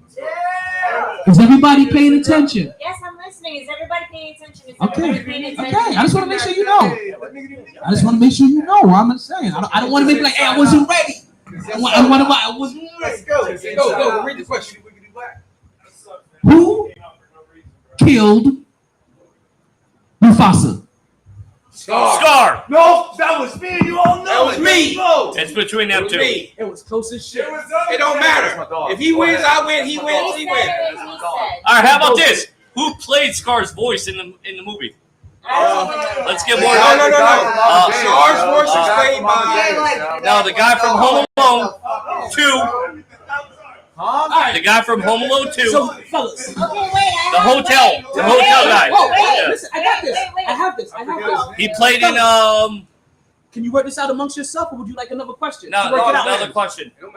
Is everybody paying attention? Yes, I'm listening. Is everybody paying attention? Is Okay. everybody paying attention? Okay. I just want to make sure you know. I just want to make sure you know what I'm saying. I don't want to make like, hey, I wasn't ready. I wasn't ready. Let's go. Go. Read the question. Who killed Mufasa? Scar. No, that was me. You all know. That was me. No. It's between them two. Me. It was close as shit. It don't matter. If he wins, I win. He wins, he He said wins. it, he said. All right, how about this? Who played Scar's voice in the movie? Let's get more. No. Scar's voice is played by. Now the guy from Home Alone 2. The guy from Home Alone 2. So, fellas. Okay, wait. The hotel guy. Whoa, Yeah. listen, I got this. I have this. He played in Can you work this out amongst yourself, or would you like another question? No, To work it out. another question. I'll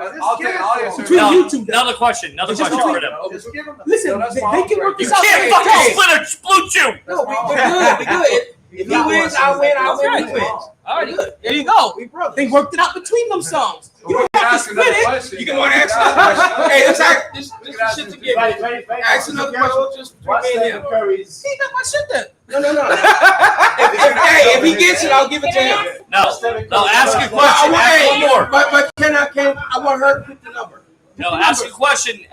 answer. Between No, you two, then. another question. Another Just question for between- them. Just give him. Listen, No, that's they fine. can work You this out. can't fucking split a Blue Chew. No, we're good. We're good. If he wins, I win. I win. He wins. All right, good. There you go. They worked it out between themselves. You don't have to split it. You can want to ask another question. Hey, let's ask this shit together. Ask another question just between me and him. He got my shit then. No. If he gets it, I'll give it to him. No, ask a question. Ask one more. But I want her to pick the number. No, ask a question.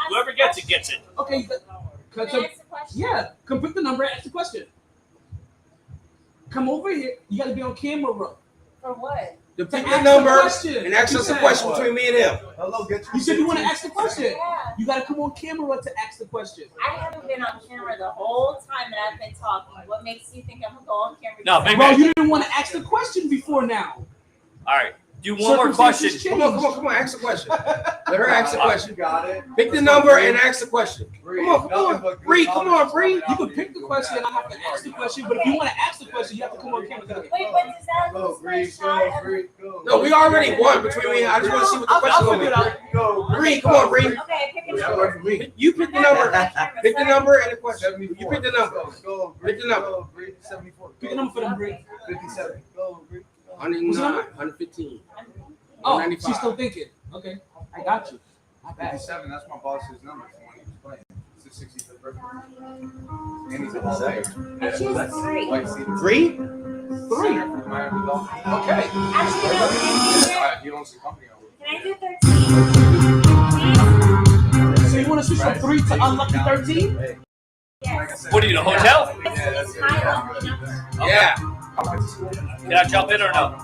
Whoever gets it gets it. Okay. Can I ask the question? Yeah, come pick the number and ask the question. Come over here. You got to be on camera, bro. For what? To pick ask the the number question. and ask us a question between me and him. You said you want to ask the question. Yeah. You got to come on camera to ask the question. I haven't been on camera the whole time that I've been talking. What makes you think I'm gonna go on camera? No, Big Bro, Man. you didn't want to ask the question before now. All right. do one more question. Come on. Ask the question. Let her ask the question. Got it. Pick the number and ask the question. Come on. Bree. You can pick the question and I have to ask the question, but if you want to ask the question, you have to come on camera. Wait, what does that Go, Bree, go. No, we already won between me. I just want to see what the question I'll figure it is. out. Bree, come on, Bree. Okay, pick a That number. worked for me. You pick the number. Pick the number and the question. 74. You pick the number. Go, Pick the number. Go, Bree. 74. Pick a number for them, Bree. 57. Go, Bree. 109, 115. Oh, 195. she's still thinking. Okay, I got you. My bad. 57, that's my boss's number from when he was playing. It's his 65th birthday. And he's a I choose three. White Cedar. 3? Center for the Miami Dolphins. Okay. Actually, no, He owns the company. can I do 13? So you want to switch from 3 to unlucky 13? Yes. What are you, the hotel? It's my lucky number. Yeah. Can I jump in or no?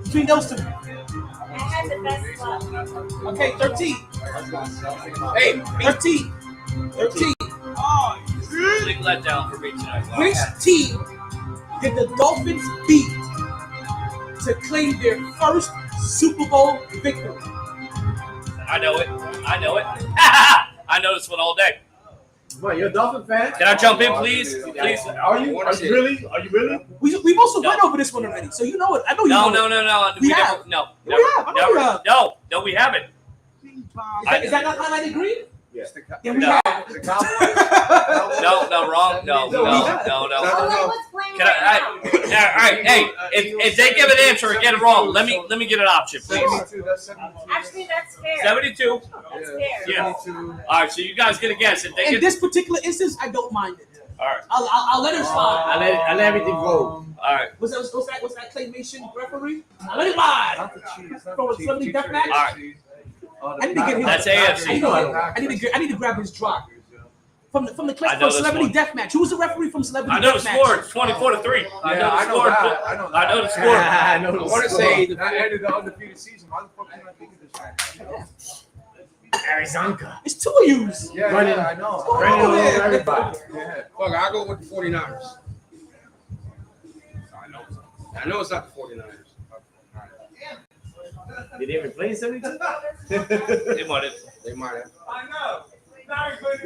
Between those two. I had the best luck. Okay, 13. Hey, 13. 13. Oh, Big letdown for me tonight. which team did the Dolphins beat to claim their first Super Bowl victory? I know it. I know this one all day. What, you're a Dolphin fan? Can I jump in, please? Please. Are you really? We've also went over this one already, so you know it. I know you No. know it. We have. No. We have. I know we have. No, we haven't. Is that not highlighted green? Yes. Yeah, we No. have. The Cowboys? No, wrong. No. What's playing Can I? All right. Hey, if they give an answer and get it wrong, let me get an option, please. 72, that's 72. Actually, that's fair. 72. That's fair. Yeah. 72. All right. So you guys get a guess. If they In get, this particular instance, I don't mind it. all right. I'll let her slide. I let everything go. All right. What's that claymation referee? I let it slide. Not the Chiefs. not From the a celebrity Chiefs. deathmatch? All right. I need to get his. That's AFC. I need to grab his drop from the clip I know for this Celebrity one. Deathmatch. Who was the referee from Celebrity I know the Deathmatch? score. It's 24-3. I know the score. I know the score. I know I want to say That ended the undefeated season. Why the fuck am I thinking this right? Arizona. It's two of yous. Yeah, I know. Oh, Running all yeah. over everybody. Yeah. fuck, I'll go with the 49ers. I know it's not the 49ers. Did they even play 72? They might have. They might have. I know.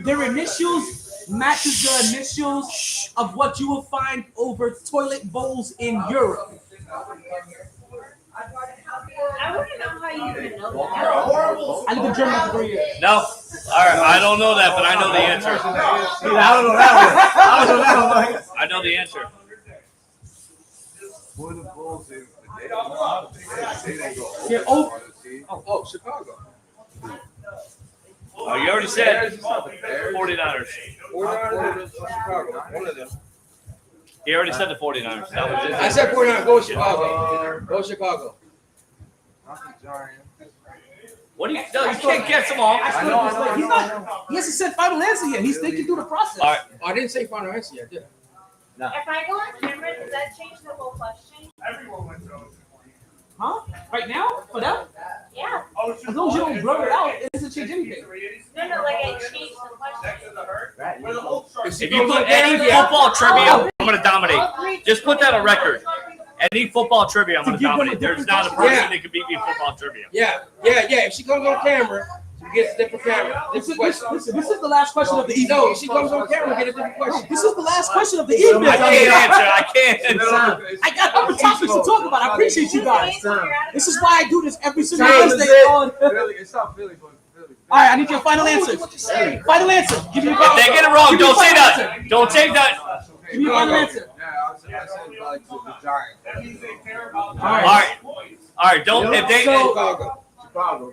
Their initials matches the initials of what you will find over toilet bowls in Europe. I want to know how you even know that. I lived in Germany for 3 years. No. All right. I don't know that, but I know the answer. I don't know that one. I know the answer. Who are the Bulls in? Yeah, Oh, Chicago. Oh, you already said 49ers. 49ers, Chicago. One of them. He already said the 49ers. That was it. I said 49ers. Go Chicago. Go Chicago. Not the Giants. What do you? No, you can't guess them all. I know. He's not. He hasn't said final answer yet. He's thinking through the process. All right. Oh, I didn't say final answer yet, did I? If I go on camera, does that change the whole question? Everyone went to Huh? Right now? For them? Yeah. As long as you don't blur it out, it doesn't change anything. No, like I changed the question. Right. If you put any football trivia, I'm gonna dominate. Just put that on record. Any football trivia, I'm gonna dominate. There's not a person that can beat me in football trivia. Yeah. If she comes on camera, she gets a different camera. This Different is, question. this is the last question of the evening. No, if she comes on camera, get a different question. This is the last question of the evening. I can't answer. I can't. I got other topics to talk about. I appreciate you guys. This is why I do this every single Time is Wednesday it. on. Philly, it's not Philly, but Philly. All right, I need your final answer. Final answer. Give me your If they get it wrong, don't say that. Don't say that. Give me your final answer. Yeah, I said like the Giants. All right. Don't. If they. Chicago.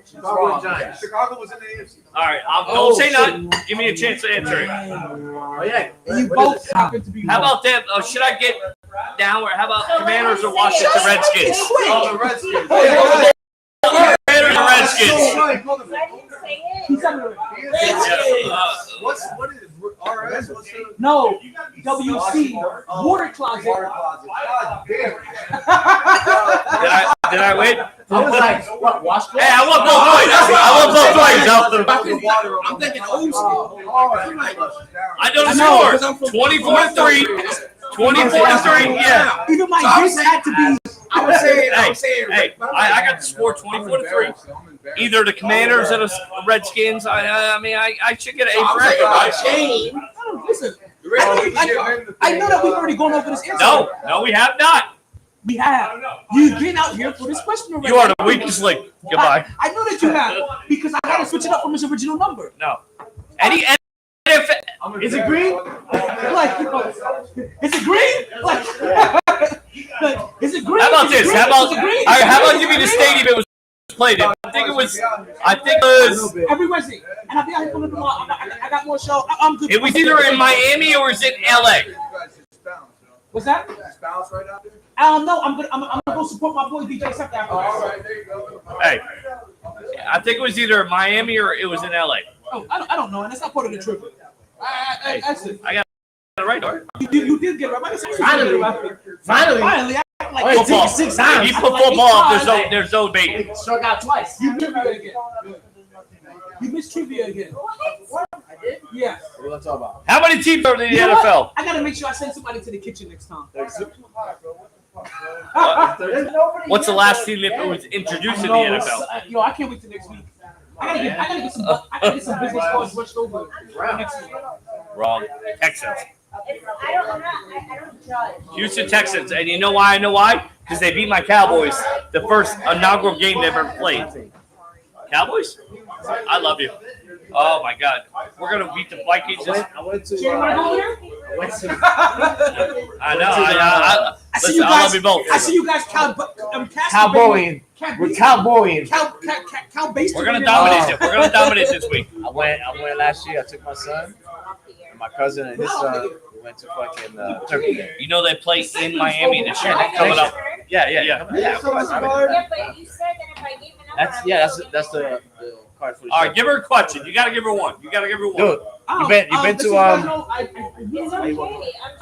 Chicago Giants. Chicago was in the AFC. All right. Don't say nothing. Give me a chance to answer it. Oh, yeah. You both happen to be How about them? Should I get down? Or how about Commanders or Washington Redskins? Oh, the Redskins. Commanders or Redskins? I didn't say it. He said it. What is it? RS? What's the No, WC, water closet. water closet? God damn it. Did I win? I was like, what, washcloth? Hey, I want both points. I'm thinking old school. I know the score. 24-3. 24-3. Yeah. Even my guess had to be. I was saying. Hey, I got the score 24-3. Either the Commanders or the Redskins. I should get an A for effort. Right? Listen, I know that we've already gone over this answer. No, we have not. We have. You've been out here for this question already. You are the weakest link. Goodbye. I know that you have because I had to switch it up from his original number. No. Is it green? Like, is it green? Like, is it green? How about this? How about give me the stadium it was played in? I think it was every Wednesday. And I'll be out here for a little more. I got more show. I'm good. It was either in Miami or is it LA? What's that? Bounce right out there. I don't know. I'm gonna go support my boy DJ Septa after. All right, there you go. Hey, I think it was either Miami or it was in LA. Oh, I don't know, and that's not part of the trip. I got it right, or? You did get it right. Finally. Like football. 6 times. If you put football up, there's no bait. Struck out twice. You trivia again. You missed trivia again. What? I did? Yeah. What are we gonna talk about? How many teams are in the You know NFL? what? I gotta make sure I send somebody to the kitchen next time. What's the last team that was introduced in the NFL? Yo, I can't wait till next week. I gotta get some business cards rushed over next week. Wrong. Texans. I don't judge. Houston Texans. And you know why I know why? Because they beat my Cowboys the first inaugural game they ever played. Cowboys? I love you. Oh, my God. We're going to beat the Vikings. I went to. I know. I see you guys. I love you both. I see you guys cowboying. We're cowboying. Cow based. We're gonna dominate it. We're gonna dominate this week. I went last year. I took my son and my cousin and his son. We went to fucking Turkey Day. You know they play in Miami this year. Coming up. Yeah. Yeah, but you said that if I gave a number, That's the card for the All show. right, give her a question. You gotta give her one. Dude, Oh, you been to it's okay.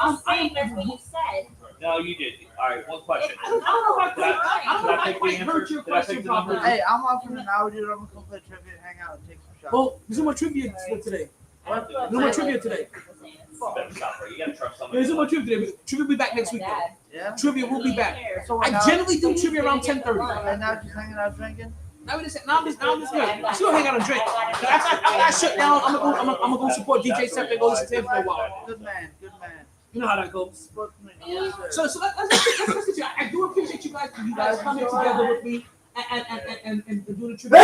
I'm just saying that's what you said. No, you did. All right, one question. I don't know if I quite heard your question properly. Hey, I'm off in an hour, dude. I'm gonna come play trivia, hang out, and take some shots. Well, there's no more trivia for today. No more trivia today. You gotta trust somebody. There's no more trivia today. Trivia will be back next week. Yeah. Trivia will be back. So I generally do trivia around 10:30. And now just hanging out drinking. Now I'm just good. I still hang out and drink. After I shut down, I'm gonna go support DJ Septa and go listen to him for a while. Good man. You know how that goes. So let's get you. I do appreciate you guys coming together with me and do the trivia.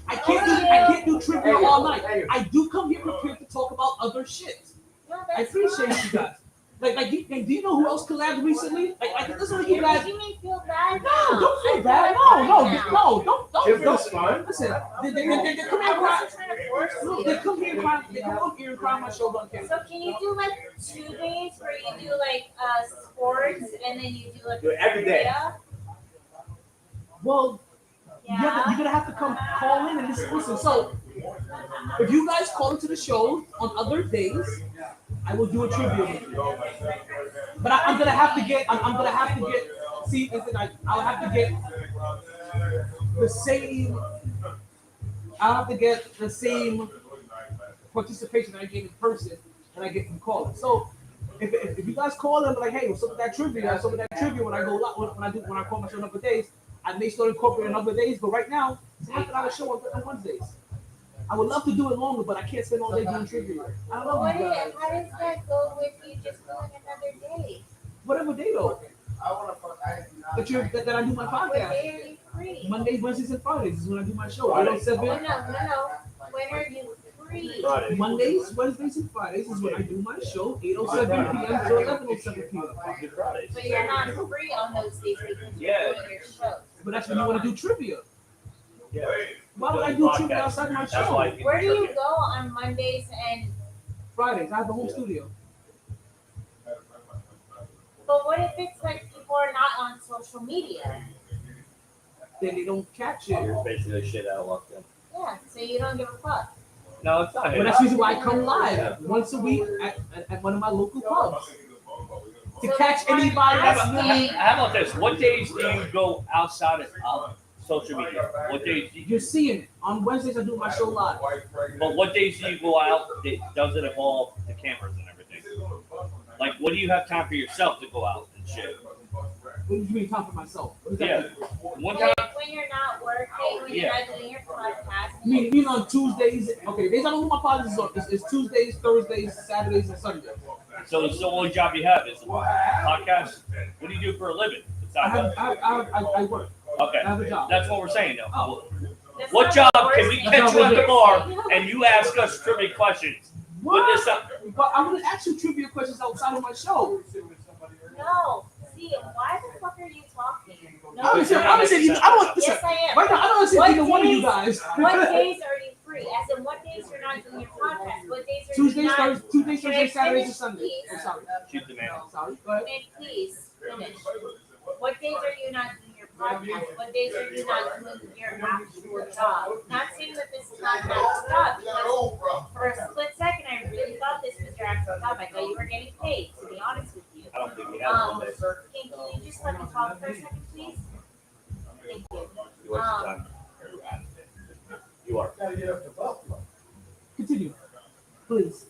I can't do trivia all night. I do come here prepared to talk about other shit. I appreciate you guys. Do you know who else collabed recently? Listen to you guys. You may feel bad. No, don't feel bad. No, don't. Fun. Listen, they come here and cry. They come here and cry. They come up here and cry on my shoulder on camera. So can you do like 2 days where you do like sports and then you do like every day? trivia? Well, Yeah. you're gonna have to call in and listen. So, if you guys call into the show on other days, I will do a trivia with you. But I'm gonna have to get. See, I'll have to get the same. I'll have to get the same participation that I get in person that I get from calling. So, if you guys call and be like, hey, what's up with that trivia? What's up with that trivia? When I call my show on other days, I may start incorporating other days. But right now, it's a half-hour show on Wednesdays. I would love to do it longer, but I can't spend all day doing trivia. I love you guys. How does that go with you just going another day? Whatever day though. That I do my What podcast. day are you free? Mondays, Wednesdays, and Fridays is when I do my show. No. 807. When are you free? Mondays, Wednesdays, and Fridays is when I do my show. 8:07 p.m. to 11:07 p.m. But you're not free on those days because you're doing your show. But that's when you want to do trivia. Why would I do trivia outside my show? Where do you go on Mondays and Fridays, I have a home studio. but what if it's like people are not on social media? Then they don't catch it. You're basically shit out of luck then. Yeah, so you don't give a fuck. No, it's not. But that's the reason why I come live once a week at one of my local pubs. To catch anybody that's really. How about this? What days do you go outside of social media? What days do you? You're seeing it. On Wednesdays, I do my show live. But what days do you go out that doesn't involve the cameras and everything? Like, what do you have time for yourself to go out and shit? What do you mean time for myself? What does that Yeah. mean? One time. When you're not working, when you're not doing your podcast. You mean on Tuesdays? Okay, days I don't know what my podcast is on. It's Tuesdays, Thursdays, Saturdays, and Sundays. So it's the only job you have is a podcast. What do you do for a living? I work. Okay, I have a job. that's what we're saying though. Oh. What job can we catch you at the bar and you ask us trivia questions? What? Put this up. But I'm gonna ask you trivia questions outside of my show. No. See, why the fuck are you talking? No. I'm saying, I don't listen. Yes, I am. Right now, I don't listen to either one of you guys. What days are you free? As in, what days you're not doing your podcast? What days are Tuesdays, you not? Thursdays, Can I Saturdays, and finish, Sundays. please? I'm sorry. Shoot the man. Sorry. Go ahead. Can I please finish? What days are you not doing your podcast? What days are you not doing your actual job? Not saying that this is not your actual job, because for a split second, I really thought this was your actual job. I thought you were getting paid, to be honest with you. I don't think we have one day. Can you just let me talk for a second, please? Thank you. You waste your time. You are. Continue, please.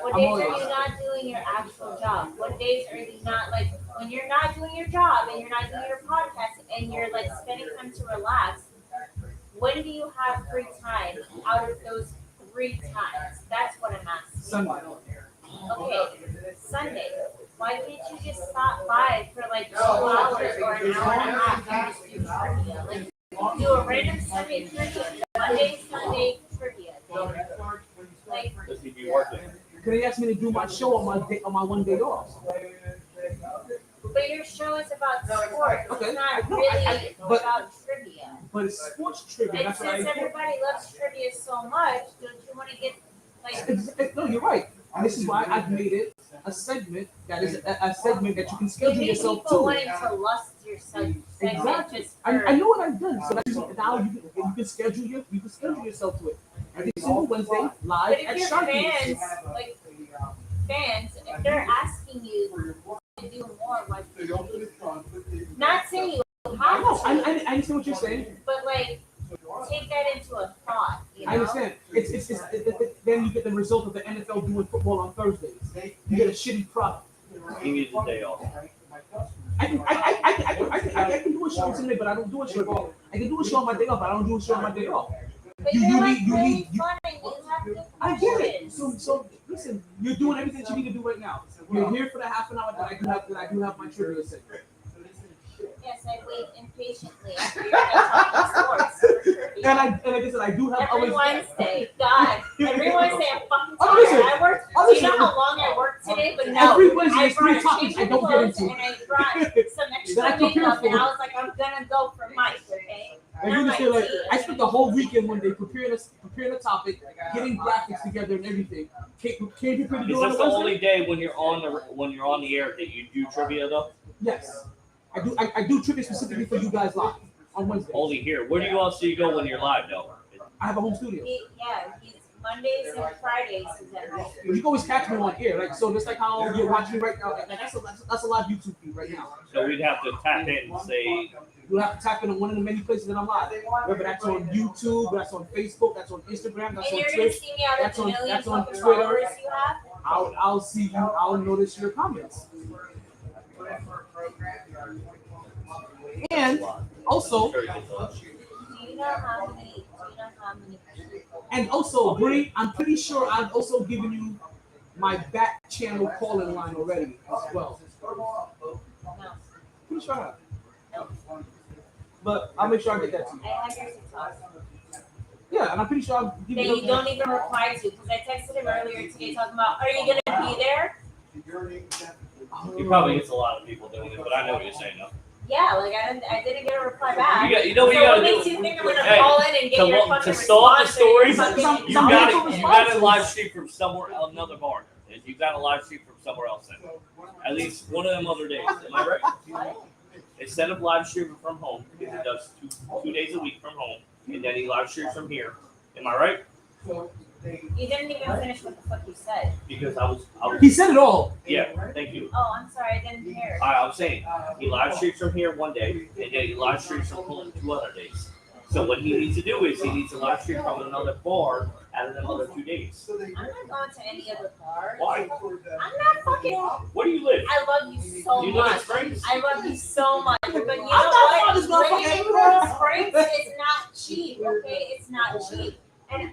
What days are you not doing your actual job? What days are you not, like, when you're not doing your job and you're not doing your podcast and you're like spending time to relax, when do you have free time out of those 3 times? That's what I'm asking. Sunday. Okay, Sunday. Why can't you just stop by for like 2 hours or an hour and a half and just do trivia? Like, do a random Sunday trivia, Sunday trivia. Like, Let's see if you working. Can they ask me to do my show on my one day off? but your show is about sports. Okay. It's not No, really but- about trivia. But it's sports trivia. And That's what since I. everybody loves trivia so much, don't you want to get like? No, you're right. And this is why I've made it a segment that is a segment that you can schedule Maybe yourself people to. wanting to lust your segment Exactly. just for. I know what I've done. So that's now you can schedule yourself to it. Every single Wednesday live But if at your Sharkey. fans, like fans, if they're asking you to do more, like, not saying you I know. have to, I understand what you're saying. but like, take that into a thought. You know? I understand. It's then you get the result of the NFL doing football on Thursdays. You get a shitty product. He needs a day off. I can do a show on Sunday, but I don't do a show. I can do a show on my day off, but I don't do a show on my day off. But You you're like need- you really need- you- fun and you have good I get it. questions. So listen, you're doing everything that you need to do right now. You're here for the half an hour that I do have my trivia segment. Yes, I wait impatiently after you're done talking sports. for sure. And like I said, I do have Every Wednesday, God, every Wednesday I'm fucking Oh, tired. listen. I worked. Oh, Do you know listen. how long I worked today? But no, Every Wednesday I there's 3 brought a topics change I of don't get clothes into. and I brought some That I extra prepare makeup, and for. I was like, I'm gonna go for Mike, okay? Like you understand, like I spent the whole weekend one day preparing a topic, getting graphics together and everything. Can't you prepare to Is do it on this a the Wednesday? only day when you're on the air that you do trivia though? Yes. I do trivia specifically for you guys live on Wednesday. Only here. Where do you else do you go when you're live though? I have a home studio. He's Mondays and Fridays is at home. You can always catch me on air, like so. Just like how you're watching right now, like that's a live YouTube feed right now. So we'd have to tap in and say, You have to tap into one of the many places that I'm live. Whether that's on YouTube, that's on Facebook, that's on Instagram, that's And on you're gonna Twitch. see me out of That's the on- million that's on fucking Twitter. followers you have. I'll see you. I'll notice your comments. And also, Do you know how many? and also, Bree, I'm pretty sure I've also given you my back channel calling line already as well. No. Pretty sure I have. But I'll make sure I get that to you. I have your TikTok. Yeah, and I'm pretty sure I'll give That you. you don't even reply to because I texted him earlier today talking about, are you gonna be there? he probably gets a lot of people doing it, but I know what you're saying though. Yeah, like I didn't get a reply back. You know what you So gotta makes do? you think I'm gonna Hey, call in and get your fucking to start the response or your stories, fucking- you got to live stream from somewhere another bar. And you got to live stream from somewhere else then. At least one of them other days. Am I right? Instead of live streaming from home, because he does two days a week from home, and then he live streams from here. Am I right? You didn't even finish what the fuck you said. Because I was. He said it all. Yeah, thank you. Oh, I'm sorry, I didn't hear. I was saying, he live streams from here one day, and then he live streams from home 2 other days. So what he needs to do is he needs to live stream from another bar add another 2 days. I'm not going to any other bar. Why? I'm not fucking. Where do you live? I love you so Do you live in much. Springs? I love you so much. But you know I'm not what? this motherfucker Living in everywhere. Coral Springs is not cheap, okay? It's not cheap. And I'm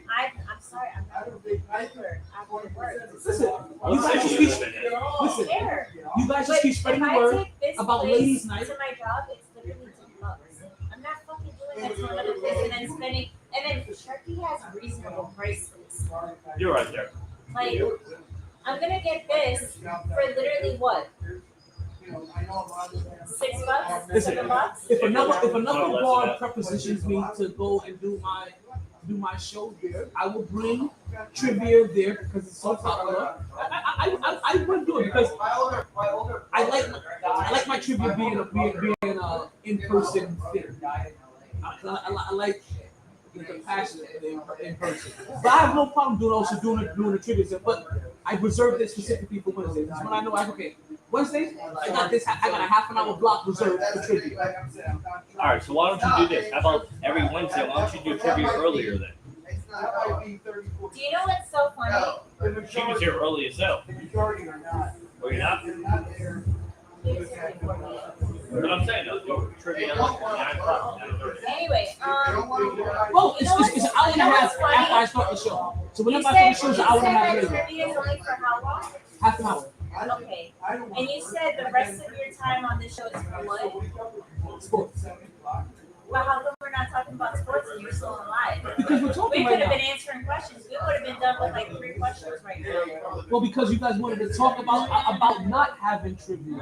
sorry, I'm not a big biker after work. Listen, What you guys city just do you keep live in? I don't listen. care. You guys just But keep if spreading the I word take this about place ladies' night. to my job, it's literally $10. I'm not fucking doing that to another place and then spending. And then Sharkey has reasonable prices. You're right there. Like, I'm gonna get this for literally what? $6? Listen, $7? if another Oh, less bar than that. prepositions me to go and do my show there, I will bring trivia there because it's so popular. I would do it because I like my trivia being a in-person thing. I like the passion in person. But I have no problem doing the trivia stuff. But I reserved it specifically for Wednesdays. That's when I know okay. Wednesdays, I got a half an hour block reserved for trivia. All right, so why don't you do this? How about every Wednesday? Why don't you do trivia earlier then? Do you know what's so funny? She was here early as hell. Or you're not? What I'm saying, though, do trivia at 9 o'clock, 9:30. Anyway, Well, it's an hour and a half after I start the show. So you whenever I start the show, said it's an hour and a half that later. trivia is only for how long? Half an hour. Okay. And you said the rest of your time on this show is for what? Sports. Well, how come we're not talking about sports and you're still alive? Because we're talking We right could have now. been answering questions. We would have been done with like 3 questions right now. Well, because you guys wanted to talk about not having trivia.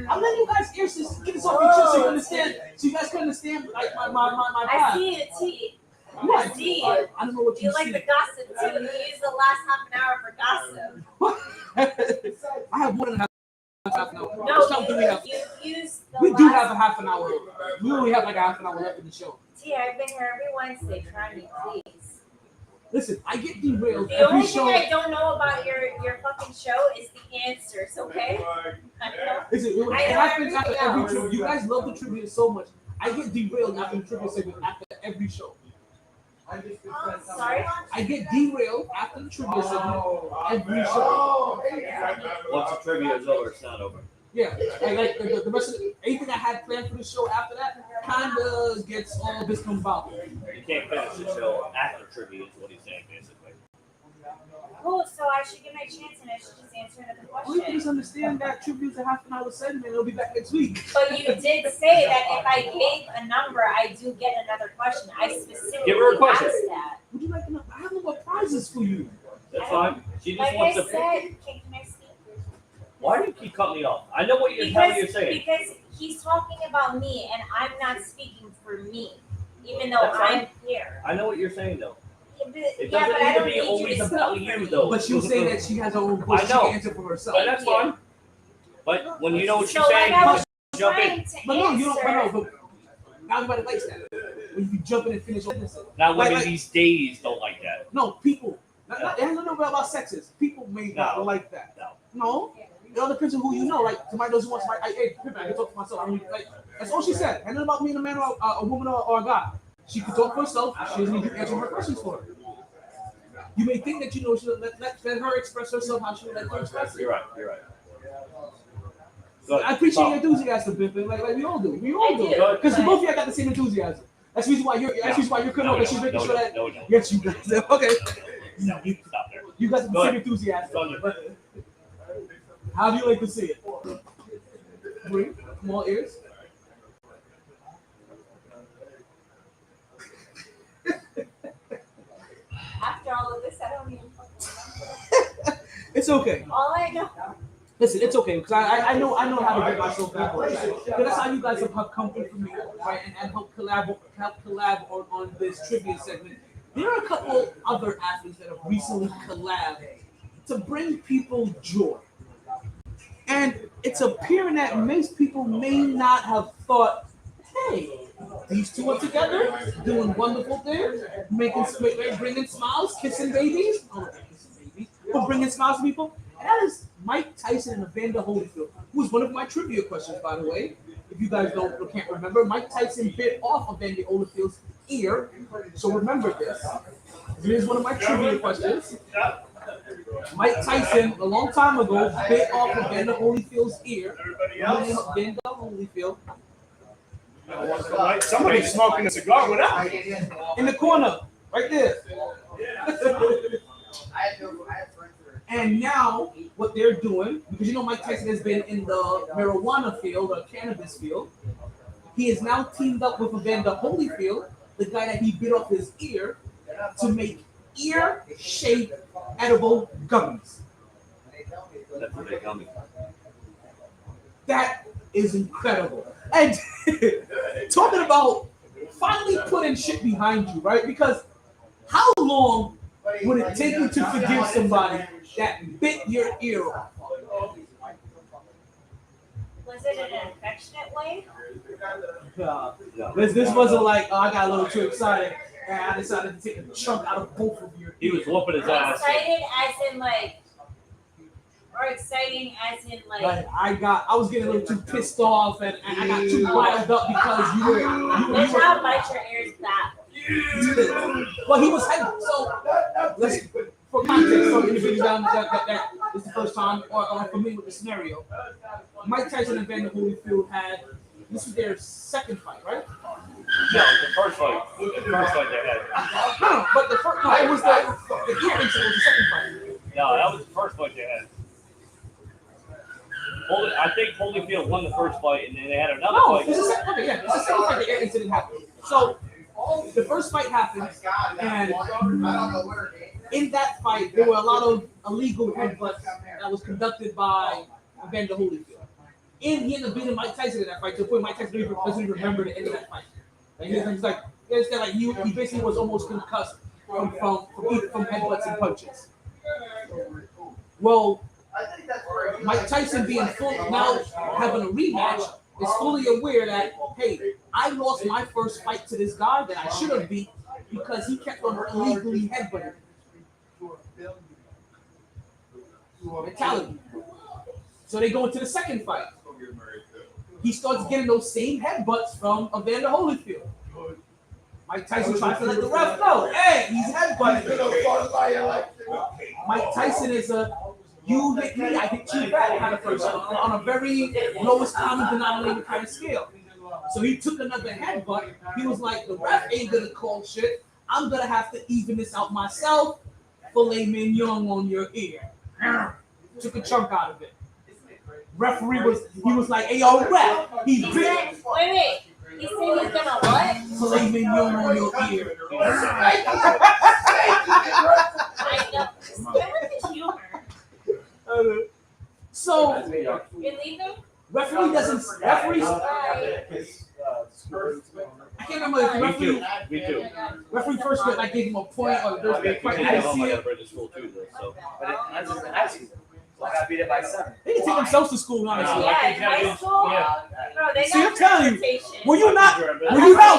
I'm letting you guys get this off your chest so you understand. So you guys can understand like my I path. see it, T. What? I see I it. don't know what You you like see. the gossip too. You use the last half an hour for gossip. I have more than half an hour. No, What time do we have? you use the We last. do have a half an hour. We only have like a half an hour left in the show. T, I've been here every Wednesday. Try me, please. Listen, I get derailed The every only thing show. I don't know about your fucking show is the answers, okay? I know. Listen, it I know happens after everything every else. trivia. You guys love the trivia so much. I get derailed after the trivia segment after every show. Sorry? I get derailed after the trivia segment every show. Once the trivia is over, it's not over. Yeah, like the rest of anything I had planned for the show after that kind of gets all discombobulated. You can't finish the show after trivia, is what he's saying, basically. Oh, so I should give my chance and I should just answer another Well, you question. just understand that trivia is a half an hour segment. It'll be back next week. But you did say that if I gave a number, I do get another question. I specifically Give her a question. asked that. Would you like to know? I have no more prizes for you. That's fine. She just Like I wants to said, can I speak? Why do you keep cutting me off? I know what you're saying. Because he's talking about me and I'm not speaking for me, even though That's I'm fine. here. I know what you're saying, though. It Yeah, doesn't but I need to don't be need you always to about speak for you, me. though. But she'll say that she has her own voice. I She know. can answer for herself. But that's fine. But when you know what she's So saying, like I was jump in. trying to But no, you don't. answer. But not everybody likes that. When you jump in and finish sentences. Now, women Like- these days don't like that. No, people. It has nothing about sexes. People may not No. like that. No. No. It all depends on who you know. Like somebody doesn't want somebody. Hey, Pippin, I can talk for myself. I mean, like that's all she said. And nothing about me and a man or a woman or a guy. She can talk for herself. She doesn't need you to answer her questions for her. You may think that you know. She let her express herself how she would like to express it. You're right. You're right. Good. I appreciate Talk. your enthusiasm, Pippin. Like we all do. We all I do. do. Because both of y'all got the same enthusiasm. That's the reason why you're. That's the reason why you're coming up. She's making sure that. No. Yes, you guys. Okay. No, stop there. You got the Go same ahead. enthusiasm. Go ahead. But how do you like to see it? Bring more ears. After all of this, I don't even. It's okay. All I know. Listen, it's okay because I know how to get myself back on track. Because that's how you guys have come through for me, right? And help collab on this trivia segment. There are a couple other athletes that have recently collabed to bring people joy. And it's appearing that most people may not have thought, hey, these two are together, doing wonderful things, bringing smiles, kissing babies. Oh, not kissing babies, but bringing smiles to people. And that is Mike Tyson and Evander Holyfield, who was one of my trivia questions, by the way. If you guys can't remember, Mike Tyson bit off Evander Holyfield's ear. So remember this. Here's one of my trivia questions. Mike Tyson, a long time ago, bit off Evander Holyfield's ear. Evander Holyfield. Somebody's smoking a cigar without. In the corner, right there. And now, what they're doing, because you know Mike Tyson has been in the marijuana field or cannabis field, he is now teamed up with Evander Holyfield, the guy that he bit off his ear, to make ear-shaped edible gummies. That is incredible. And talking about finally putting shit behind you, right? Because how long would it take you to forgive somebody that bit your ear off? Was it an affectionate way? This wasn't like, oh, I got a little too excited and I decided to take a chunk out of both of your ears. He was whooping his ass. Excited as in like, or exciting as in like. Like I was getting a little too pissed off and I got too riled up because you were. Good job, bite your ears back. Well, he was so. Let's for context, for individuals that is the first time or familiar with the scenario. Mike Tyson and Evander Holyfield had this was their second fight, right? No, the first fight. The first fight they had. No, but the first it was the ear incident was the second fight. No, that was the first fight they had. I think Holyfield won the first fight, and then they had another fight. It's the second fight. Yeah, it's the second fight the ear incident happened. So the first fight happened, and in that fight, there were a lot of illegal headbutts that was conducted by Evander Holyfield. And he ended up beating Mike Tyson in that fight to the point Mike Tyson doesn't even remember the end of that fight. Like, he's like, he basically was almost concussed from headbutts and punches. Well, Mike Tyson being now having a rematch is fully aware that, hey, I lost my first fight to this guy that I should have beat because he kept on illegally headbutting. Mentality. So they go into the second fight. He starts getting those same headbutts from Evander Holyfield. Mike Tyson tries to let the ref know, hey, he's headbutting. Mike Tyson is you hit me, I hit you back kind of person on a very lowest common denominator kind of scale. So he took another headbutt. He was like, the ref ain't gonna call shit. I'm gonna have to even this out myself. Filet mignon on your ear. Took a chunk out of it. Referee was like, hey, yo, ref. He bit. Wait. He said he's gonna what? Filet mignon on your ear. I know. Where was the humor? So, Illegal? referees. I can't remember if referee. Me too. Referee first went, I gave him a point or there's a question. I didn't see it. But I was in high school. So I got beat it by 7. They can take themselves to school, honestly. Yeah, in high school. Bro, they See, got I'm telling you, transportation. were you not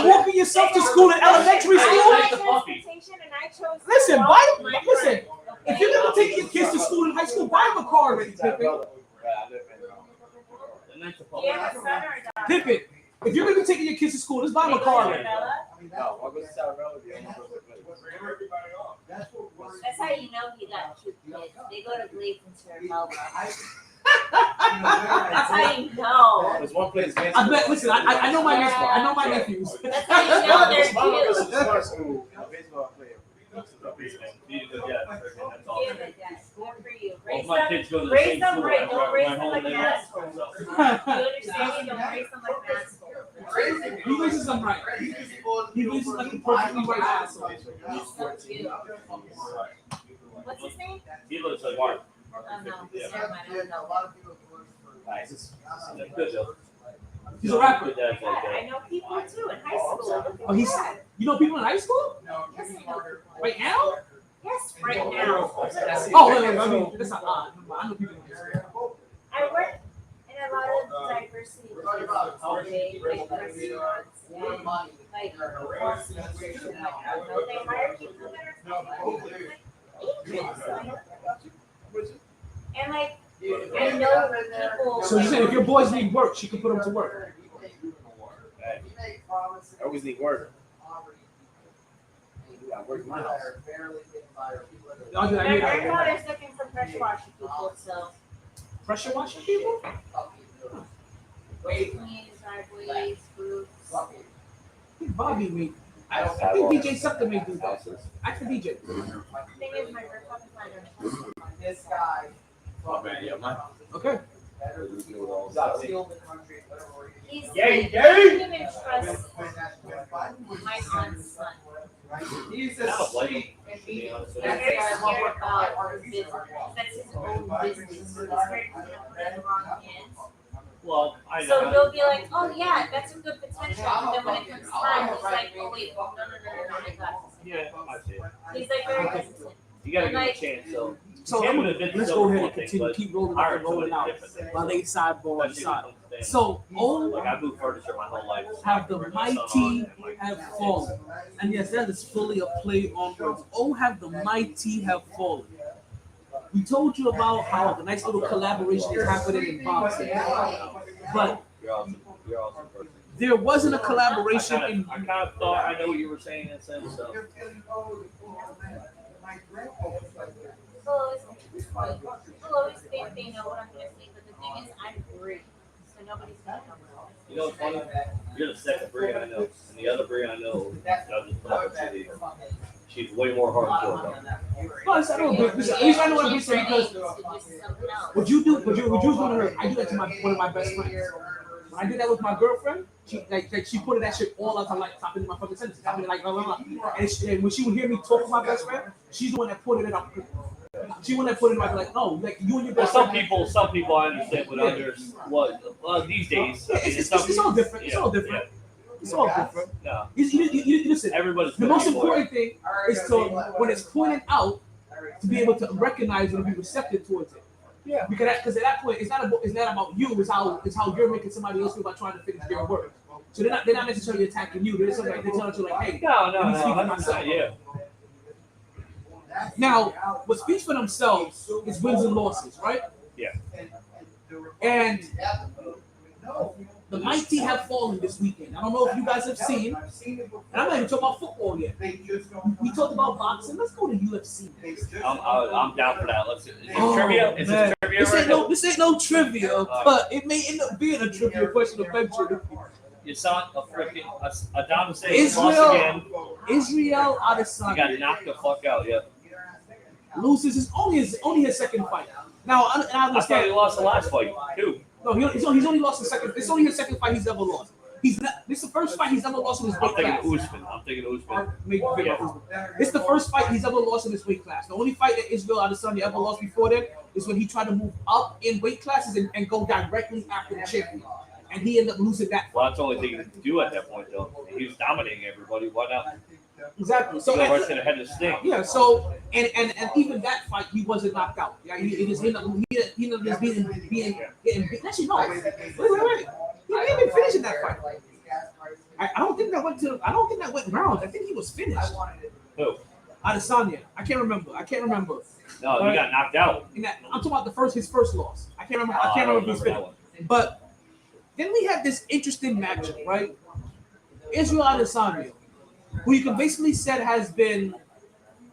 walking yourself to school in elementary I school? got transportation and I chose to Listen, walk my listen. friend. If you're gonna take your kids to school in high school, buy them a car already, Pippin. Yeah, my son or daughter. Pippin, if you're gonna be taking your kids to school, just buy them a car already. No, I'll go to South Road. That's how you know he got cute kids. They go to Gleason to Melba. That's how you know. There's one place. I bet. Listen, I know my nephews. I know my nephews. That's how you know they're cute. Baseball player. Raise them right. Don't raise them like assholes. You understand? Don't raise them like assholes. He raises them right. He raises like a perfectly right asshole. He's so cute. What's his name? He looks like Mark. Oh no, never mind. I don't know. Nice. Good though. He's a rapper. I know people too in high school. Oh, you know people in high school? Yes, I know. Right now? Yes, right now. Oh, wait, I mean, that's not odd. I know people in high school. I work in a lot of diversity. Like restaurants and like courses. They hire people that are Asians. And like, I know people. So you said if your boys need work, she can put them to work. I always need work. Where's my house? My grandfather's looking for pressure washing people, so. Pressure washing people? Clean driveways, roofs. I think Bobby may. I think DJ something may do that. Ask the DJ. Thing is, my grandfather's not This guy. Okay. He's Yay, I don't even trust my son's son. He's I don't like him. That's why I'm scared about his business. That's his own business. So he's scared he's gonna put it in the wrong hands. Well, I So know. he'll be like, oh yeah, that's some good potential. But then when it comes time, he's like, oh wait, no, my glasses. Yeah, I see it. He's like very hesitant. You gotta give it a chance, so. So let's go ahead and continue. Keep rolling up and rolling out. While they sidebar on the side. So Like I moved furniture my whole life. have the MyT have fallen. And yes, that is fully a play on words. Oh, have the MyT have fallen. We told you about how the nice little collaboration is happening in boxing. But You're awesome. You're awesome person. there wasn't a collaboration I in kind of thought I know what you were saying in a sense, so. People always think they know what I'm gonna say, but the thing is, I'm Brie, so nobody's gonna know. You know what's funny? You're the second Brie I know, and the other Brie I know, I'll just put up with you. She's way more hardcore though. plus I know the reason I know what I'm saying because what you do to her, I do that to one of my best friends. When I did that with my girlfriend, she she put that shit all out her like top into my fucking sentences. I mean like blah, blah, blah. And when she would hear me talk to my best friend, she's the one that put it up. She the one that put it in like no, like you and your Well, best some friend. people I understand what others what these days. Yeah, it's all different. It's all different. It's all different. No, You listen. everybody's The most important thing is to when it's pointed out to be able to recognize it and be receptive towards it. Yeah. Because at that point it's not about you. It's how you're making somebody else feel about trying to finish their work. So they're not necessarily attacking you. They're telling you like, hey, No, let me speak for myself. yeah. Now, what speaks for themselves is wins and losses, right? Yeah. And the MyT have fallen this weekend. I don't know if you guys have seen, and I'm not even talking about football yet. We talked about boxing. Let's go to UFC. I'm down for that. Let's. Is it Oh, trivia? Is man. it trivia? This ain't no trivia, but it may end up being a trivia question eventually. You saw a freaking Adonis Israel lost again. Israel He got Adesanya knocked the fuck out. Yeah. loses his only his second fight. Now I I thought he understand. lost the last fight too. No, he's only lost the second. It's only his second fight he's ever lost. He's not. This is the first fight he's ever lost in his I'm weight thinking class. Usman. I'm thinking Usman. Maybe It's the first fight he's ever lost in his weight class. The only fight that Israel Adesanya ever lost before that is when he tried to move up in weight classes and go directly after the champion, and he ended up losing that fight. Well, that's the only thing he could do at that point, though. He was dominating everybody. Why not? Exactly. So Go right to the head of the stick. yeah. So and even that fight he wasn't knocked out. Yeah. He just ended up just being getting. Actually no. Wait. He didn't even finish in that fight. I don't think that went rounds. I think he was finished. Who? Adesanya. I can't remember. No, he got knocked out. I'm talking about his first loss. I can't remember if he's that finished. one. But then we had this interesting matchup, right? Israel Adesanya, who you can basically said has been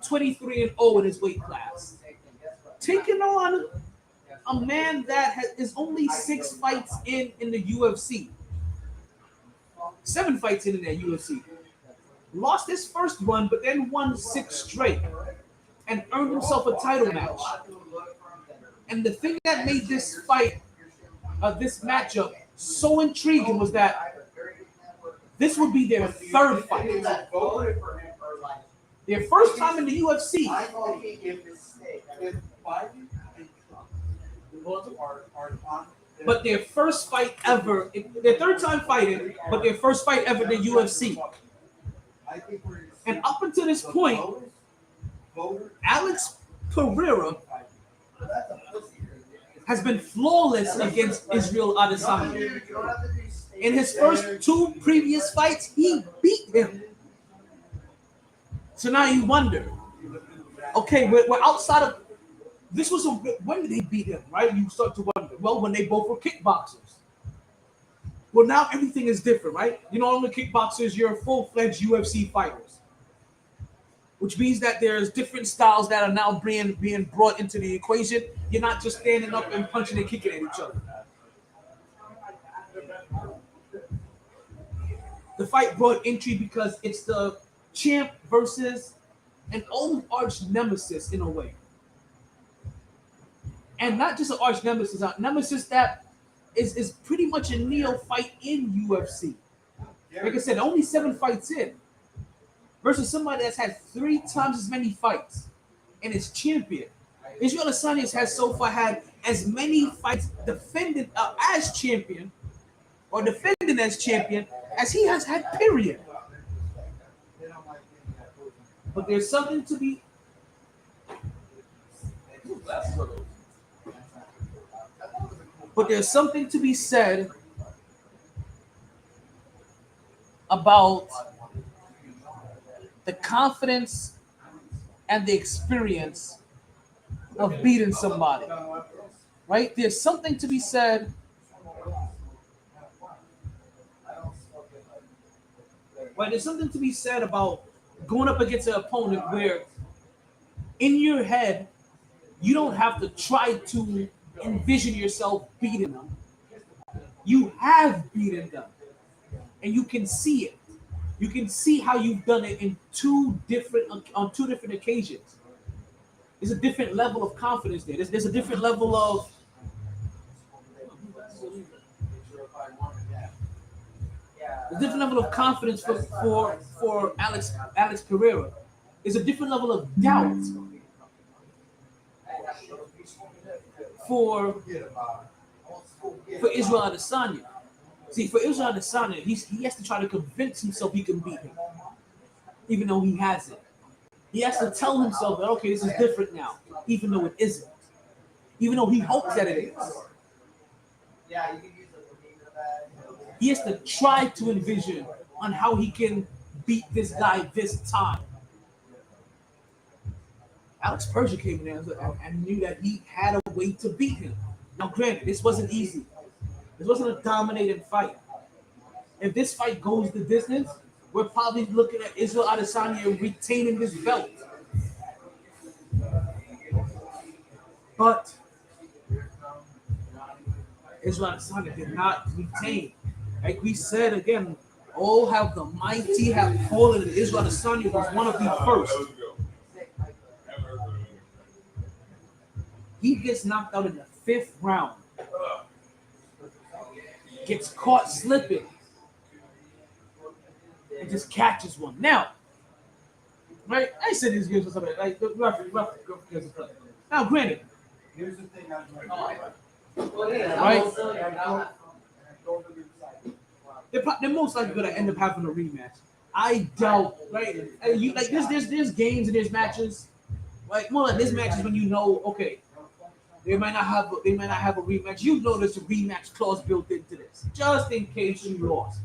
23-0 in his weight class, taking on a man that is only 6 fights in the UFC, 7 fights in that UFC, lost his first one, but then won 6 straight, and earned himself a title match. And the thing that made this fight, this matchup, so intriguing was that this would be their 3rd fight. Their first time in the UFC. But their first fight ever, their 3rd time fighting, but their first fight ever in the UFC. And up until this point, Alex Pereira has been flawless against Israel Adesanya. In his first 2 previous fights, he beat him. So now you wonder, okay, we're outside of, this was when did they beat him, right? You start to wonder. Well, when they both were kickboxers. Well, now everything is different, right? You know, only kickboxers, you're full-fledged UFC fighters. which means that there's different styles that are now being brought into the equation. You're not just standing up and punching and kicking at each other. The fight brought intrigue because it's the champ versus an old arch nemesis in a way. And not just an arch nemesis, a nemesis that is pretty much a neophyte in UFC. Like I said, only 7 fights in. Versus somebody that's had 3 times as many fights and is champion. Israel Adesanya has so far had as many fights defended as champion or defending as champion as he has had, period. But there's something to be said about the confidence and the experience of beating somebody, right? There's something to be said there's something to be said about going up against an opponent where in your head you don't have to try to envision yourself beating them. You have beaten them and you can see it. You can see how you've done it on two different occasions. There's a different level of confidence there. There's a different level of confidence for Alex Pereira. There's a different level of doubt for Israel Adesanya. See, for Israel Adesanya, he has to try to convince himself he can beat him, even though he hasn't. He has to tell himself that, okay, this is different now, even though it isn't. Even though he hopes that it is. He has to try to envision on how he can beat this guy this time. Alex Persia came in there and knew that he had a way to beat him. Now, granted, this wasn't easy. This wasn't a dominating fight. If this fight goes the distance, we're probably looking at Israel Adesanya retaining this belt. But Israel Adesanya did not retain. Like we said again, all have the MyT have fallen, and Israel Adesanya was one of the first. He gets knocked out in the 5th round. Gets caught slipping. And just catches one. Now, right? I said these games or something. Like the referee. Now, granted. Here's the thing. Right? They're most likely going to end up having a rematch. I doubt, right? There's games and there's matches. Like more like this match is when you know, okay, they might not have a rematch. You know there's a rematch clause built into this, just in case you lost.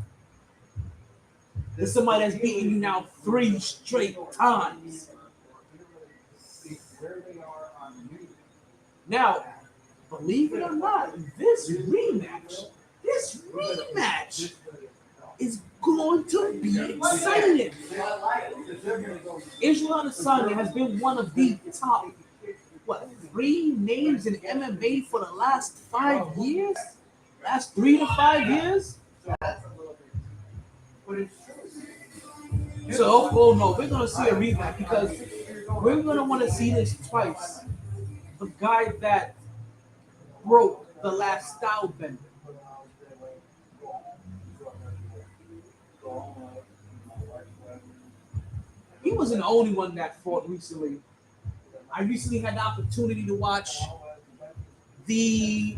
There's somebody that's beating you now 3 straight times. Now, believe it or not, this rematch is going to be exciting. Israel Adesanya has been one of the top, 3 names in MMA for the last 5 years? Last 3 to 5 years? So, oh no, we're going to see a rematch because we're going to want to see this twice. The guy that broke the last style bender. He wasn't the only one that fought recently. I recently had the opportunity to watch the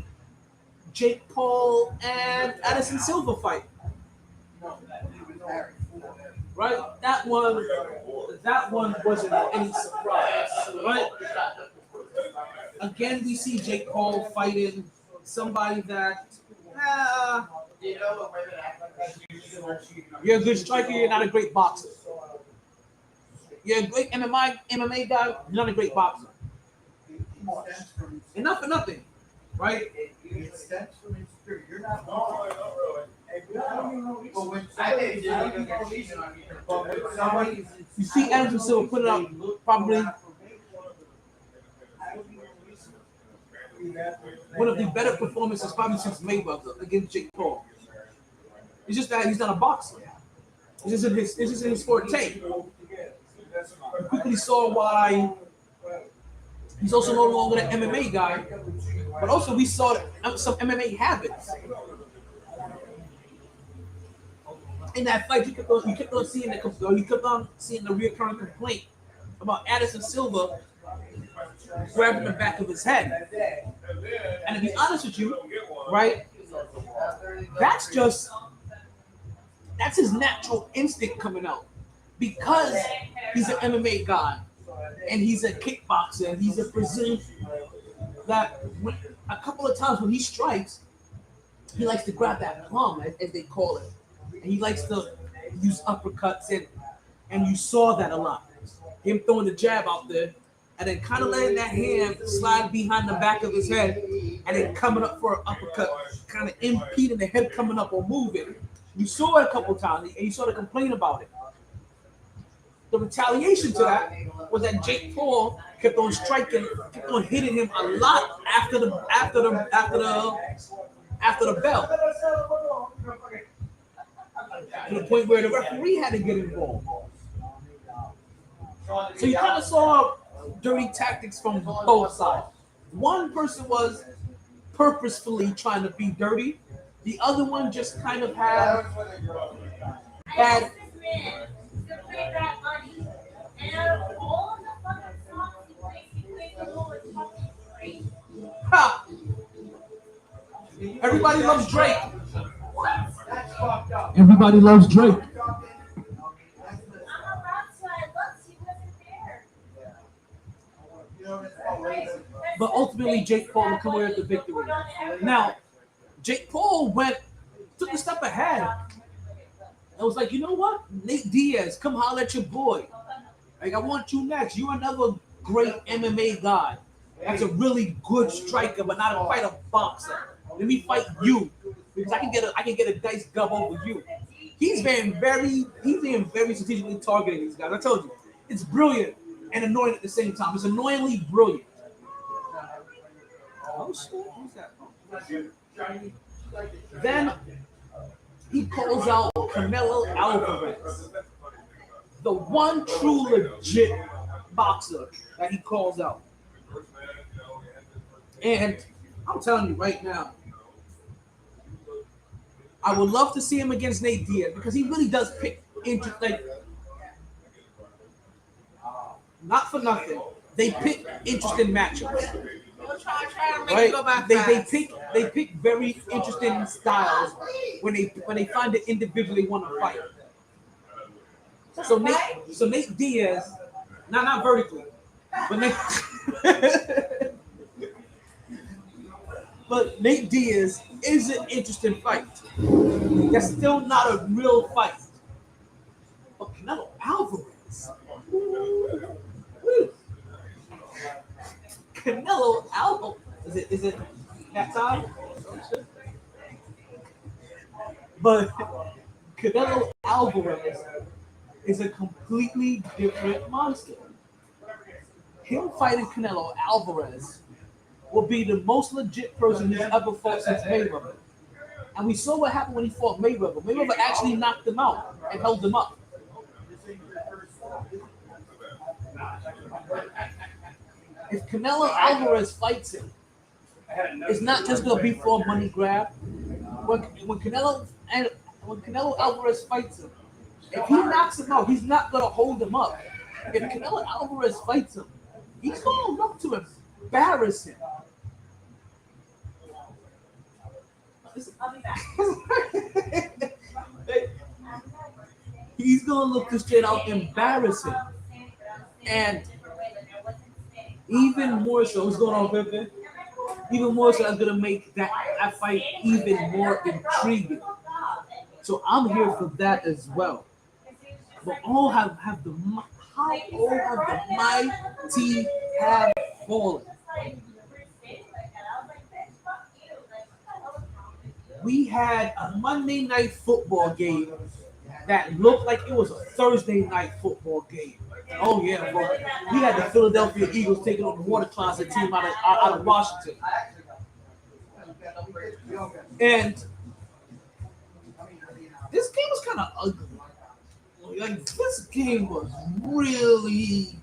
Jake Paul and Addison Silva fight. Right? That one wasn't any surprise. Right? Again, we see Jake Paul fighting somebody that you're a good striker, you're not a great boxer. You're a great MMA guy, you're not a great boxer. Enough for nothing, right? It stems from insecurity. You're not when somebody is You see Anderson Silva put it out probably one of the better performances probably since Mayweather against Jake Paul. It's just that he's not a boxer. It's just in his forte. You quickly saw why he's also no longer an MMA guy, but also we saw some MMA habits. In that fight, you kept on seeing the recurring complaint about Anderson Silva grabbing the back of his head. And to be honest with you, right, that's his natural instinct coming out because he's an MMA guy and he's a kickboxer and he's a Brazilian. That a couple of times when he strikes, he likes to grab that plum, as they call it. And he likes to use uppercuts, and you saw that a lot. Him throwing the jab out there, and then kind of letting that hand slide behind the back of his head, and then coming up for an uppercut, kind of impeding the head coming up or moving. You saw it a couple times, and you saw the complaint about it. The retaliation to that was that Jake Paul kept on striking, kept on hitting him a lot after the bell. To the point where the referee had to get involved. So you kind of saw dirty tactics from both sides. One person was purposefully trying to be dirty. The other one just kind of had ha! Everybody loves Drake. Everybody loves Drake. But ultimately, Jake Paul will come away with the victory. Now, Jake Paul took a step ahead. I was like, you know what? Nate Diaz, come holler at your boy. Like, I want you next. You're another great MMA guy. That's a really good striker, but not quite a boxer. Let me fight you. Because I can get a dice gub over you. He's being very strategically targeting these guys. I told you, it's brilliant and annoying at the same time. It's annoyingly brilliant. Oh shit! Who's that? Then he calls out Canelo Alvarez, the one true legit boxer that he calls out. And I'm telling you right now, I would love to see him against Nate Diaz because he really does pick not for nothing. They pick interesting matchups. Right? They pick very interesting styles when they find the individual they want to fight. So Nate Diaz, not vertically, but Nate Diaz is an interesting fight. That's still not a real fight. But Canelo Alvarez. Canelo Alvarez. Is it that time? But Canelo Alvarez is a completely different monster. Him fighting Canelo Alvarez will be the most legit person who's ever fought since Mayweather. And we saw what happened when he fought Mayweather. Mayweather actually knocked him out and held him up. If Canelo Alvarez fights him, it's not just going to be for a money grab. When Canelo Alvarez fights him, if he knocks him out, he's not going to hold him up. If Canelo Alvarez fights him, he's going to look to embarrass him. I'll be back. He's going to look to straight out embarrass him. And even more so, what's going on, Pepe? Even more so, I'm going to make that fight even more intriguing. So I'm here for that as well. But all have the mighty have fallen. We had a Monday night football game that looked like it was a Thursday night football game. Oh yeah, bro. We had the Philadelphia Eagles taking on the Water Closet team out of Washington. And this game was kind of ugly. Like this game was really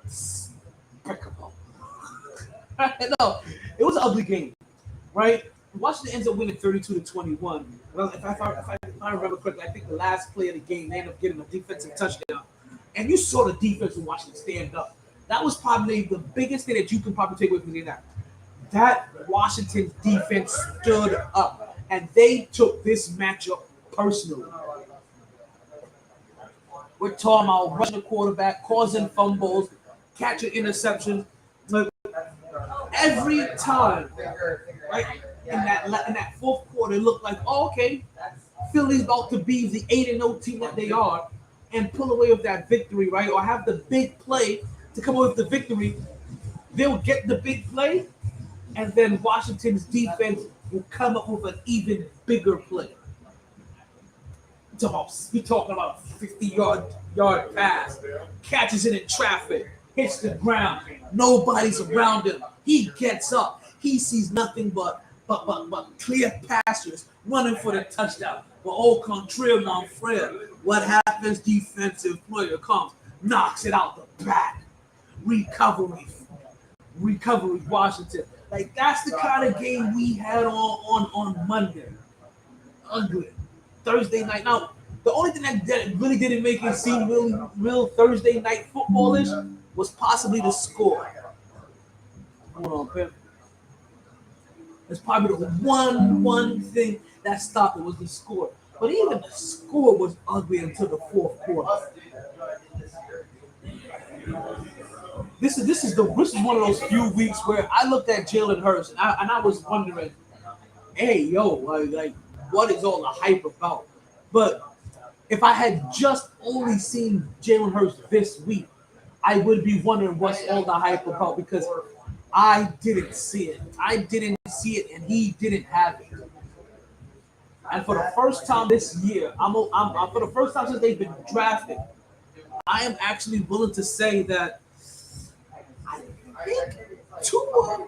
despicable. No, it was an ugly game, right? Washington ends up winning 32-21. Well, if I remember correctly, I think the last play of the game, they ended up getting a defensive touchdown. And you saw the defense in Washington stand up. That was probably the biggest thing that you can probably take away from that. That Washington defense stood up, and they took this matchup personally. We're talking about rushing the quarterback, causing fumbles, catching interceptions. Like, every time, right? In that fourth quarter, it looked like, oh, okay, Philly's about to be the 8-0 team that they are and pull away with that victory, right? Or have the big play to come away with the victory. They'll get the big play, and then Washington's defense will come up with an even bigger play. We're talking about a 50-yard pass, catches it in traffic, hits the ground, nobody's around him. He gets up, he sees nothing but clear pastures running for the touchdown. But au contraire, mon frere, what happens? Defensive player comes, knocks it out the back. Recovery, Washington. Like, that's the kind of game we had on Monday. Ugly. Thursday night. Now, the only thing that really didn't make it seem real Thursday night footballish was possibly the score. Hold on, Pimp. It's probably the one thing that stopped it was the score. But even the score was ugly until the fourth quarter. This is one of those few weeks where I looked at Jalen Hurts and I was wondering, hey, yo, like what is all the hype about? But if I had just only seen Jalen Hurts this week, I would be wondering what's all the hype about, because I didn't see it. And he didn't have it. And for the first time this year, for the first time since they've been drafted, I am actually willing to say that I think Tua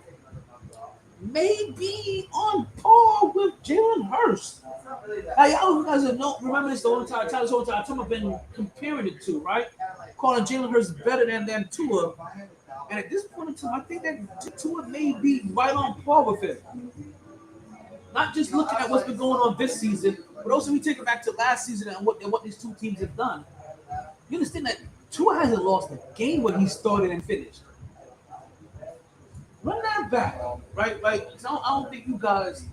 may be on par with Jalen Hurts. Hey, y'all guys remember this the whole time. I've been comparing the two, right? Calling Jalen Hurts better than Tua. And at this point in time, I think that Tua may be right on par with it. Not just looking at what's been going on this season, but also we take it back to last season and what these two teams have done. You understand that Tua hasn't lost a game when he started and finished. Run that back, right? Like, I don't think you guys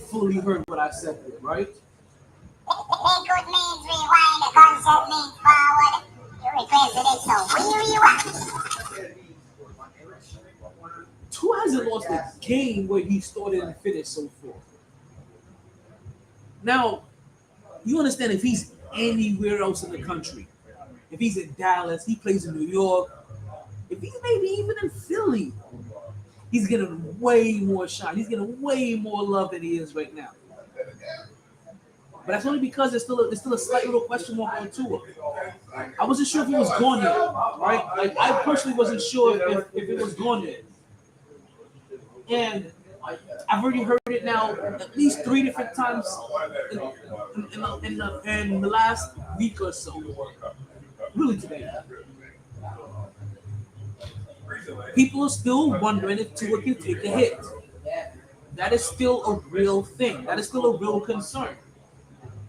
fully heard what I said there, right? Good means rewind, the concept means forward. You requested it, so here you are. Tua hasn't lost a game where he started and finished so far. Now, you understand if he's anywhere else in the country, if he's in Dallas, he plays in New York, if he's maybe even in Philly, he's getting way more shine. He's getting way more love than he is right now. But that's only because there's still a slight little question mark on Tua. I wasn't sure if he was gone yet, right? Like, I personally wasn't sure if it was gone yet. And I've already heard it now at least 3 different times in the last week or so. Really today. People are still wondering if Tua can take a hit. That is still a real thing. That is still a real concern.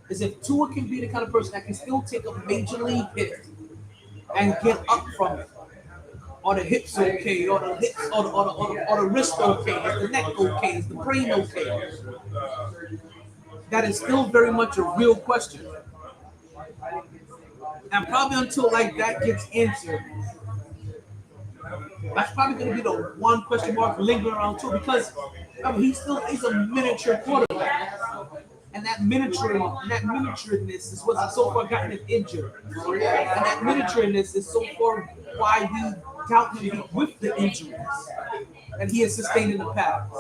Is if Tua can be the kind of person that can still take a major league hit and get up from it. Are the hips okay? Or the hips, or the wrist okay? Is the neck okay? Is the brain okay? That is still very much a real question. And probably until that gets answered, that's probably going to be the one question mark lingering around too, because he's a miniature quarterback. And that miniatureness is what's so far gotten him injured. And that miniatureness is so far why we doubt him with the injuries that he has sustained in the past.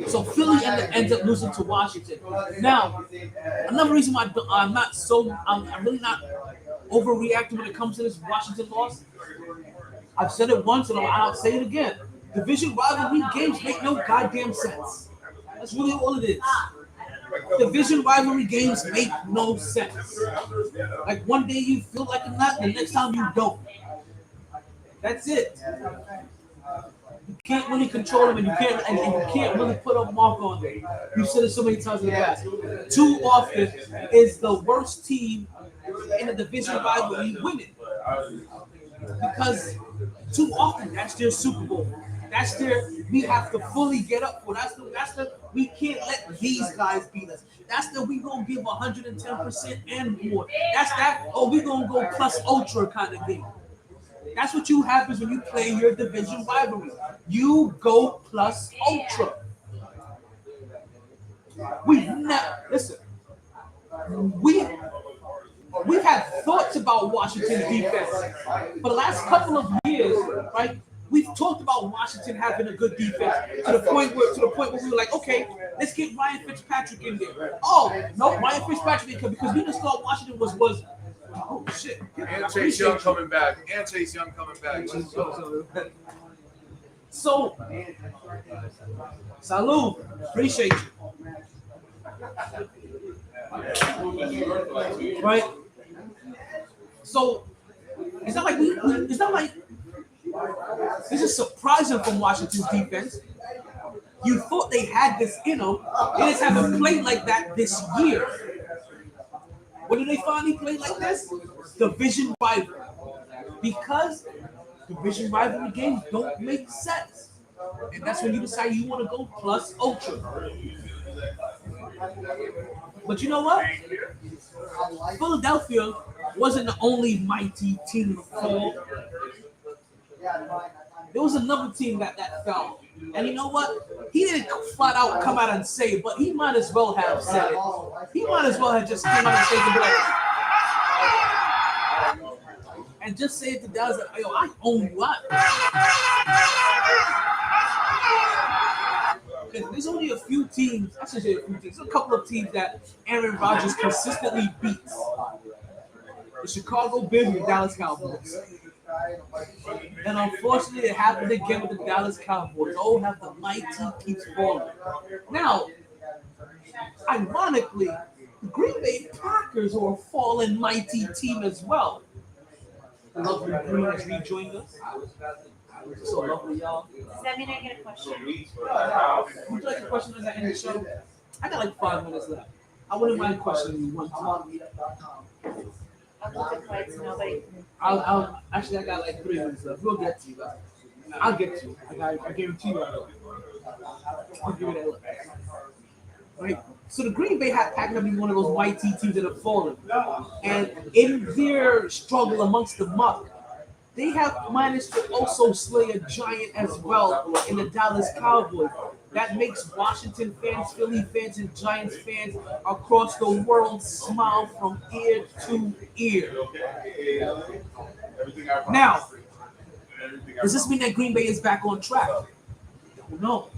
So Philly ends up losing to Washington. Now, another reason why I'm really not overreacting when it comes to this Washington loss. I've said it once and I'll say it again. Division rivalry games make no goddamn sense. That's really all it is. Division rivalry games make no sense. Like one day you feel like a nut, the next time you don't. That's it. You can't really control them, and you can't really put a mark on them. You've said it so many times in the past. Too often is the worst team in the division rivalry winning, because too often that's their Super Bowl. That's their. We have to fully get up for. That's the. We can't let these guys beat us. That's the. We gonna give 110% and more. That's that. Oh, we gonna go plus ultra kind of thing. That's what you happens when you play your division rivalry. You go plus ultra. Listen. We've had thoughts about Washington's defense for the last couple of years, right? We've talked about Washington having a good defense to the point where we were like, okay, let's get Ryan Fitzpatrick in there. Oh no, Ryan Fitzpatrick because we just thought Washington was. Oh shit! And Chase Young coming back. So, salute. Appreciate you. Right. So, it's not like this is surprising from Washington's defense. You thought they had this in them. They just haven't played like that this year. When did they finally play like this? Division rivalry. Because division rivalry games don't make sense. And that's when you decide you want to go plus ultra. But you know what? Philadelphia wasn't the only MyT team in the fall. There was another team that fell. And you know what? He didn't flat out come out and say it, but he might as well have said it. He might as well have just came out and said it, and just say it to Dallas, like, yo, I own you up. There's only a few teams, I should say a few teams, a couple of teams that Aaron Rodgers consistently beats. The Chicago Bears and the Dallas Cowboys. And unfortunately, it happened again with the Dallas Cowboys. Oh, how the MyT keeps falling. Now, ironically, the Green Bay Packers are a fallen MyT team as well. Lovely Green has rejoined us. So lovely, y'all. Does that mean I get a question? Would you like a question as I end the show? I got like 5 minutes left. I wouldn't mind questioning you one time. I'll keep it quiet so nobody can. I'll actually, I got like 3 minutes left. We'll get to you guys. I'll get to you. I guarantee you I will. I'll give you that look. Right. So the Green Bay Packers have been one of those MyT teams that have fallen. And in their struggle amongst the muck, they have managed to also slay a giant as well in the Dallas Cowboys. That makes Washington fans, Philly fans, and Giants fans across the world smile from ear to ear. Now, does this mean that Green Bay is back on track? No.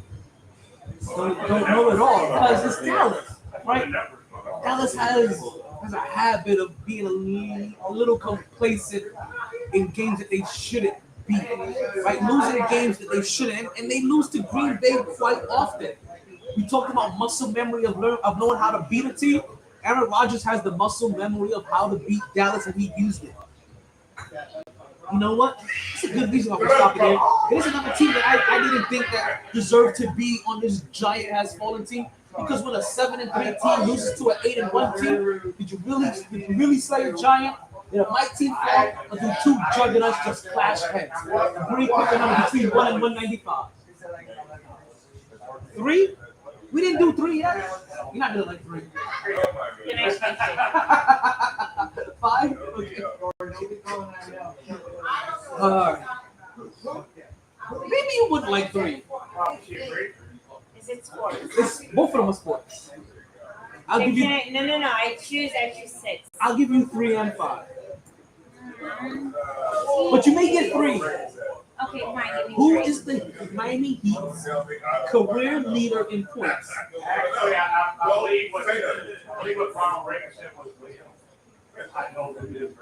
Don't know at all, because it's Dallas, right? Dallas has a habit of being a little complacent in games that they shouldn't be, right? Losing games that they shouldn't, and they lose to Green Bay quite often. We talked about muscle memory of knowing how to beat a team. Aaron Rodgers has the muscle memory of how to beat Dallas, and he used it. You know what? It's a good reason why we're stopping there. There's another team that I didn't think that deserved to be on this giant has fallen team. Because when a 7-3 team loses to an 8-1 team, did you really slay a giant? Did a MyT fall, or did 2 juggernauts just clash heads? Agree with the number between 1 and 195. 3? We didn't do 3 yet. You're not gonna like 3. 5? Okay. Maybe you wouldn't like 3. Is it sports? Both of them are sports. I'll give you. No. I choose 6. I'll give you 3 and 5. But you may get 3. Okay, Miami. Who is the Miami Heat's career leader in points? Actually, I believe what Ronald Reagan said was Leo. I know who it is.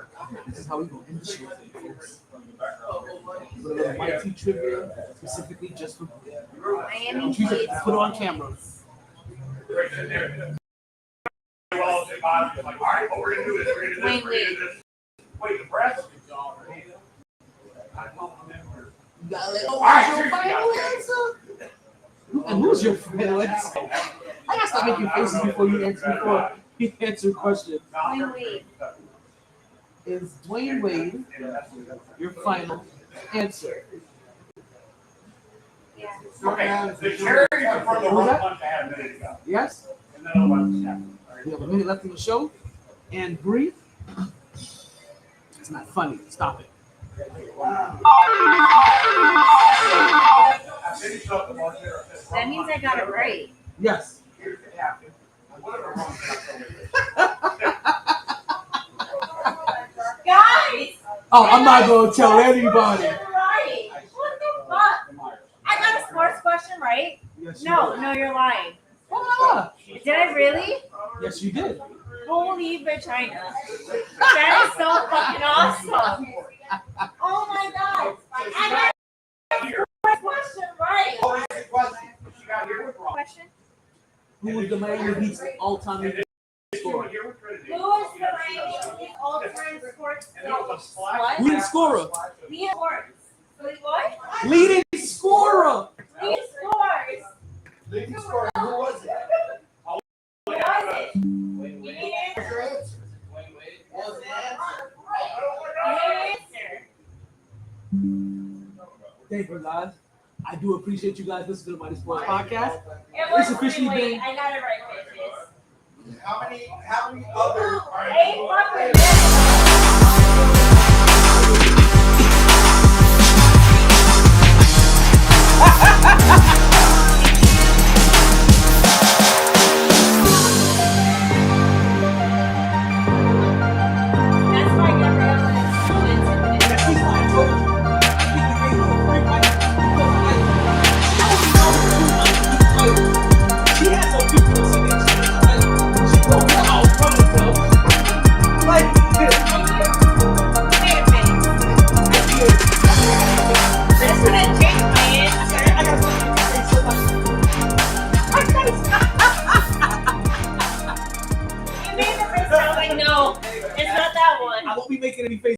This is how we go end the show. We're gonna MyT trivia specifically just for Miami Heat. Heat. Put it on camera. Well, like, all right, what we're gonna do is we're gonna do this. We're gonna do this. Wait, the press? I don't remember. You gotta let All right, your final answer. And who's your final answer? I gotta stop making faces before you answer questions. Dwayne Wade. Is Dwayne Wade your final answer? Yeah. Okay, the cherries are from the What was road that? lunch I had a minute ago. Yes? And then I'll let them snap. We have a minute left in the show. And breathe. It's not funny. Stop it. That means I got it right. Yes. Guys! Oh, I'm not going to tell anybody. Right. What the fuck? I got a sports question right? Yes, you No, did. no, you're lying. Ah, Did I really? yes, you did. Holy vagina. That is so fucking awesome. Oh my god. I got a sports question right. Question? Who was the Miami Heat's all-time leading scorer? Who is the Miami all-time sports what? Leading scorer. Leading sports. Wait, what? Leading scorer. Leading scores. Leading scorer, who was it? Who was it? You need an answer. What was the answer? You need an answer. Thank you, guys. I do appreciate you guys listening to my Sports Podcast. It was It's officially wait, been. I got it right, bitches. How many other? Hey, fuck That's why I got rid of it. That's why I told you. I think you made it great, Mike, because she had no people to say that shit, right? She broke her out from herself. Like, That's when I changed my answer. I got something to say so much. You made the face sound like no, it's not that one. I won't be making any faces.